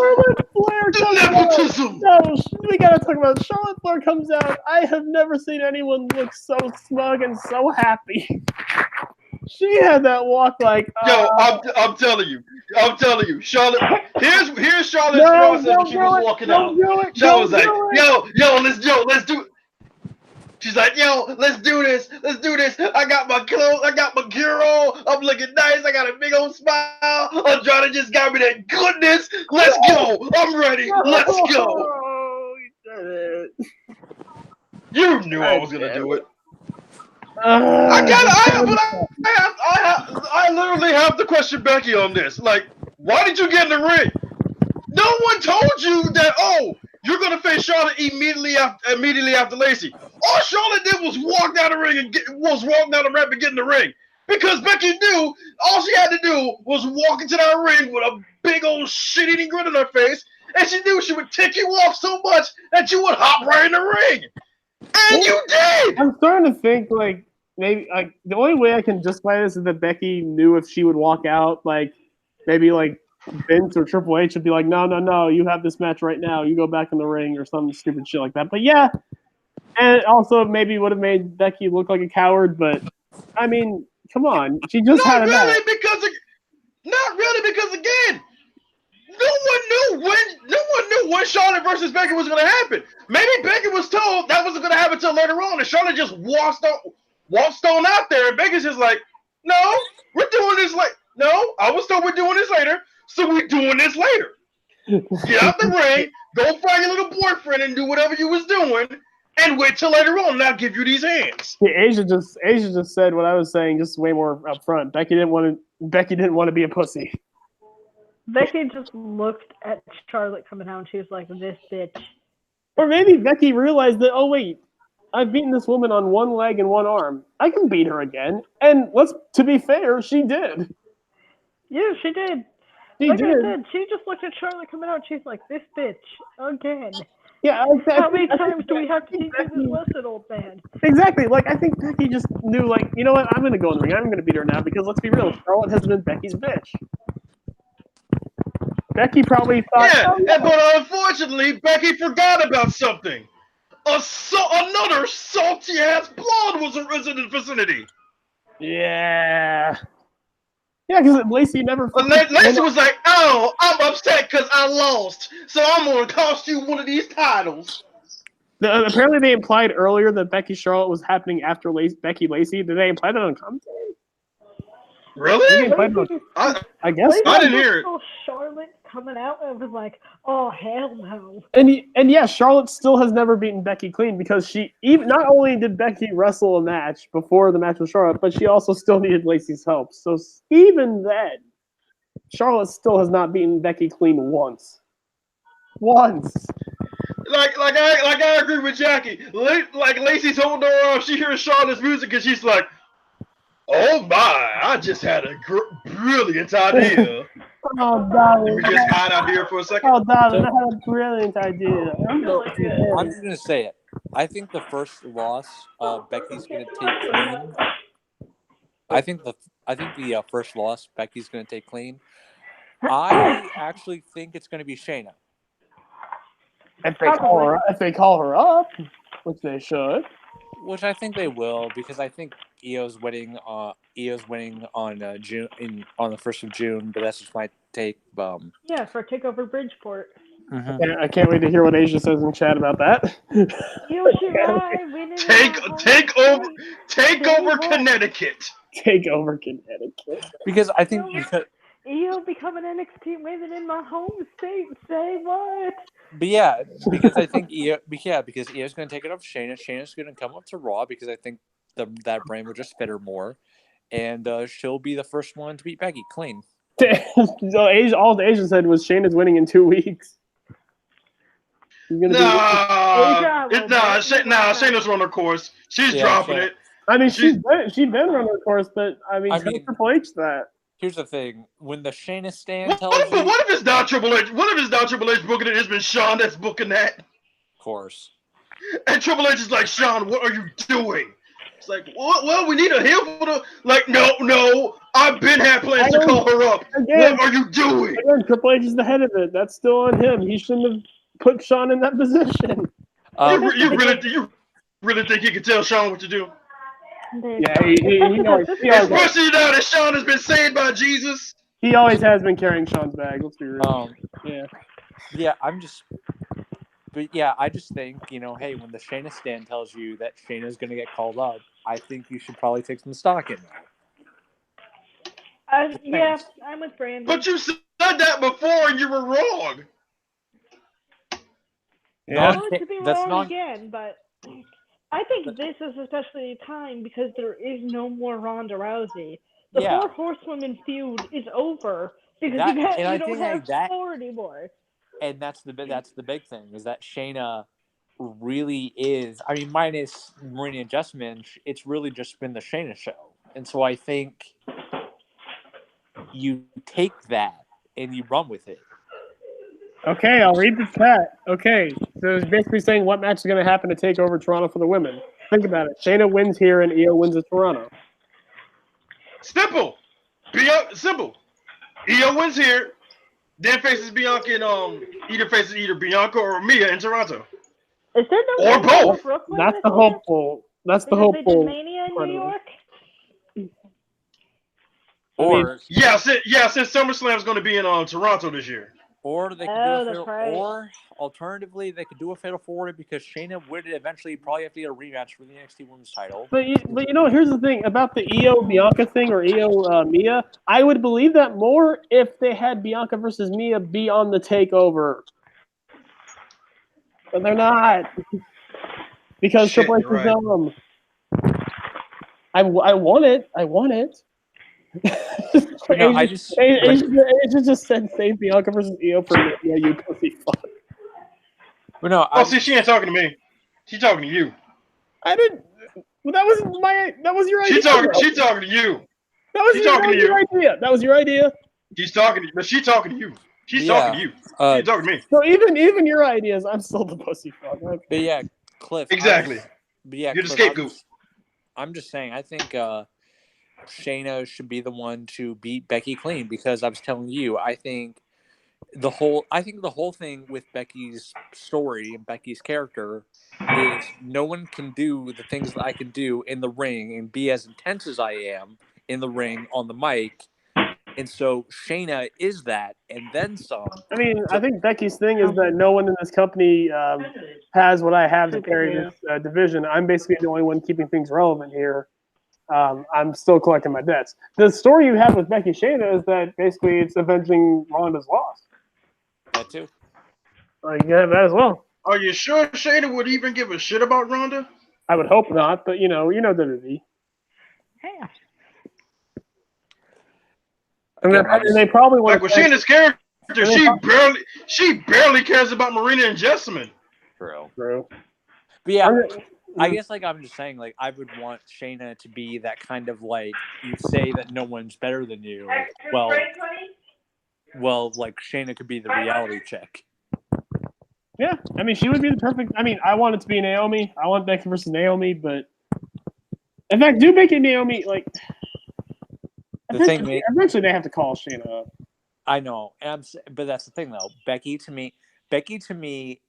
Nepotism. No, we gotta talk about Charlotte Flair comes out. I have never seen anyone look so smug and so happy. She had that walk like. Yo, I'm telling you, Charlotte. Here's Charlotte's process when she was walking out. Charlotte was like, let's do it. She's like, yo, let's do this. I got my clothes, I got my gear on. I'm looking nice. I got a big old smile. Andrade just got me that goodness. Let's go. I'm ready. Let's go. Oh, you did it. You knew I was gonna do it. I literally have to question Becky on this. Like, why did you get in the ring? No one told you that. Oh, you're gonna face Charlotte immediately after Lacey. All Charlotte did was walk down the ring and walk down the ramp and get in the ring. because Becky knew all she had to do was walk into that ring with a big old shit-eating grin on her face, and she knew she would tick you off so much that you would hop right in the ring. And you did! I'm starting to think, like, maybe, like, the only way I can justify this is that Becky knew if she would walk out, like, maybe, like, Vince or Triple H would be like, no, you have this match right now. You go back in the ring or some stupid shit like that. But, yeah. And it also maybe would have made Becky look like a coward, but, I mean, come on. She just had a match. Not really, because, again, no one knew when Charlotte versus Becky was going to happen. Maybe Becky was told that wasn't going to happen until later on, and Charlotte just waltzed on out there, and Becky's just like, no, we're doing this no, I was told we're doing this later, so we're doing this later. Get out the ring, go find your little boyfriend and do whatever you was doing, and wait till later on, and I'll give you these hands. Yeah, Asia just said what I was saying, just way more up front. Becky didn't want to be a pussy. Becky just looked at Charlotte coming out and she was like, this bitch. Or maybe Becky realized that, oh wait, I've beaten this woman on one leg and one arm. I can beat her again. And to be fair, she did. Yeah, she did. She like did. I said, she just looked at Charlotte coming out and she's like, this bitch, again. Yeah, How many times do we have to teach you this lesson, old man? Exactly. Like, I think Becky just knew, like, you know what, I'm going to go in the ring. I'm going to beat her now because, let's be real, Charlotte has been Becky's bitch. Becky probably thought... Yeah, but unfortunately, Becky forgot about something. Another salty-ass blonde was arisen in the vicinity. Yeah. Yeah, because Lacey never... Lacey was like, oh, I'm upset because I lost, so I'm going to cost you one of these titles. Apparently they implied earlier that Becky Charlotte was happening after Becky Lacey. Did they imply that on commentary? Really? I guess. I didn't hear it. Charlotte coming out and was like, oh, hell no. And yeah, Charlotte still has never beaten Becky clean because not only did Becky wrestle a match before the match with Charlotte, but she also still needed Lacey's help. So even then, Charlotte still has not beaten Becky clean once. Once. Like I agree with Jackie. Like Lacey's holding her arm, she hears Charlotte's music and she's like, oh my, I just had a brilliant idea. Oh, darling. Let me just hide out here for a second. Oh, darling, I had a brilliant idea. I'm just going to say it. I think the first loss Becky's going to take clean. I think the first loss Becky's going to take clean. I actually think it's going to be Shayna. If they call her up, which they should. Which I think they will, because I think Io's winning on June on the 1st of June, but that's just my take. Yeah, for TakeOver Bridgeport. Mm-hmm. I can't wait to hear what Asia says in chat about that. Take over Connecticut. Take over Connecticut. Because I think Io becoming NXT women in my home state. Say what? But yeah, because I think because Io's going to take it off Shayna. Shayna's going to come up to Raw because I think that brand will just fit her more, and she'll be the first one to beat Becky clean. So all the Asia said was Shayna's winning in 2 weeks. Shayna's on her course. She's dropping it. I mean, she's been on her course, but I mean Triple H that. Here's the thing: when the Shayna stand tells you, what if it's not Triple H? What if it's not Triple H booking it? It's been Shawn that's booking that. Of course. And Triple H is like, Shawn, what are you doing? It's like, well, we need a heel for the. Like, no, I've been had plans to call her up. Again, what are you doing? Again, Triple H is the head of it. That's still on him. He shouldn't have put Shawn in that position. You really think he could tell Shawn what to do? Yeah, he always, especially now that Shawn has been saved by Jesus. He always has been carrying Shawn's bag. Let's be real. I just think, hey, when the Shayna stand tells you that Shayna's going to get called up, I think you should probably take some stock in that. Yeah, I'm with Brandon. But you said that before and you were wrong. Yeah, to be wrong again, but I think this is especially a time because there is no more Ronda Rousey. The 4 Horsewomen feud is over because you don't have 4 anymore. And that's the big thing is that Shayna really is. I mean, minus Marina and Jessamine, it's really just been the Shayna show. And so I think you take that and you run with it. Okay, I'll read the chat. Okay, so it's basically saying what match is going to happen to take over Toronto for the women. Think about it. Shayna wins here and Io wins at Toronto. Simple. Simple. Io wins here, then faces Bianca and faces either Bianca or Mia in Toronto. Is there no Or both. Brooklyn That's this the year? hopeful. That's the Because they hopeful. did Mania in New York. Or Since SummerSlam is going to be in Toronto this year. or they could Oh, do a that's fatal, right. or alternatively they could do a fatal four-way because Shayna would eventually probably have to get a rematch for the NXT Women's title. But you know, here's the thing about the Io Bianca thing or Io Mia. I would believe that more if they had Bianca versus Mia be on the takeover. But they're not because Shit, Triple H you're is right. dumb. I want it. I want it. No, Asia just said save Bianca versus Io for Mania. You pussy fuck. But no, She ain't talking to me. She talking to you. I didn't. Well, that was your idea. She talking to you. That was your idea. That was your idea. She's talking to you. But she talking to you. She's talking to you. She ain't talking to me. So even your ideas, I'm still the pussy fuck. Okay. But yeah, Cliff. Exactly. You're the scapegoat. I'm just saying. I think Shayna should be the one to beat Becky clean because I was telling you. I think the whole thing with Becky's story and Becky's character is no one can do the things that I can do in the ring and be as intense as I am in the ring on the mic. And so Shayna is that, and then some. I mean, I think Becky's thing is that no one in this company has what I have to carry this division. I'm basically the only one keeping things relevant here. I'm still collecting my debts. The story you have with Becky Shayna is that basically it's avenging Ronda's loss. That too. Like, you have that as well. Are you sure Shayna would even give a shit about Ronda? I would hope not, but you know WWE. Yeah. And they probably want like with Shayna's character, she barely cares about Marina and Jessamine. True. But yeah, I guess I'm just saying I would want Shayna to be that kind of you say that no one's better than you. Well, Shayna could be the reality check. Yeah, I mean she would be the perfect. I mean I want it to be Naomi. I want Becky versus Naomi, but in fact, do Becky and Naomi Eventually, they have to call Shayna up. I know, but that's the thing, though. Becky to me,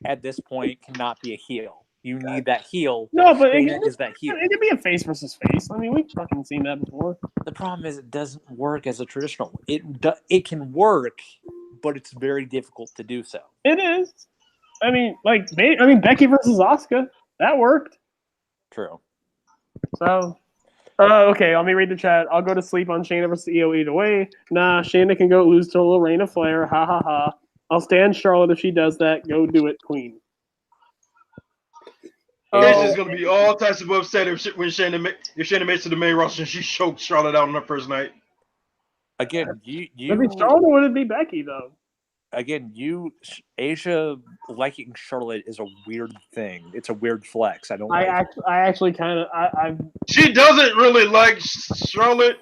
at this point, cannot be a heel. You need that heel. No, but Shayna is that heel. It can be a face versus face. I mean, we've fucking seen that before. The problem is, it doesn't work as a traditional. It can work, but it's very difficult to do so. It is. I mean, Becky versus Asuka, that worked. True. So. Okay, let me read the chat. I'll go to sleep on Shayna versus Io either way. Nah, Shayna can go lose to Lorena Flair. Ha ha ha. I'll stand Charlotte if she does that. Go do it, Queen. It's going to be all types of upset if Shayna makes it to the main roster and she choked Charlotte out on her first night. Again, Charlotte would it be Becky though? Again, Asia liking Charlotte is a weird thing. It's a weird flex. I actually kind of. She doesn't really like Charlotte.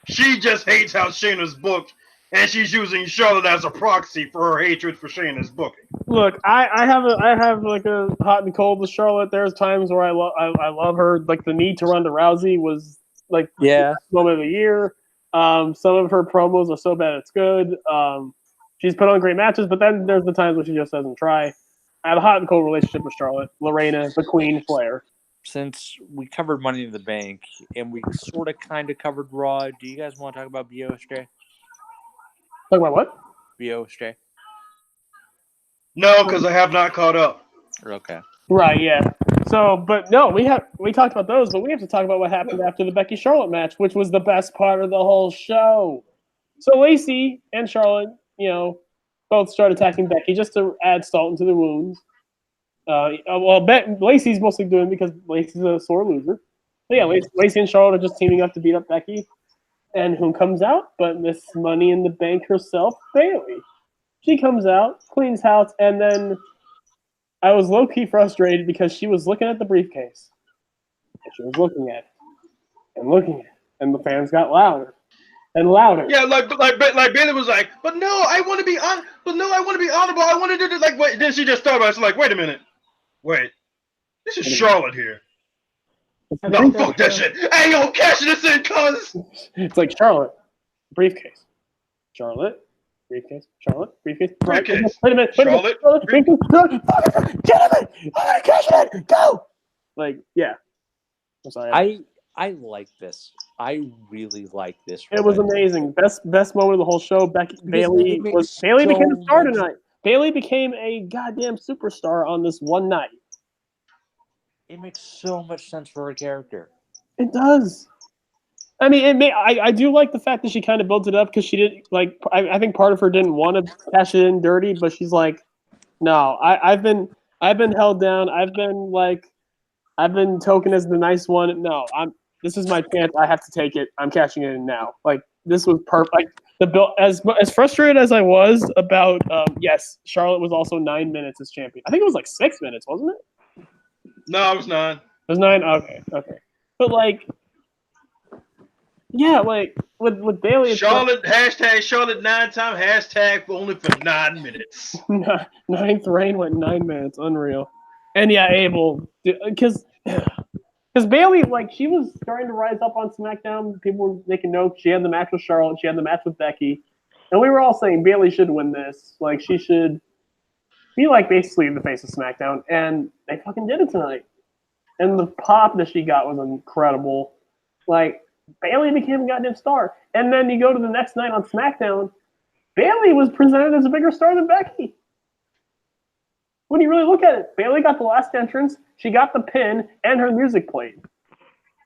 She just hates how Shayna's booked, and she's using Charlotte as a proxy for her hatred for Shayna's booking. Look, I have a hot and cold with Charlotte. There's times where I love her. Like the need to Ronda Rousey was the moment of the year. Some of her promos are so bad it's good. She's put on great matches, but then there's the times when she just doesn't try. I have a hot and cold relationship with Charlotte, Lorena, the Queen, Flair. Since we covered Money in the Bank and we sort of kind of covered Raw, do you guys want to talk about BOSJ? Talk about what? BOSJ. No, because I have not caught up. Okay. Right, yeah. So, but no, we talked about those, but we have to talk about what happened after the Becky Charlotte match, which was the best part of the whole show. So Lacey and Charlotte, both start attacking Becky just to add salt into the wounds. Lacey's mostly doing it because Lacey's a sore loser. So yeah, Lacey and Charlotte are just teaming up to beat up Becky. And who comes out but Miss Money in the Bank herself, Bayley. She comes out, cleans house, and then I was low-key frustrated because she was looking at the briefcase. And she was looking at it. and looking, and the fans got louder and louder. Yeah, like Bailey was like, but no, I want to be on. But no, I want to be honorable. I want to do this. Like, wait. Then she just thought about it. It's like, wait a minute. Wait, this is Charlotte here. No, fuck that shit. Hey, yo, cash this in, cuz. It's like Charlotte, briefcase. Charlotte, briefcase. Charlotte, briefcase. Briefcase. Wait a minute. Charlotte, briefcase. Gentlemen, I'm gonna cash it in. Go. Like, yeah. I'm sorry. I like this. I really like this. It was amazing. Best moment of the whole show. Bailey became a star tonight. Bailey became a goddamn superstar on this one night. It makes so much sense for her character. It does. I mean, I do like the fact that she kind of built it up because she did like. I think part of her didn't want to cash it in dirty, but she's like, no, I've been held down. I've been token as the nice one. No, this is my chance. I have to take it. I'm cashing it in now. Like, this was perfect. Like, the bill, as frustrated as I was about, yes, Charlotte was also 9 minutes as champion. I think it was like 6 minutes, wasn't it? No, it was 9. It was 9. Okay. But like, yeah, like with Bailey, Charlotte hashtag Charlotte 9 time hashtag only for 9 minutes. Ninth reign went 9 minutes. Unreal. And yeah, Abel, because Bailey, like, she was starting to rise up on SmackDown. People were making notes. She had the match with Charlotte. She had the match with Becky. And we were all saying Bailey should win this. Like, she should be, like, basically the face of SmackDown. And they fucking did it tonight. And the pop that she got was incredible. Like, Bailey became a goddamn star. And then you go to the next night on SmackDown, Bailey was presented as a bigger star than Becky. When you really look at it, Bailey got the last entrance, she got the pin, and her music played.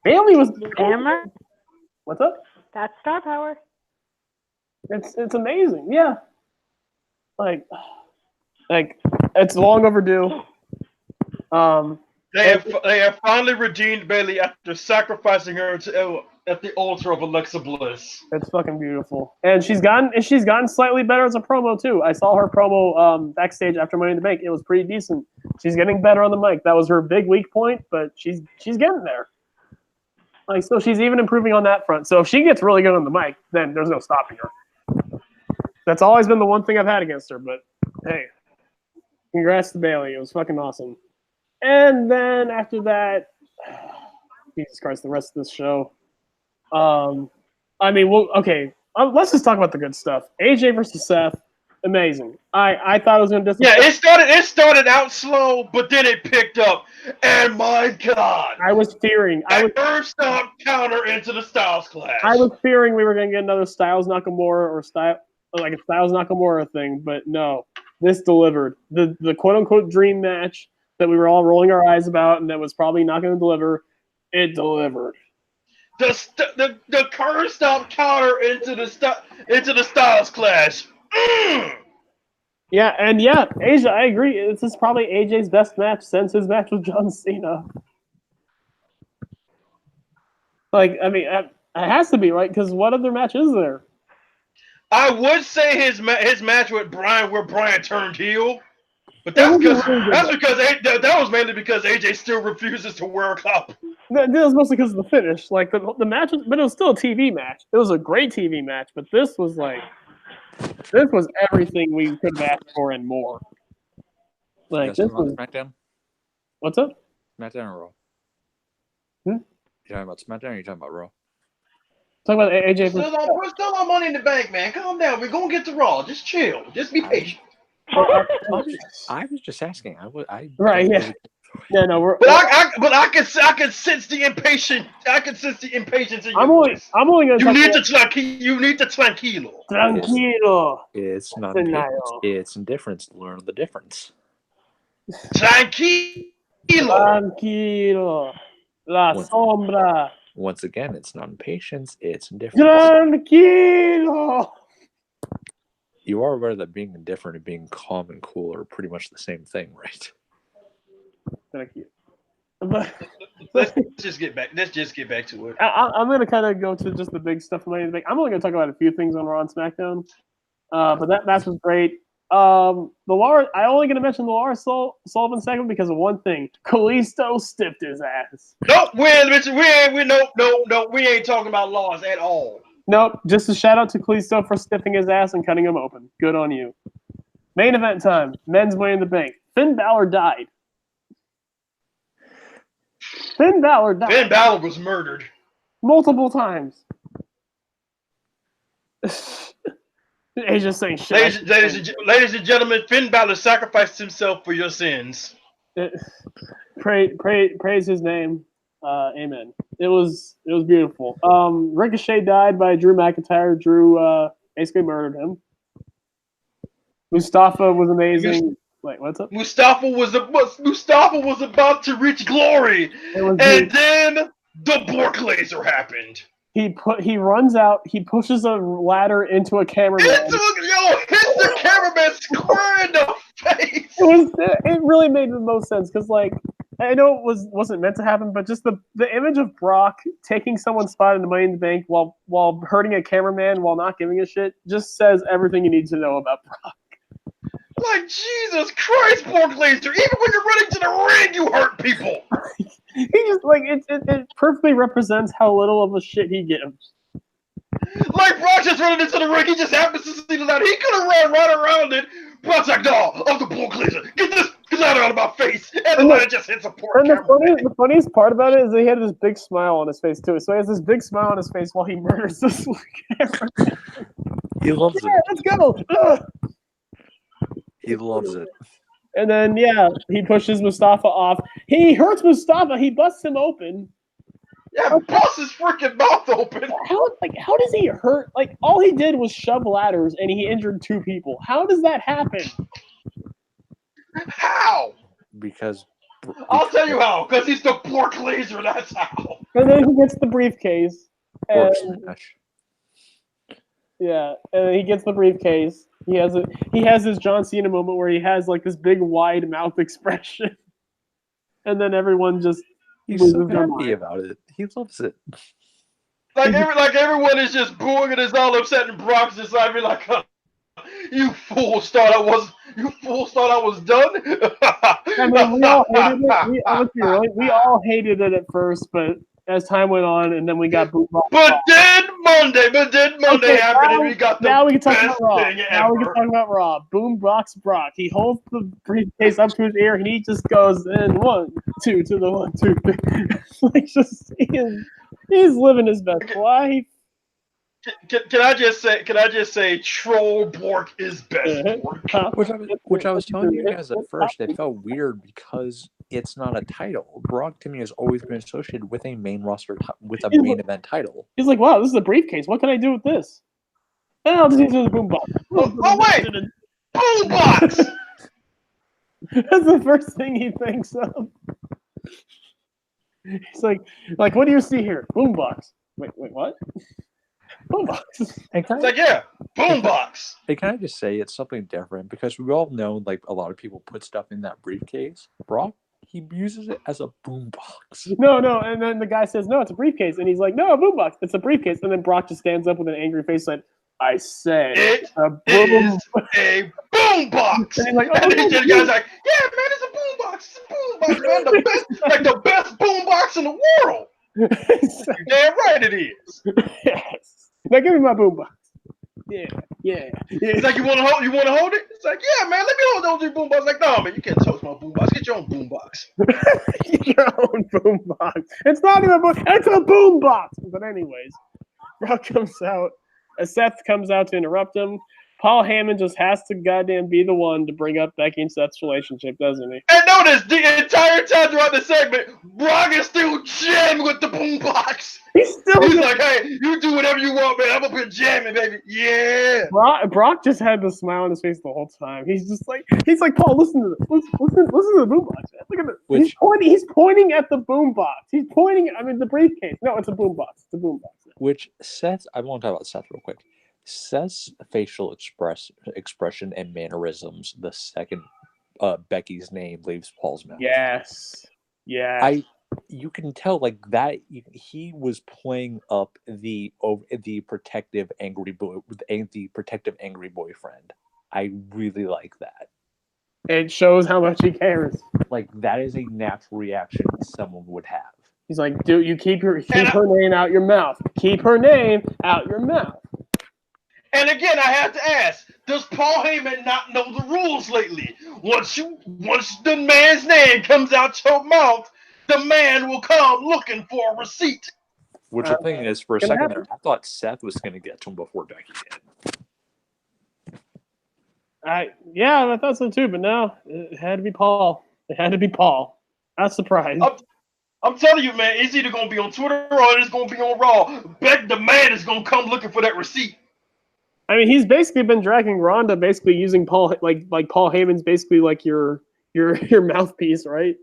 Bailey was Camera? What's up? That's star power. It's amazing, yeah. Like it's long overdue. They have finally redeemed Bailey after sacrificing her at the altar of Alexa Bliss. It's fucking beautiful, and she's gotten slightly better as a promo too. I saw her promo backstage after Money in the Bank. It was pretty decent. She's getting better on the mic. That was her big weak point, but she's getting there. Like, so she's even improving on that front. So if she gets really good on the mic, then there's no stopping her. That's always been the one thing I've had against her. But hey, congrats to Bailey. It was fucking awesome. And then after that, Jesus Christ, the rest of this show. I mean, let's just talk about the good stuff. AJ versus Seth, amazing. I thought it was going to disappoint. Yeah, it started out slow, but then it picked up. And my God, I was fearing. First stop counter into the Styles Clash. I was fearing we were going to get another Styles Nakamura or a Styles Nakamura thing, but no, this delivered. The quote unquote dream match that we were all rolling our eyes about and that was probably not going to deliver, it delivered. The curve stop counter into the Styles Clash. Yeah, and yeah, Asia, I agree. This is probably AJ's best match since his match with John Cena. Like, I mean, it has to be, right? Because what other match is there? I would say his match with Bryan, where Bryan turned heel. But that was mainly because AJ still refuses to wear a cup. That was mostly because of the finish. Like, the match, but it was still a TV match. It was a great TV match, but this was everything we could have asked for and more. Like, this was SmackDown. What's up? SmackDown or Raw? You talking about SmackDown or are you talking about Raw? Talk about AJ. We're still on Money in the Bank, man. Calm down. We're gonna get to Raw. Just chill. Just be patient. I was just asking. Right, yeah. Yeah, no, I can sense the impatience. I can sense the impatience in your voice. I'm only gonna. You need the tranquilo. Tranquilo. It's not patience. It's indifference. Learn the difference. Tranquilo. Tranquilo. La sombra. Once again, it's not impatience. It's indifference. Tranquilo. You are aware that being indifferent and being calm and cool are pretty much the same thing, right? Thank you. Let's just get back to it. I'm going to kind of go to just the big stuff. I'm only going to talk about a few things on Raw and SmackDown. But that match was great. I only gonna mention the Lars Sullivan segment because of one thing. Kalisto stiffed his ass. Nope, we ain't talking about laws at all. Nope, just a shout out to Kalisto for stiffing his ass and cutting him open. Good on you. Main event time. Men's Money in the Bank. Finn Balor died. Finn Balor was murdered multiple times. Just saying shit. Ladies and gentlemen, Finn Balor sacrificed himself for your sins. Praise his name. Amen. It was beautiful. Ricochet died by Drew McIntyre. Drew basically murdered him. Mustafa was amazing. Wait, what's up? Mustafa was about to reach glory, and then the Bork laser happened. He runs out. He pushes a ladder into a cameraman. Hits the cameraman square in the face. It really made the most sense because, like, I know it wasn't meant to happen, but just the image of Brock taking someone's spot in the Money in the Bank while hurting a cameraman while not giving a shit just says everything you need to know about Brock. Like, Jesus Christ, Bork laser! Even when you're running to the ring, you hurt people. He just like it perfectly represents how little of a shit he gives. Like Brock just running into the ring, he just happens to see the ladder. He could have ran right around it. Brock's like, no, I'm the Bork laser. Get this ladder out of my face, and the ladder just hits a poor cameraman. The funniest part about it is he had this big smile on his face too. So he has this big smile on his face while he murders this camera. He loves it. Let's go. Ugh. He loves it. And then, he pushes Mustafa off. He hurts Mustafa. He busts him open. Yeah, busts his freaking mouth open. How does he hurt? Like, all he did was shove ladders, and he injured 2 people. How does that happen? How? Because I'll tell you how. Because he's the Bork laser. That's how. And then he gets the briefcase. Bork And, smash. yeah, and he gets the briefcase. He has his John Cena moment where he has like this big wide mouth expression, and then everyone just He's so happy about it. He loves it. Like everyone is just booing and is all upset, and Brock's just like, you fools thought I was done. I mean, we all hated it. We all hated it at first, but as time went on, and then we got Boombox. But then Monday happened, and we got the now we can talk best about Raw. thing ever. Now we can talk about Raw. Boombox Brock. He holds the briefcase up to his ear, and he just goes in 1, 2 to the 1, 2, 3. Like he's living his best life. Can I just say Troll Bork is best Bork. Which I was telling you guys at first, it felt weird because it's not a title. Brock to me has always been associated with a main roster with a main event title. He's like, wow, this is a briefcase. What can I do with this? And I'll just use it as a boombox. Oh wait, boombox. That's the first thing he thinks of. He's like, what do you see here? Boombox. Wait, what? Boombox. It's like, yeah, boombox. Hey, can I just say it's something different? Because we all know, like, a lot of people put stuff in that briefcase. Brock, he uses it as a boombox. No, and then the guy says, no, it's a briefcase. And he's like, no, a boombox. It's a briefcase. And then Brock just stands up with an angry face like, I said it is a boombox. And he's like, and the guy's like, yeah, man, it's a boombox. It's a boombox, man. The best boombox in the world. You're damn right it is. Yes. Now give me my boombox. Yeah. It's like, you want to hold it? It's like, yeah, man, let me hold those boombox. Like, no, man, you can't toast my boombox. Get your own boombox. Get your own boombox. It's not even a boombox. It's a boombox. But anyways, Brock comes out. Seth comes out to interrupt him. Paul Heyman just has to goddamn be the one to bring up Becky and Seth's relationship, doesn't he? And notice the entire time throughout the segment, Brock is still jamming with the boombox. He's like, hey, you do whatever you want, man. I'm up here jamming, baby. Yeah. Brock just had the smile on his face the whole time. He's like, Paul, listen to this. Listen to the boombox, man. Look at this. He's pointing at the boombox. He's pointing. The briefcase. No, it's a boombox. It's a boombox. Which Seth, I want to talk about Seth real quick. Seth's facial expression and mannerisms the second Becky's name leaves Paul's mouth. Yes. Yeah. You can tell like that he was playing up the protective angry boyfriend. I really like that. It shows how much he cares. Like, that is a natural reaction someone would have. He's like, dude, you keep her name out your mouth. Keep her name out your mouth. And again, I have to ask: does Paul Heyman not know the rules lately? Once the man's name comes out your mouth, the man will come looking for a receipt. Which the thing is, for a second there, I thought Seth was going to get to him before Becky did. I thought so too, but no, it had to be Paul. It had to be Paul. Not surprised. I'm telling you, man, it's either going to be on Twitter or it's going to be on Raw. The man is going to come looking for that receipt. I mean, he's basically been dragging Ronda, basically using Paul, like Paul Heyman's basically like your mouthpiece, right?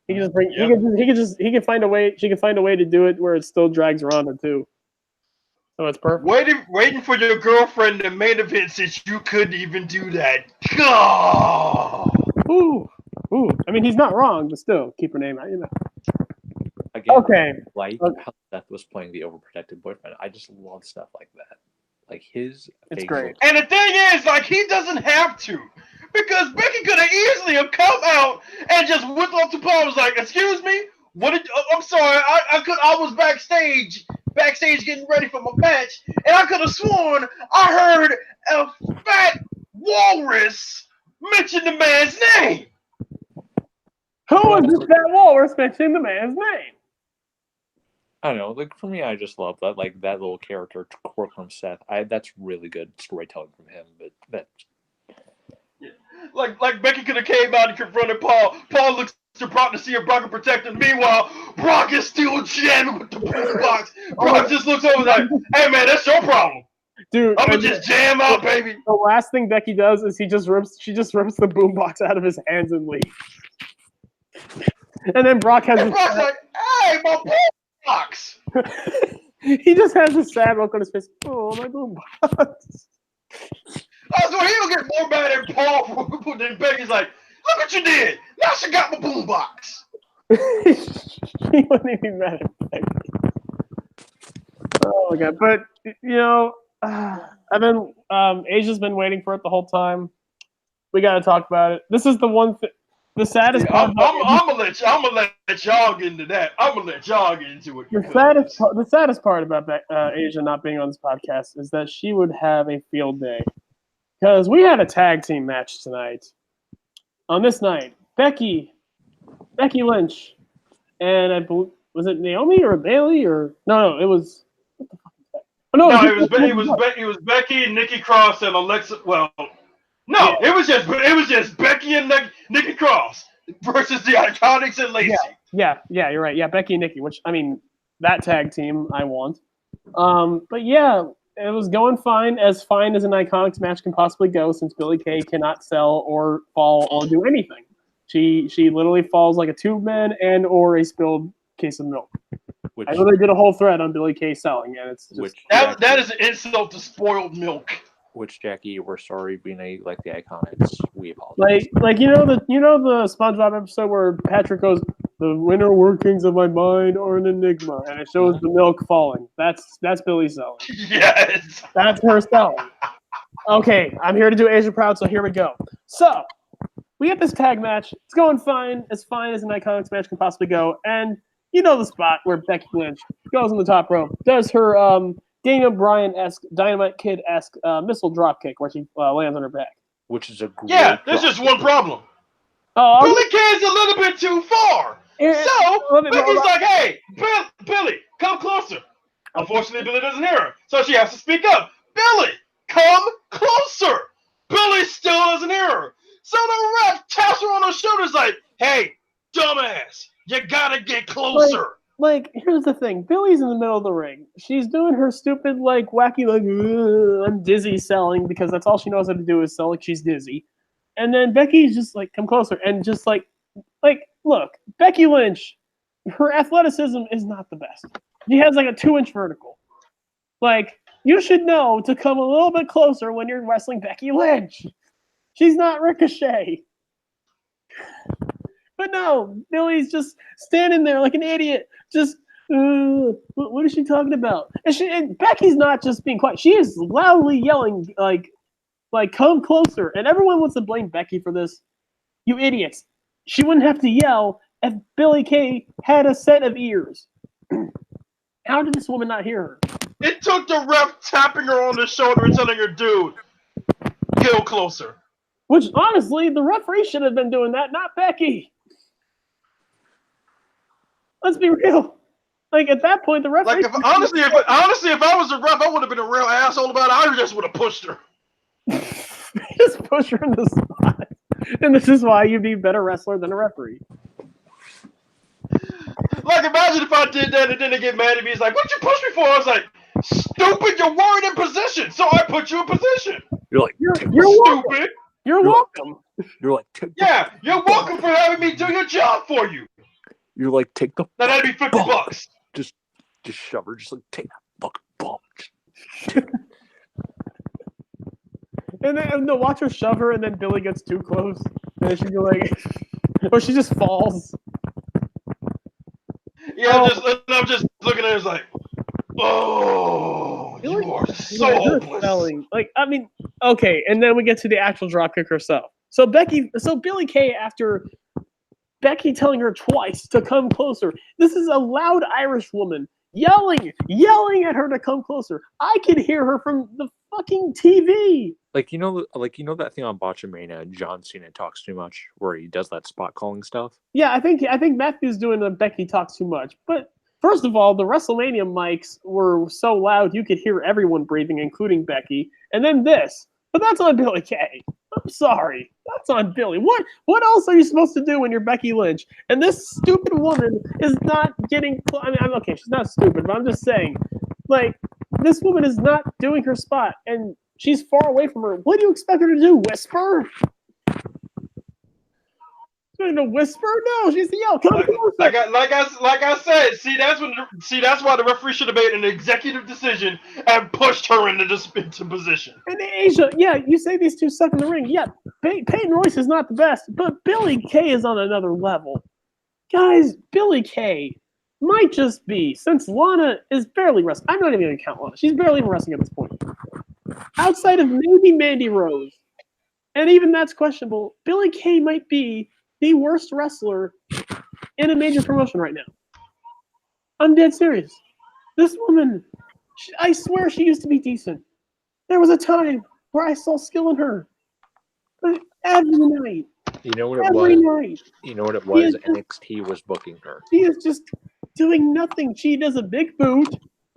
He can just bring. Yep. He can find a way. She can find a way to do it where it still drags Ronda too. So it's perfect. Waiting for your girlfriend to main event since you couldn't even do that. God. Ooh. I mean, he's not wrong, but still, keep her name out. Again, okay. How Seth was playing the overprotective boyfriend. I just love stuff like that. Like his. It's great. And the thing is, like, he doesn't have to, because Becky could have easily have come out and just whipped up to Paul and was like, "Excuse me, I'm sorry, I was backstage getting ready for my match, and I could have sworn I heard a fat walrus mention the man's name." Who is this fat walrus mentioning the man's name? I don't know. Like, for me, I just love that. Like, that little character quirk from Seth. That's really good storytelling from him. But that, like Becky could have came out and confronted Paul. Paul looks to Brock to see if Brock can protect him. Meanwhile, Brock is still jamming with the boombox. Brock just looks over like, "Hey man, that's your problem, dude. I'm gonna just jam out, baby." The last thing Becky does is she just rips the boombox out of his hands and leaves. And then Brock's like, "Hey, my boombox." He just has a sad look on his face. Oh, my boombox. So he'll get more mad at Paul than Becky's like, "Look what you did. Now she got my boombox." He wouldn't even be mad at Becky. Oh my god! But I've been Asia's been waiting for it the whole time. We got to talk about it. This is the one thing. The saddest part. I'm gonna let y'all get into that. I'm gonna let y'all get into it. The saddest part about Asia not being on this podcast is that she would have a field day, because we had a tag team match tonight. On this night, Becky Lynch, and I believe, was it Naomi or Bailey or no? It was. What the fuck is that? Oh, no, it was Becky and Nikki Cross and Alexa. Well. No, it was just Becky and Nikki Cross versus the Iconics and Lacey. Yeah, you're right. Yeah, Becky and Nikki, which, I mean, that tag team I want. But yeah, it was going fine as an Iconics match can possibly go, since Billie Kay cannot sell or fall or do anything. She literally falls like a tube man and or a spilled case of milk. I literally did a whole thread on Billie Kay selling, and it's just that is an insult to spoiled milk. Which, Jackie, we're sorry we know you like the Iconics. We apologize. Like the SpongeBob episode where Patrick goes, "The inner workings of my mind are an enigma," and it shows the milk falling. That's Billie selling. Yes. That's her selling. Okay, I'm here to do Asia proud, so here we go. So we get this tag match. It's going fine as an Iconics match can possibly go, and you know the spot where Becky Lynch goes on the top rope, does her Daniel Bryan-esque, Dynamite Kid-esque missile dropkick where she lands on her back. Which is a great there's just one problem. Oh, Billie Kay's a little bit too far. So Becky's like, "Hey, Billie, come closer." Unfortunately, Billie doesn't hear her, so she has to speak up. "Billie, come closer." Billie still doesn't hear her. So the ref taps her on her shoulders like, "Hey, dumbass, you gotta get closer." Like, here's the thing. Billie's in the middle of the ring. She's doing her stupid, like, wacky, like, I'm dizzy selling, because that's all she knows how to do is sell like she's dizzy. And then Becky's just like, "Come closer." And just like, look, Becky Lynch, her athleticism is not the best. She has like a 2-inch vertical. Like, you should know to come a little bit closer when you're wrestling Becky Lynch. She's not Ricochet. But no, Billie's just standing there like an idiot. Just, what is she talking about? And Becky's not just being quiet. She is loudly yelling, like, Like, come closer. And everyone wants to blame Becky for this. You idiots. She wouldn't have to yell if Billie Kay had a set of ears. How did this woman not hear her? It took the ref tapping her on the shoulder and telling her, dude, go closer. Which, honestly, the referee should have been doing that, not Becky. Let's be real. Like, at that point, the referee... Like, honestly, if I was a ref, I would have been a real asshole about it. I just would have pushed her. Just push her in the spot. And this is why you'd be a better wrestler than a referee. Like, imagine if I did that and then they get mad at me. It's like, what'd you push me for? I was like, stupid, you're worried in position, so I put you in position. You're like, you're stupid. Welcome. You're welcome. You're like, yeah, you're welcome for having me do your job for you. You're like, take the. Now that'd be $50. Just shove her. Just like, take that fucking bump. And then no, watch her shove her, and then Billie gets too close, and then she go like, or she just falls. Yeah, I'm just looking at her like, oh, you are so hopeless. Like, I mean, okay, and then we get to the actual dropkick herself. So Billie Kay, after Becky telling her twice to come closer, this is a loud Irish woman yelling at her to come closer. I could hear her from the fucking TV. Like you know that thing on Botchamania, John Cena talks too much, where he does that spot calling stuff. Yeah, I think Matthew's doing the Becky talks too much. But first of all, the WrestleMania mics were so loud you could hear everyone breathing, including Becky. And then this, but that's on Billie Kay. I'm sorry, that's on Billie. What else are you supposed to do when you're Becky Lynch? And this stupid woman is not getting. I mean, I'm okay. She's not stupid, but I'm just saying, like, this woman is not doing her spot, and she's far away from her. What do you expect her to do? Whisper? She's going to whisper? No, she's yell. Come closer. Like I said. See, that's why the referee should have made an executive decision and pushed her into position. And Asia, yeah, you say these two suck in the ring. Yeah, Peyton Royce is not the best, but Billie Kay is on another level. Guys, Billie Kay might just be, since Lana is barely wrestling. I'm not even going to count Lana. She's barely even wrestling at this point. Outside of maybe Mandy Rose, and even that's questionable, Billie Kay might be the worst wrestler in a major promotion right now. I'm dead serious. This woman, I swear she used to be decent. There was a time where I saw skill in her. But every night. You know what it every was? Night, you know what it was? NXT was booking her. She is just doing nothing. She does a big boot.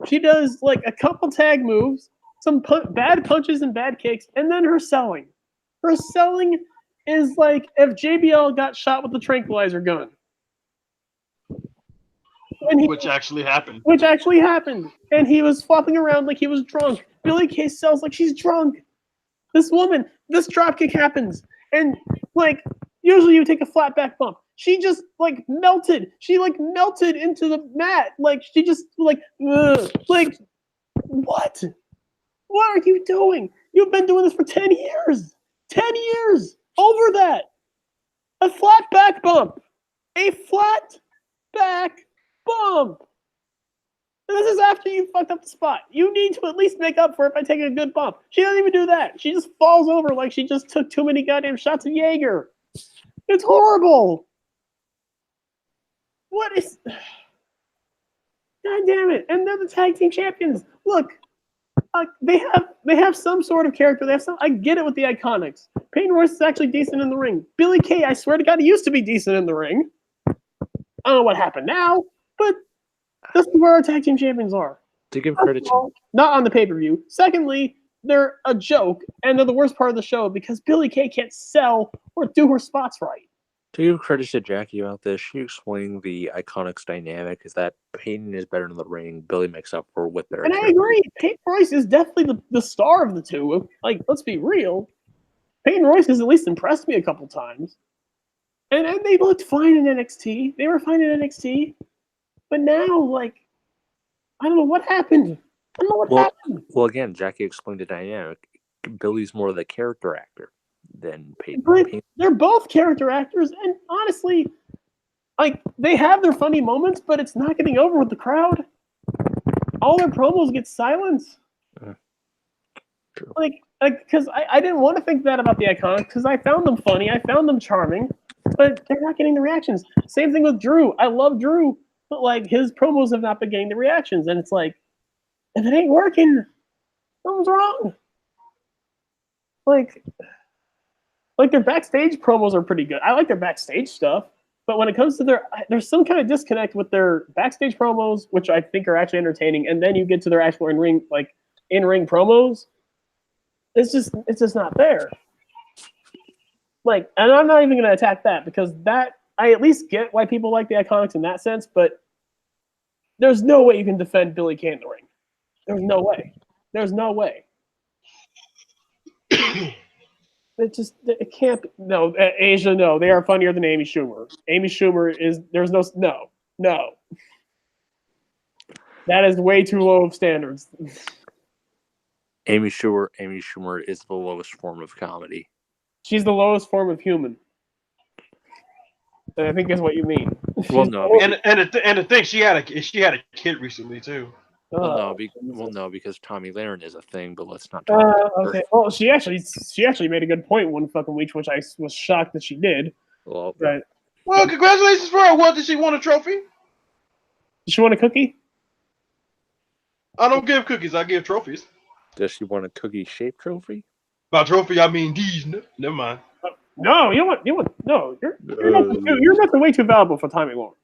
She does like a couple tag moves, some bad punches and bad kicks, and then her selling. Her selling is like if JBL got shot with a tranquilizer gun. Which actually happened. And he was flopping around like he was drunk. Billie Kay sells like she's drunk. This woman, this dropkick happens. And like usually you take a flat back bump. She just like melted. She like melted into the mat. Like she just like like what? What are you doing? You've been doing this for 10 years. 10 years. Over that. A flat back bump. A flat back bump. And this is after you fucked up the spot. You need to at least make up for it by taking a good bump. She doesn't even do that. She just falls over like she just took too many goddamn shots of Jaeger. It's horrible. What is... God damn it. And they're the tag team champions. Look, they have some sort of character. They have some. I get it with the Iconics. Peyton Royce is actually decent in the ring. Billie Kay, I swear to God, he used to be decent in the ring. I don't know what happened now, but this is where our tag team champions are. To give credit to, not on the pay-per-view. Secondly, they're a joke, and they're the worst part of the show because Billie Kay can't sell or do her spots right. To give credit to Jackie about this, she explained the Iconics dynamic is that Peyton is better in the ring. Billie makes up for with their. And I agree. Peyton Royce is definitely the star of the two. Like, let's be real. Peyton Royce has at least impressed me a couple times. And they looked fine in NXT. They were fine in NXT. But now, like, I don't know what happened. I don't know what happened. Well, again, Jackie explained the dynamic. Billie's more the character actor than Peyton. But they're both character actors, and honestly, like, they have their funny moments, but it's not getting over with the crowd. All their promos get silence. True. Like, because I didn't want to think that about the Iconics because I found them funny, I found them charming, but they're not getting the reactions. Same thing with Drew. I love Drew, but like his promos have not been getting the reactions, and it's like, if it ain't working, something's wrong. Like their backstage promos are pretty good. I like their backstage stuff, but when it comes to there's some kind of disconnect with their backstage promos, which I think are actually entertaining, and then you get to their actual in-ring promos. It's just not there. Like, and I'm not even going to attack that because that I at least get why people like the Iconics in that sense, but there's no way you can defend Billy Kay in the ring. There's no way. There's no way. It can't be. No, Asia, no. They are funnier than Amy Schumer. Amy Schumer is, there's no. That is way too low of standards. Amy Schumer is the lowest form of comedy. She's the lowest form of human. And I think is what you mean. Well, no. And the thing, she had a kid recently too. No, because Tommy Lahren is a thing, but let's not talk about her. Okay. Well, she actually made a good point one fucking week, which I was shocked that she did. Well, Right. Well, congratulations for her. What, did she want a trophy? Did she want a cookie? I don't give cookies. I give trophies. Does she want a cookie-shaped trophy? By trophy, I mean these. Never mind. No, you want no. You're not way too valuable for Tommy Lahren.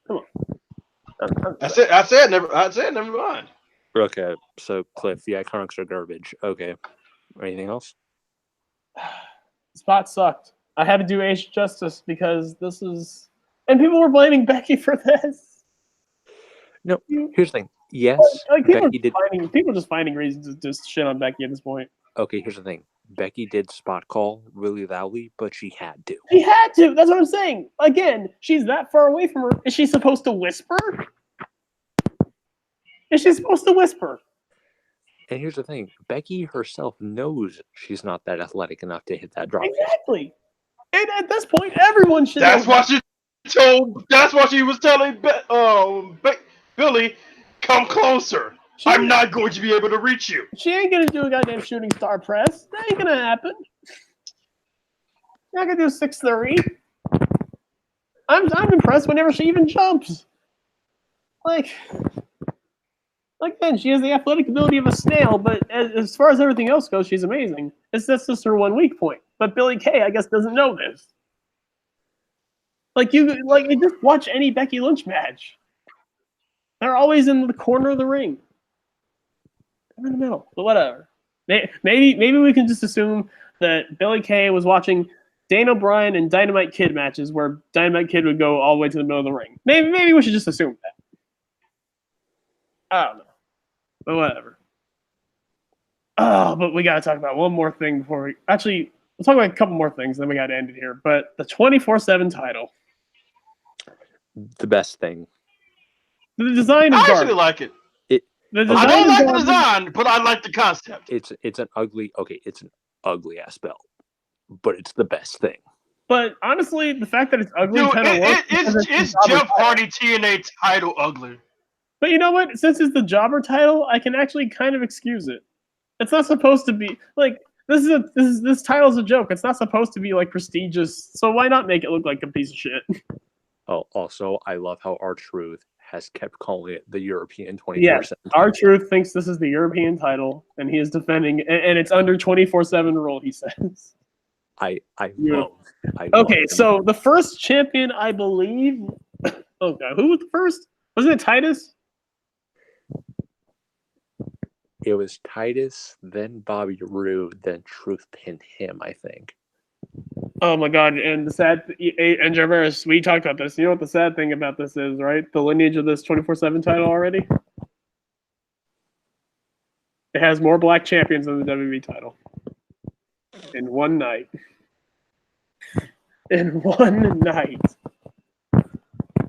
Come on. I said never mind. Okay, so Cliff, the Iconics are garbage. Okay, anything else? Spot sucked. I had to do Ace justice because this is, and people were blaming Becky for this. No, here's the thing. Yes, like people Becky are just finding reasons to just shit on Becky at this point. Okay, here's the thing. Becky did spot call really loudly, but she had to. She had to. That's what I'm saying. Again, she's that far away from her. Is she supposed to whisper? Is she supposed to whisper? And here's the thing. Becky herself knows she's not that athletic enough to hit that drop. Exactly. And at this point, everyone should. That's why she told. That's why she was telling Billy, "Come closer. I'm not going to be able to reach you." She ain't gonna do a goddamn shooting star press. That ain't gonna happen. Not gonna do 630. I'm impressed whenever she even jumps. Like then she has the athletic ability of a snail, but as far as everything else goes, she's amazing. That's just her one weak point. But Billy Kay, I guess, doesn't know this. You just watch any Becky Lynch match. They're always in the corner of the ring. I'm in the middle, but whatever. Maybe we can just assume that Billy Kay was watching Daniel Bryan and Dynamite Kid matches where Dynamite Kid would go all the way to the middle of the ring. Maybe we should just assume that. I don't know. But whatever. Oh, but we got to talk about one more thing before we... Actually, we'll talk about a couple more things, then we got to end it here. But the 24/7 title. The best thing. The design is I actually garbage. like it. I don't like the design, but I like the concept. It's an ugly ass belt, but it's the best thing. But honestly, the fact that it's ugly Dude, kind of works. It's Jeff Hardy TNA title ugly. But you know what? Since it's the jobber title, I can actually kind of excuse it. It's not supposed to be like this title's a joke. It's not supposed to be like prestigious. So why not make it look like a piece of shit? Oh, also, I love how R-Truth has kept calling it the European 24/7. Yes, R-Truth thinks this is the European title, and he is defending, and it's under 24/7 rule. He says. Okay, so the first champion, I believe. Oh god, who was the first? Wasn't it Titus? It was Titus, then Bobby Roode, then Truth pinned him, I think. Oh my god, and and Jarvarus, we talked about this. You know what the sad thing about this is, right? The lineage of this 24/7 title already? It has more black champions than the WWE title. In one night. In one night.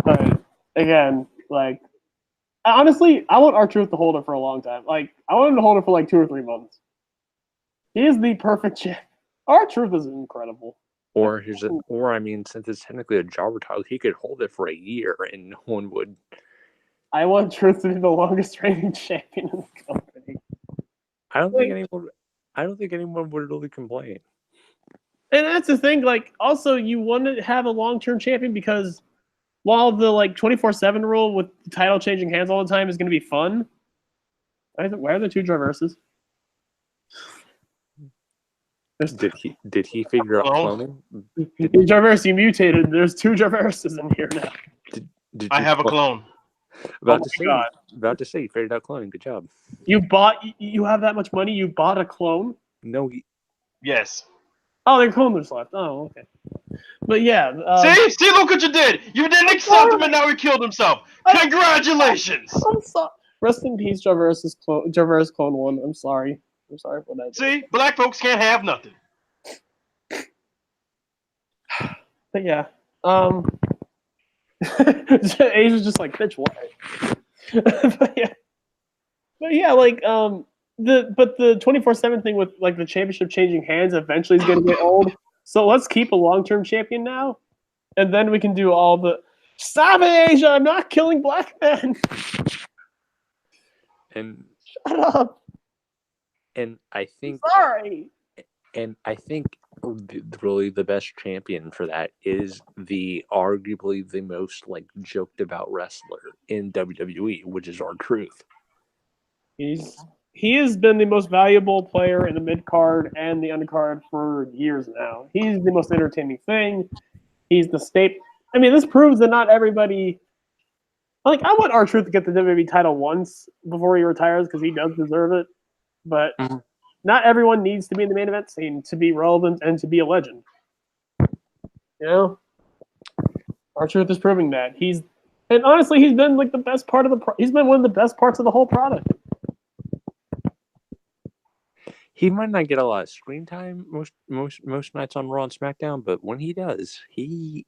But again, honestly, I want R-Truth to hold it for a long time. I want him to hold it for 2 or 3 months. He is the perfect champ. R-Truth is incredible. Or since it's technically a jobber title, he could hold it for a year and no one would. I want Truth to be the longest reigning champion in the company. I don't think anyone. I don't think anyone would really complain. And that's the thing. Like, also, you want to have a long-term champion because while the 24/7 rule with the title changing hands all the time is going to be fun, why are there two Jarvaruses? Did he figure out cloning? Jarvarus, you mutated. There's two Jarvaruses in here now. Did I have a clone. About to say, you figured out cloning. Good job. You have that much money? You bought a clone? No. Yes. Oh, they're cloners left. Oh, okay. But yeah. See, look what you did. You didn't accept him, and now he killed himself. Congratulations. I'm sorry. Rest in peace, Jarvarus Clone 1. I'm sorry. I'm sorry for that. See, black folks can't have nothing. But yeah. Asia's just like, bitch, why? but yeah, the 24/7 thing with like the championship changing hands eventually is gonna get old. So let's keep a long-term champion now, and then we can do all the. Stop it, Asia! I'm not killing black men. And shut up. And I think. Sorry. And I think really the best champion for that is arguably the most joked about wrestler in WWE, which is R-Truth. He has been the most valuable player in the mid card and the undercard for years now. He's the most entertaining thing. He's the staple. I mean, this proves that not everybody. I want R-Truth to get the WWE title once before he retires because he does deserve it, but. Mm-hmm. Not everyone needs to be in the main event scene to be relevant and to be a legend. You know? R-Truth is proving that. And honestly, he's been the best part of he's been one of the best parts of the whole product. He might not get a lot of screen time most nights on Raw and SmackDown, but when he does, he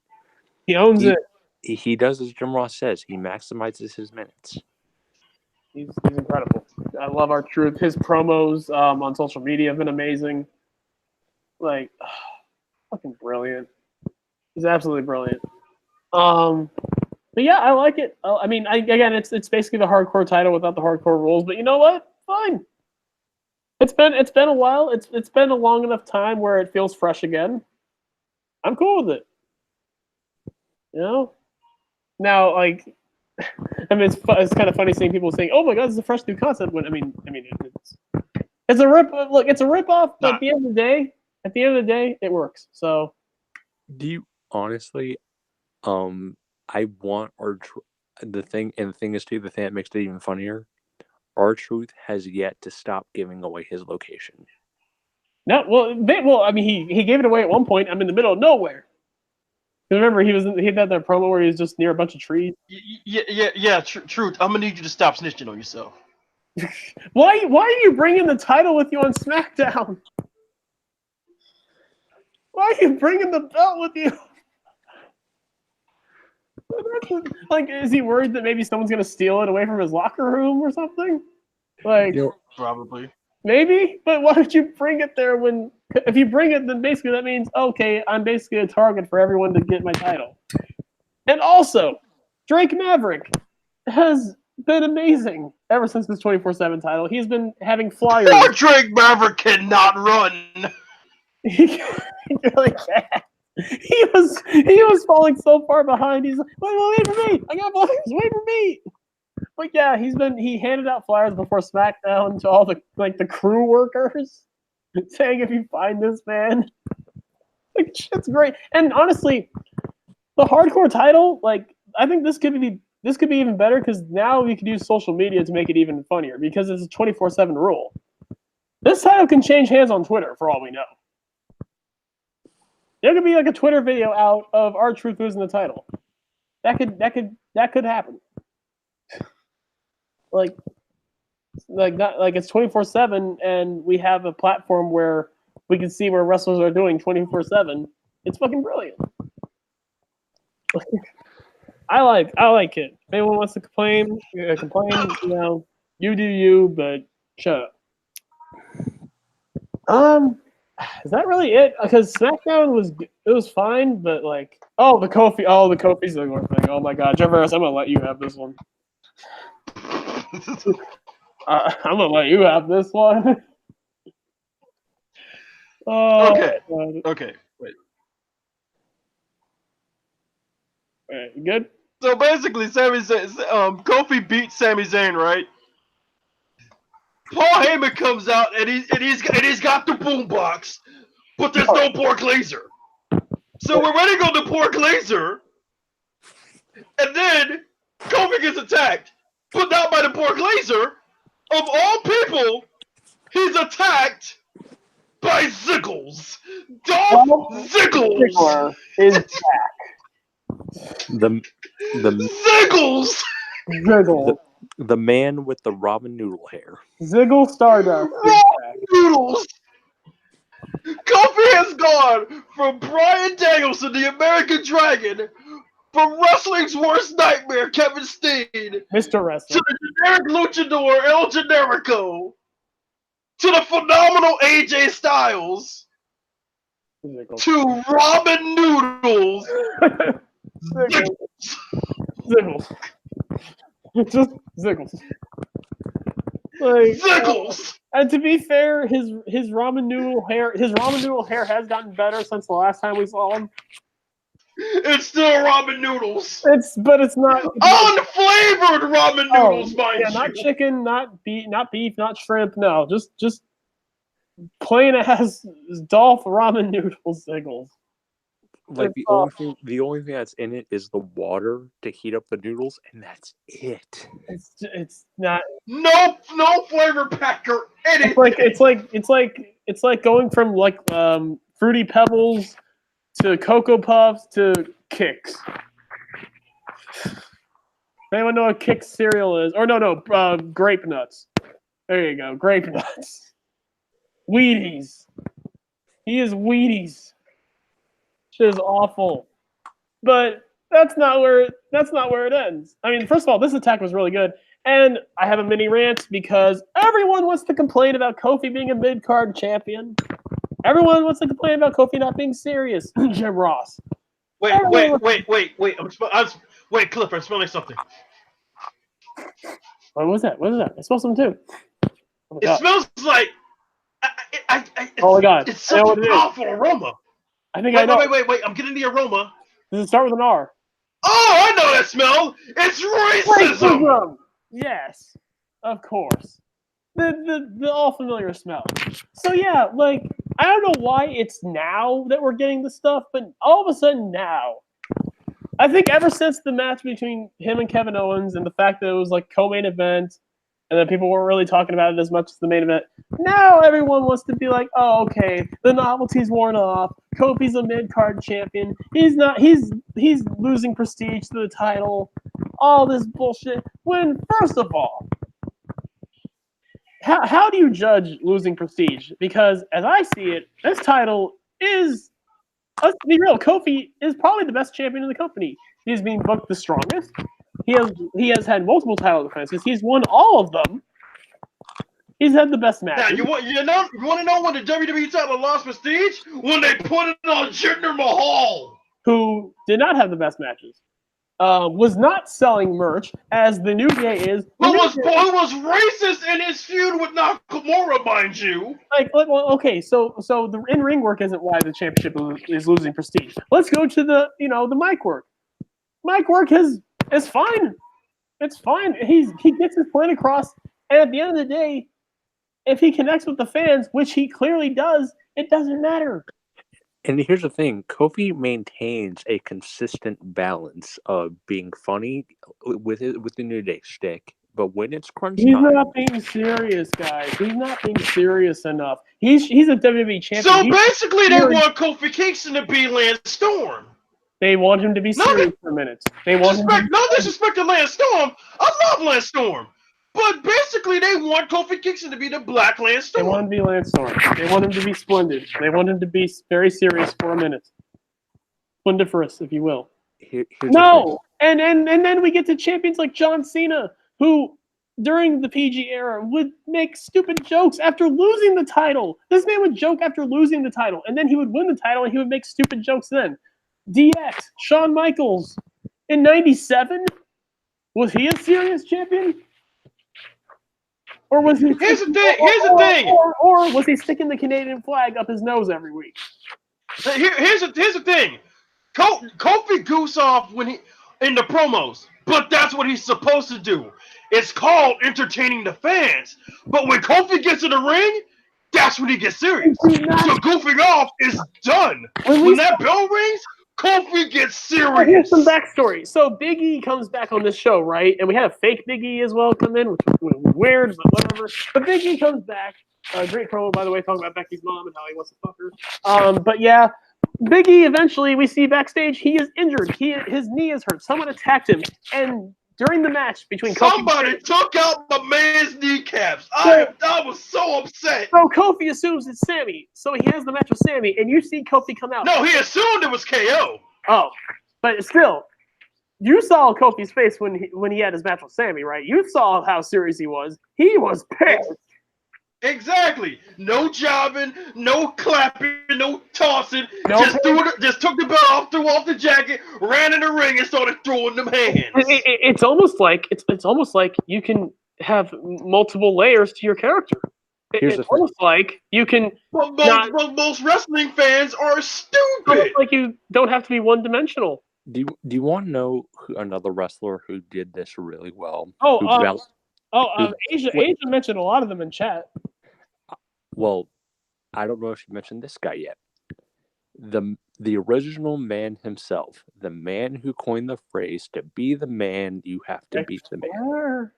owns it. He does as Jim Ross says. He maximizes his minutes. He's incredible. I love R-Truth. His promos on social media have been amazing. Fucking brilliant. He's absolutely brilliant. But yeah, I like it. I mean, again, it's basically the hardcore title without the hardcore rules. But you know what? Fine. It's been a while. It's been a long enough time where it feels fresh again. I'm cool with it. You know. Now, I mean, it's kind of funny seeing people saying, "Oh my God, this is a fresh new concept." When I mean, it's a rip. Look, it's a rip off. But at the end of the day, it works. So, do you honestly? I want the thing is too. The thing that makes it even funnier. R-Truth has yet to stop giving away his location. No, well, I mean, he gave it away at one point. I'm in the middle of nowhere. Remember, he had that promo where he was just near a bunch of trees. Yeah. Truth. I'm gonna need you to stop snitching on yourself. Why are you bringing the title with you on SmackDown? Why are you bringing the belt with you? Is he worried that maybe someone's gonna steal it away from his locker room or something? Probably. Maybe, but why would you bring it there when? If you bring it, then basically that means okay, I'm basically a target for everyone to get my title. And also, Drake Maverick has been amazing ever since this 24/7 title. He's been having flyers. Poor Drake Maverick cannot run. He really can't. He was falling so far behind. He's like, wait for me! I got flyers. Wait for me! But yeah, he handed out flyers before SmackDown to all the crew workers, saying if you find this man, shit's great. And honestly, the hardcore title, I think this could be even better because now we could use social media to make it even funnier because it's a 24/7 rule. This title can change hands on Twitter for all we know. There could be a Twitter video out of R-Truth losing the title. That could happen. It's 24/7 and we have a platform where we can see where wrestlers are doing 24/7. It's fucking brilliant. I like it. If anyone wants to complain, you know, you do you, but shut up. Is that really it? Because SmackDown was fine, but the Kofi's the one thing. Oh my God, Jarvarus, I'm gonna let you have this one. I'm gonna let you have this one. Oh, Okay. God. Okay. Wait. All right, you good? So basically, Kofi beat Sami Zayn, right? Paul Heyman comes out and he's got the boombox, but there's no pork laser. So we're ready to go to pork laser, and then Kofi gets attacked, but not by the pork laser. Of all people, he's attacked by Ziggles. Dolph Ziggles. Ziggler is The Ziggles. Ziggle. the man with the ramen noodle hair. Ziggle Stardust. is Raw back. noodles. Kofi has gone from Bryan Danielson, the American Dragon, from wrestling's worst nightmare, Kevin Steen, Mr. to Wrestler. the generic luchador, El Generico, to the phenomenal AJ Styles, Ziggle. to ramen noodles. Ziggle. Ziggles. Just Ziggles. Like, Ziggles. and to be fair, his ramen noodle hair has gotten better since the last time we saw him. It's still ramen noodles. It's not Unflavored ramen noodles, mind yeah, you. not chicken, not beef, not shrimp. No, just plain ass Dolph ramen noodles Ziggles. Like It's, the only thing that's in it is the water to heat up the noodles, and that's it. It's not. No flavor pack or anything. It's like going from like Fruity Pebbles to Cocoa Puffs to Kix. Anyone know what Kix cereal is? Or no, Grape Nuts. There you go, Grape Nuts. Wheaties. He is Wheaties. Shit is awful. But that's not where it ends. I mean, first of all, this attack was really good. And I have a mini rant because everyone wants to complain about Kofi being a mid-card champion. Everyone wants to complain about Kofi not being serious. Jim Ross. Wait. Wait, Cliff, I'm smelling something. What was that? I smell something too. Oh my It God. smells like. Oh my God. It's I know such what a it is. powerful aroma. I think I know. Wait. I'm getting the aroma. Does it start with an R? Oh, I know that smell. It's racism. Yes, of course. The all familiar smell. So yeah, like I don't know why it's now that we're getting this stuff, but all of a sudden now, I think ever since the match between him and Kevin Owens and the fact that it was like co-main event, and then people weren't really talking about it as much as the main event. Now everyone wants to be like, oh, okay, the novelty's worn off. Kofi's a mid-card champion. He's not. He's losing prestige to the title. All this bullshit. When first of all, how do you judge losing prestige? Because as I see it, this title is. Let's be real. Kofi is probably the best champion in the company. He's being booked the strongest. He has had multiple title defenses. He's won all of them. He's had the best matches. Now, you want to know when the WWE title lost prestige? When they put it on Jinder Mahal. Who did not have the best matches. Was not selling merch, as the New Day is. Who was racist in his feud with Nakamura, mind you. Okay, so the in-ring work isn't why the championship is losing prestige. Let's go to the mic work. Mic work is fine. It's fine. He gets his point across, and at the end of the day, if he connects with the fans, which he clearly does, it doesn't matter. And here's the thing, Kofi maintains a consistent balance of being funny with the New Day shtick, but when it's crunch time... He's not being serious, guys. He's not being serious enough. He's a WWE champion. So basically, they want Kofi Kingston to be Lance Storm. They want him to be serious for a minute. They want no disrespect to Lance Storm. I love Lance Storm. But basically, they want Kofi Kingston to be the Black Lance Storm. They want him to be Lance Storm. They want him to be splendid. They want him to be very serious for a minute. Splendiferous, if you will. No! And then we get to champions like John Cena, who, during the PG era, would make stupid jokes after losing the title. This man would joke after losing the title, and then he would win the title, and he would make stupid jokes then. DX, Shawn Michaels, in '97, was he a serious champion? Or was he? Here's the thing. Or was he sticking the Canadian flag up his nose every week? Here's the thing. Kofi goose off when he in the promos, but that's what he's supposed to do. It's called entertaining the fans. But when Kofi gets in the ring, that's when he gets serious. So goofing off is done. When that bell rings, Kofi gets serious. Here's some backstory. So Big E comes back on this show, right? And we had a fake Big E as well come in, which was weird, but whatever. But Big E comes back. Great promo, by the way, talking about Becky's mom and how he wants to fuck her. But yeah, Big E eventually we see backsstage he is injured. His knee is hurt. Someone attacked him, and during the match between somebody took out my man's kneecaps. I was so upset. So Kofi assumes it's Sammy, so he has the match with Sammy, and you see Kofi come out. No, he assumed it was KO. Oh, but still, you saw Kofi's face when he had his match with Sammy, right? You saw how serious he was. He was pissed. Exactly. No jobbing, no clapping, no tossing. Just took the belt off, threw off the jacket, ran in the ring, and started throwing them hands. It's almost like you can have multiple layers to your character. It's almost like you can. Most wrestling fans are stupid. Almost like you don't have to be one-dimensional. Do you want to know another wrestler who did this really well? Asia mentioned a lot of them in chat. Well, I don't know if she mentioned this guy yet. The original man himself, the man who coined the phrase, to be the man, you have to beat the man.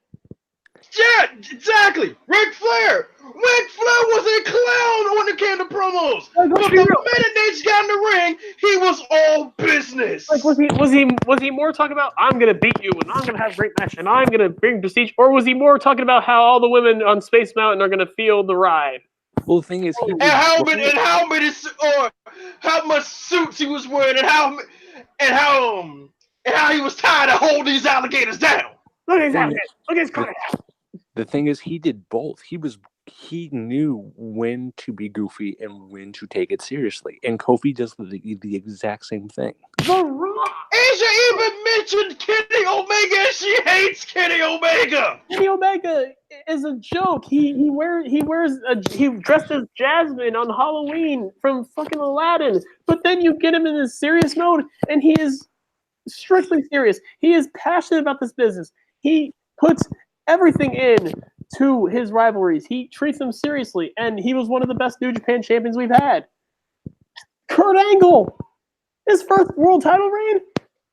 Yeah, exactly. Ric Flair. Ric Flair was a clown when it came to promos. But the minute they got in the ring, he was all business. Like was he more talking about I'm gonna beat you and I'm gonna have a great match and I'm gonna bring prestige, or was he more talking about how all the women on Space Mountain are gonna feel the ride? Well, the thing is, how much suits he was wearing, and how he was tired of holding these alligators down. Look at his The thing is, he did both. He knew when to be goofy and when to take it seriously. And Kofi does the exact same thing. The Rock. Asia even mentioned Kenny Omega, and she hates Kenny Omega. Kenny Omega is a joke. He dressed as Jasmine on Halloween from fucking Aladdin. But then you get him in this serious mode, and he is strictly serious. He is passionate about this business. He puts everything in to his rivalries. He treats them seriously, and he was one of the best New Japan champions we've had. Kurt Angle, his first world title reign,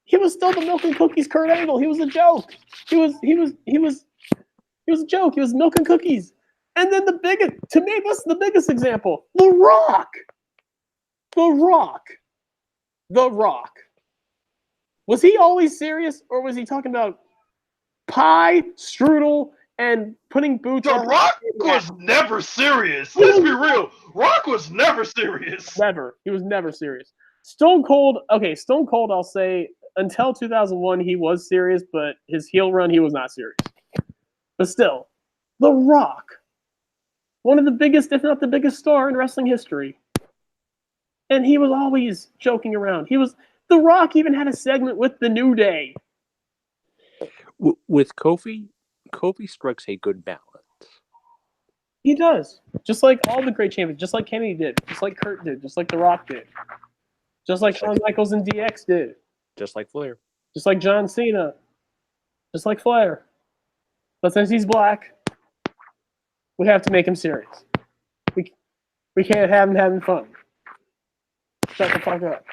he was still the milk and cookies Kurt Angle. He was a joke. He was a joke. He was milk and cookies. And then to me, this is the biggest example. The Rock. Was he always serious, or was he talking about pie, strudel, and putting boots? The Rock was never serious. Let's be real. Rock was never serious. Never. He was never serious. Stone Cold, I'll say, until 2001, he was serious, but his heel run, he was not serious. But still, The Rock, one of the biggest, if not the biggest star in wrestling history. And he was always joking around. The Rock even had a segment with The New Day. With Kofi strikes a good balance. He does. Just like all the great champions. Just like Kenny did. Just like Kurt did. Just like The Rock did. Just like Shawn Michaels and DX did. Just like Flair. Just like John Cena. Just like Flair. But since he's black, we have to make him serious. We can't have him having fun. Shut the fuck up.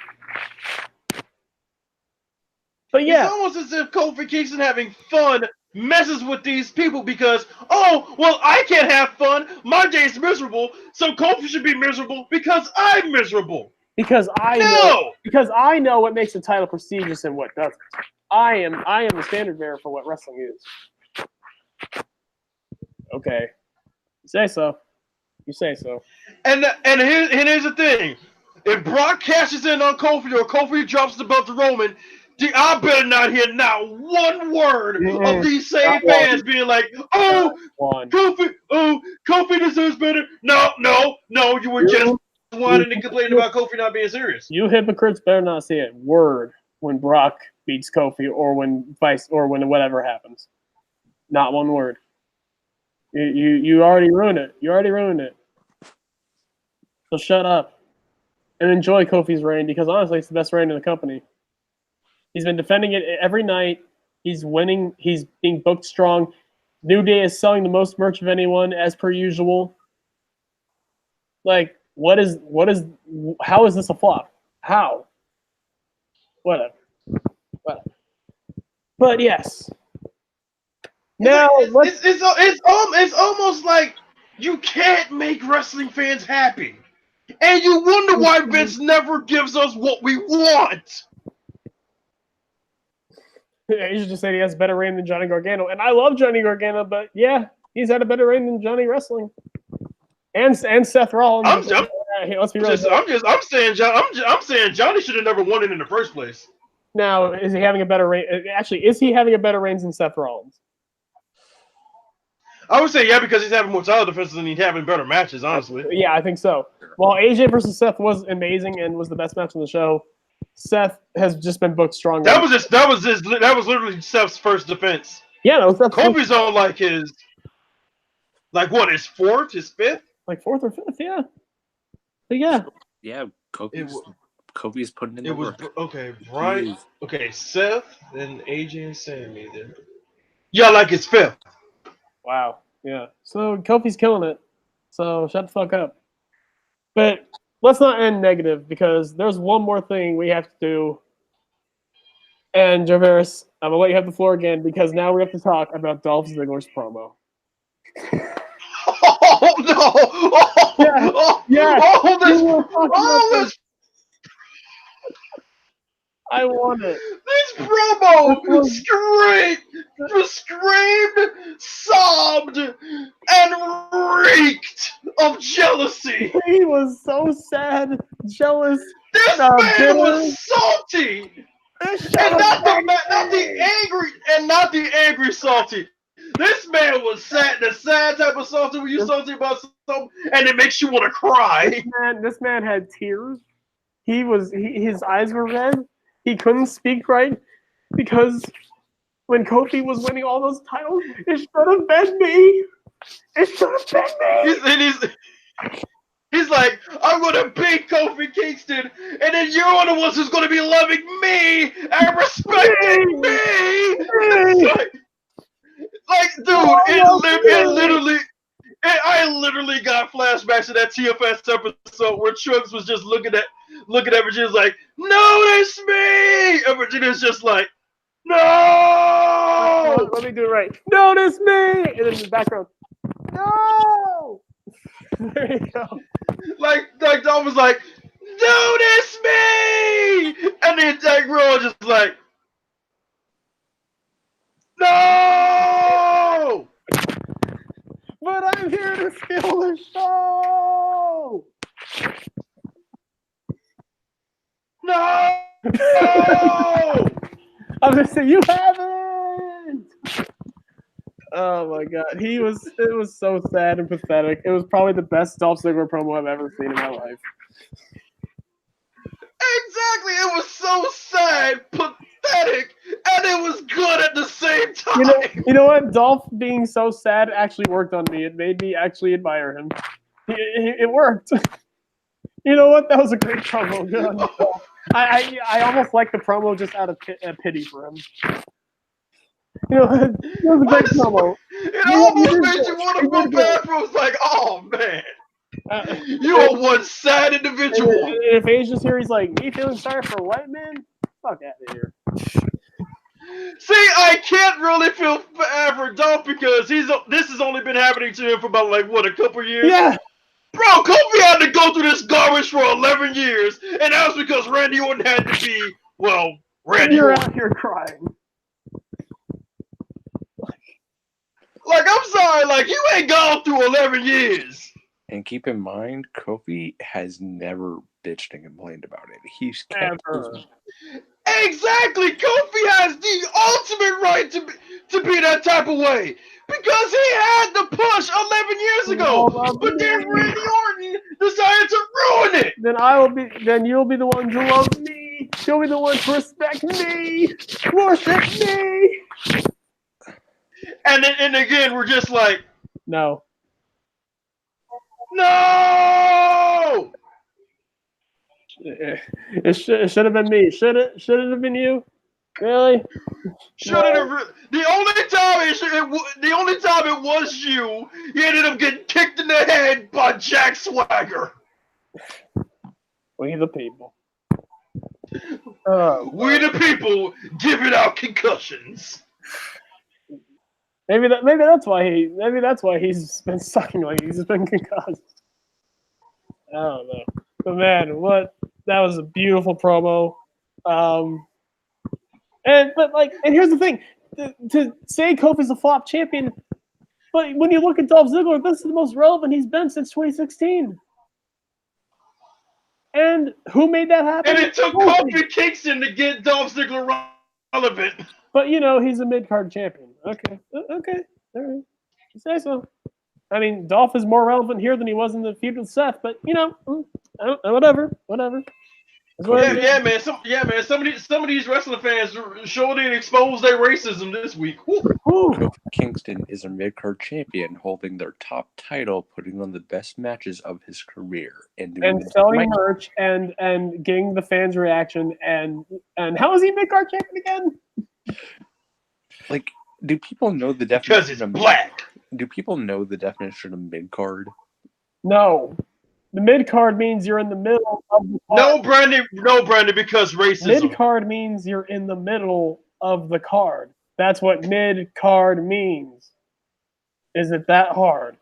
But yeah. It's almost as if Kofi Kingston having fun messes with these people because, I can't have fun. My day's miserable, so Kofi should be miserable because I'm miserable. Because I know what makes a title prestigious and what doesn't. I am the standard bearer for what wrestling is. Okay. You say so. And here's the thing. If Brock cashes in on Kofi or Kofi drops the belt to Roman, I better not hear not one word of these same fans being like, Kofi deserves better. No, you were just whining and complaining about Kofi not being serious. You hypocrites better not say a word when Brock beats Kofi or when whatever happens. Not one word. You already ruined it. You already ruined it. So shut up and enjoy Kofi's reign because honestly, it's the best reign in the company. He's been defending it every night. He's winning. He's being booked strong. New Day is selling the most merch of anyone, as per usual. Like, how is this a flop? How? Whatever. But yes. Now it's almost like you can't make wrestling fans happy, and you wonder why Vince never gives us what we want. You should just say he has a better reign than Johnny Gargano, and I love Johnny Gargano, but yeah, he's had a better reign than Johnny Wrestling, and Seth Rollins. Let's be real. I'm saying Johnny should have never won it in the first place. Now, is he having a better reign? Actually, is he having a better reign than Seth Rollins? I would say yeah, because he's having more title defenses and he's having better matches, honestly. Yeah, I think so. While AJ versus Seth was amazing and was the best match on the show, Seth has just been booked stronger. That was literally Seth's first defense. Yeah, that was Kofi's on his fourth, his fifth? Like fourth or fifth, yeah. But yeah. Yeah, Kofi's putting in the work. Okay, Brian. Okay, Seth, then AJ and Sammy. Then yeah, like his fifth. Wow. Yeah. So Kofi's killing it. So shut the fuck up. But let's not end negative because there's one more thing we have to do. And Jarvarus, I'm gonna let you have the floor again because now we have to talk about Dolph Ziggler's promo. Oh no! This I want it. This promo screamed, sobbed, and reeked of jealousy. He was so sad, jealous. This man was salty, and not the angry salty. This man was sad, the sad type of salty when you're salty about something, and it makes you want to cry. This man had tears. His eyes were red. He couldn't speak right because when Kofi was winning all those titles, it should have been me. It should have been me. He's like, I'm going to beat Kofi Kingston, and then you're one of the ones who's going to be loving me and respecting me. Like, dude, I literally got flashbacks to that TFS episode where Trunks was just looking at Virginia's like, notice me! And Virginia's just like, no! Let me do it right. Notice me! And then in the background, no! There you go. Like Dolph was like, notice me! And then Jack Roll just like, no! But I'm here to steal the show! No! I'm gonna say you haven't. Oh my god, it was so sad and pathetic. It was probably the best Dolph Ziggler promo I've ever seen in my life. Exactly, it was so sad, pathetic, and it was good at the same time. You know what? Dolph being so sad actually worked on me. It made me actually admire him. It worked. You know what? That was a great promo. Good. I almost like the promo just out of pity for him. You know, it was a great promo. It almost made you want to go back. It was like, oh man, you are one sad individual. And if Asia's here, he's like, me feeling sorry for a white man? Fuck out of here. See, I can't really feel bad for Dolph because this has only been happening to him for about a couple years. Yeah. Bro, Kofi had to go through this garbage for 11 years, and that was because Randy Orton had to be, Randy You're Orton. out here crying. Like, I'm sorry, you ain't gone through 11 years. And keep in mind, Kofi has never bitched and complained about it. He's kept Exactly! Kofi has the ultimate right to be that type of way. Because he had the push 11 years ago. But then Randy Orton decided to ruin it. Then you'll be the one to love me. You'll be the one to respect me. Worship me. And again, we're just like, No. No! It should have been me. Should it have been you? Really? Should have. The only time it was you, you ended up getting kicked in the head by Jack Swagger. We the people. We the people giving out concussions. Maybe that's why he's been sucking like he's been concussed. I don't know. But man, that was a beautiful promo. And here's the thing. To say Kofi's a flop champion, but when you look at Dolph Ziggler, this is the most relevant he's been since 2016. And who made that happen? And it took Kofi Kingston to get Dolph Ziggler relevant. But he's a mid-card champion. Okay, all right. You say so. I mean, Dolph is more relevant here than he was in the feud with Seth. But whatever. Yeah, man. Some of these wrestling fans sure did expose their racism this week. Kofi Kingston is a mid-card champion, holding their top title, putting on the best matches of his career, and selling merch and getting the fans' reaction. And how is he mid-card champion again? Like, do people know the definition? Because it's black. Do people know the definition of mid-card? No. The mid-card means you're in the middle of the card. No, Brandon, because racism. Mid-card means you're in the middle of the card. That's what mid-card means. Is it that hard?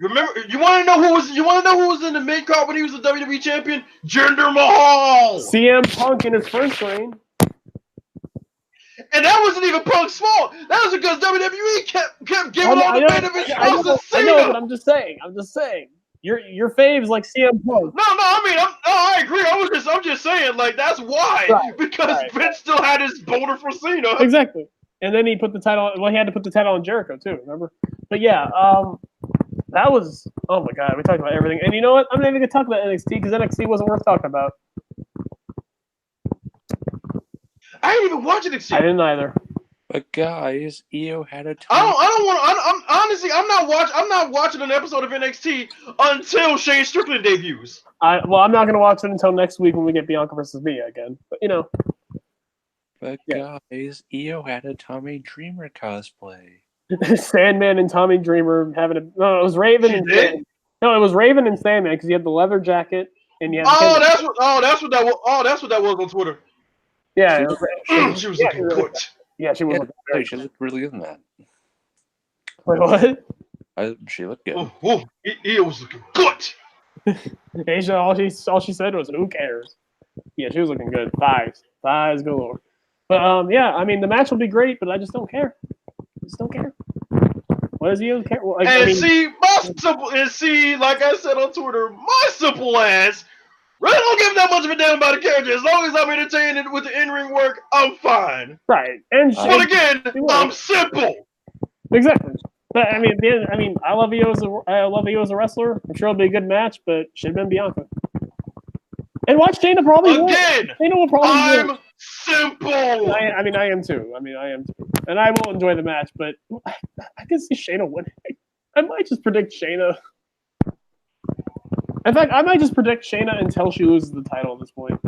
Remember, you want to know who was in the mid-card when he was the WWE champion? Jinder Mahal. CM Punk in his first reign. And that wasn't even Punk's fault. That was because WWE kept giving all the benefits to Cena. I know, but I'm just saying. Your faves like CM Punk. No, I agree. I'm just saying, like, that's why. Right, because Vince still had his boner for Cena. Exactly. And then he put the title. Well, he had to put the title on Jericho too. Remember? But yeah, that was. Oh my God, we talked about everything. And you know what? I'm not even gonna talk about NXT because NXT wasn't worth talking about. I didn't even watch NXT. I didn't either. But guys, EO had a. Honestly, I'm not watching an episode of NXT until Shane Strickland debuts. I'm not gonna watch it until next week when we get Bianca versus Mia again. But But guys, EO had a Tommy Dreamer cosplay. Sandman and Tommy Dreamer having a. No, it was Raven and Sandman. No, it was Raven and Sandman because he had the leather jacket and you had. That's what that was on Twitter. Yeah, she was looking good. Yeah, she was looking good. She looked really good in that. Wait, what? She looked good. It was looking good. Asia, all she said was, "Who cares?" Yeah, she was looking good. Thighs galore. But yeah, I mean the match will be great, but I just don't care. What does he care? Well, like I said on Twitter, my simple ass really don't give that much of a damn about the character. As long as I'm entertained with the in-ring work, I'm fine. Right. And but again, I'm simple. Exactly. But I mean, I love EO as a wrestler. I'm sure it'll be a good match, but should have been Bianca. And watch Shayna probably again. Shayna will probably I'm simple. I am too. And I will enjoy the match, but I can see Shayna winning. I might just predict Shayna. In fact, I might just predict Shayna until she loses the title at this point.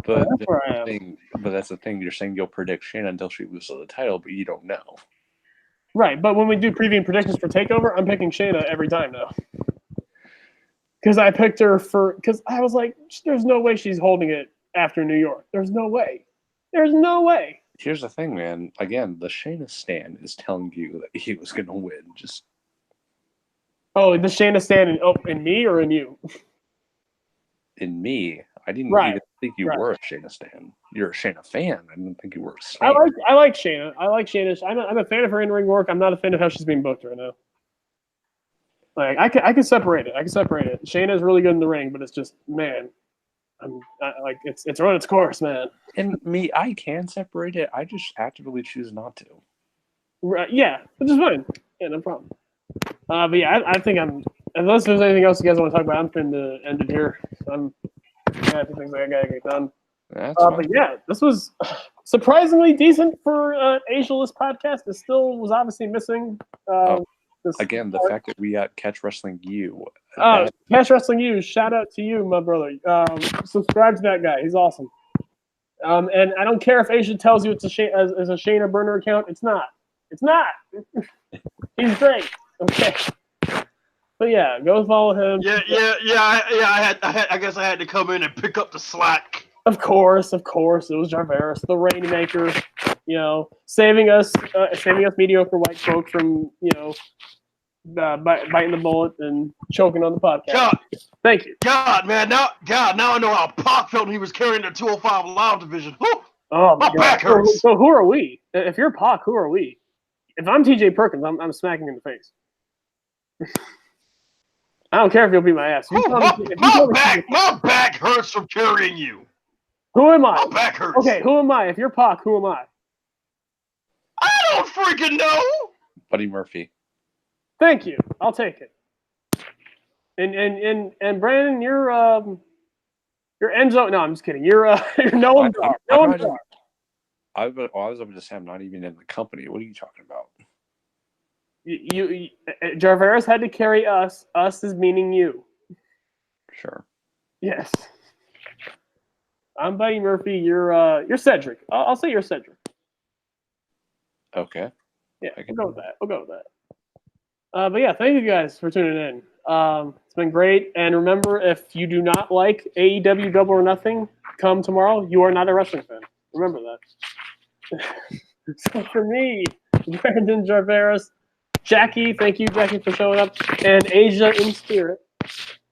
But that's where I am. But that's the thing. You're saying you'll predict Shayna until she loses the title, but you don't know. Right, but when we do preview predictions for TakeOver, I'm picking Shayna every time now. Because I picked her because I was like, there's no way she's holding it after New York. There's no way. Here's the thing, man. Again, the Shayna stan is telling you that he was going to win. Just. Oh, the Shayna stan in me or in you? In me. I didn't even think you were a Shayna stan. You're a Shayna fan. I didn't think you were a stan. I like Shayna. I'm a fan of her in-ring work. I'm not a fan of how she's being booked right now. Like I can separate it. Shayna is really good in the ring, but it's just man, it's run its course, man. And me, I can separate it. I just actively choose not to. Right? Yeah, which is fine. Yeah, no problem. But yeah, I think unless there's anything else you guys want to talk about, I'm going to end it here. I have things I gotta get done. But yeah, this was surprisingly decent for Asialist podcast. It still was obviously missing. Again, the fact that we got Catch Wrestling U. Catch Wrestling U, shout out to you, my brother. Subscribe to that guy. He's awesome. And I don't care if Asia tells you it's a Shayna burner account. It's not. It's not. He's great. Okay. But yeah, go follow him. I guess I had to come in and pick up the slack. Of course. It was Jarvarus, the Rainmaker, saving us mediocre white folk from, biting the bullet and choking on the podcast. God, thank you. God, man, now I know how Pac felt when he was carrying the 205 Live division. Whew. Oh my back hurts. So who are we? If you're Pac, who are we? If I'm TJ Perkins, I'm smacking in the face. I don't care if you'll beat my ass. My back hurts from carrying you. Who am I? My back hurts. Okay, who am I? If you're Pac, who am I? I don't freaking know. Buddy Murphy. Thank you. I'll take it. And Brandon, you're Enzo. No, I'm just kidding. You're Noam Dar. Noam Dar. I was able to say I'm not even in the company. What are you talking about? You Jarvarus had to carry us. Us is meaning you. Sure. Yes. I'm Buddy Murphy. You're Cedric. I'll say you're Cedric. Okay. Yeah, we'll go with that. But yeah, thank you guys for tuning in. It's been great. And remember, if you do not like AEW Double or Nothing, come tomorrow. You are not a wrestling fan. Remember that. So for me, Brandon Jarvarus, Jackie, thank you, Jackie, for showing up, and Asia in spirit.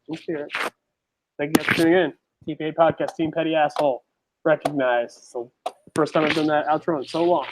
Thank you guys for tuning in. TPA Podcast, Team Petty Asshole. Recognize. So first time I've done that outro in so long.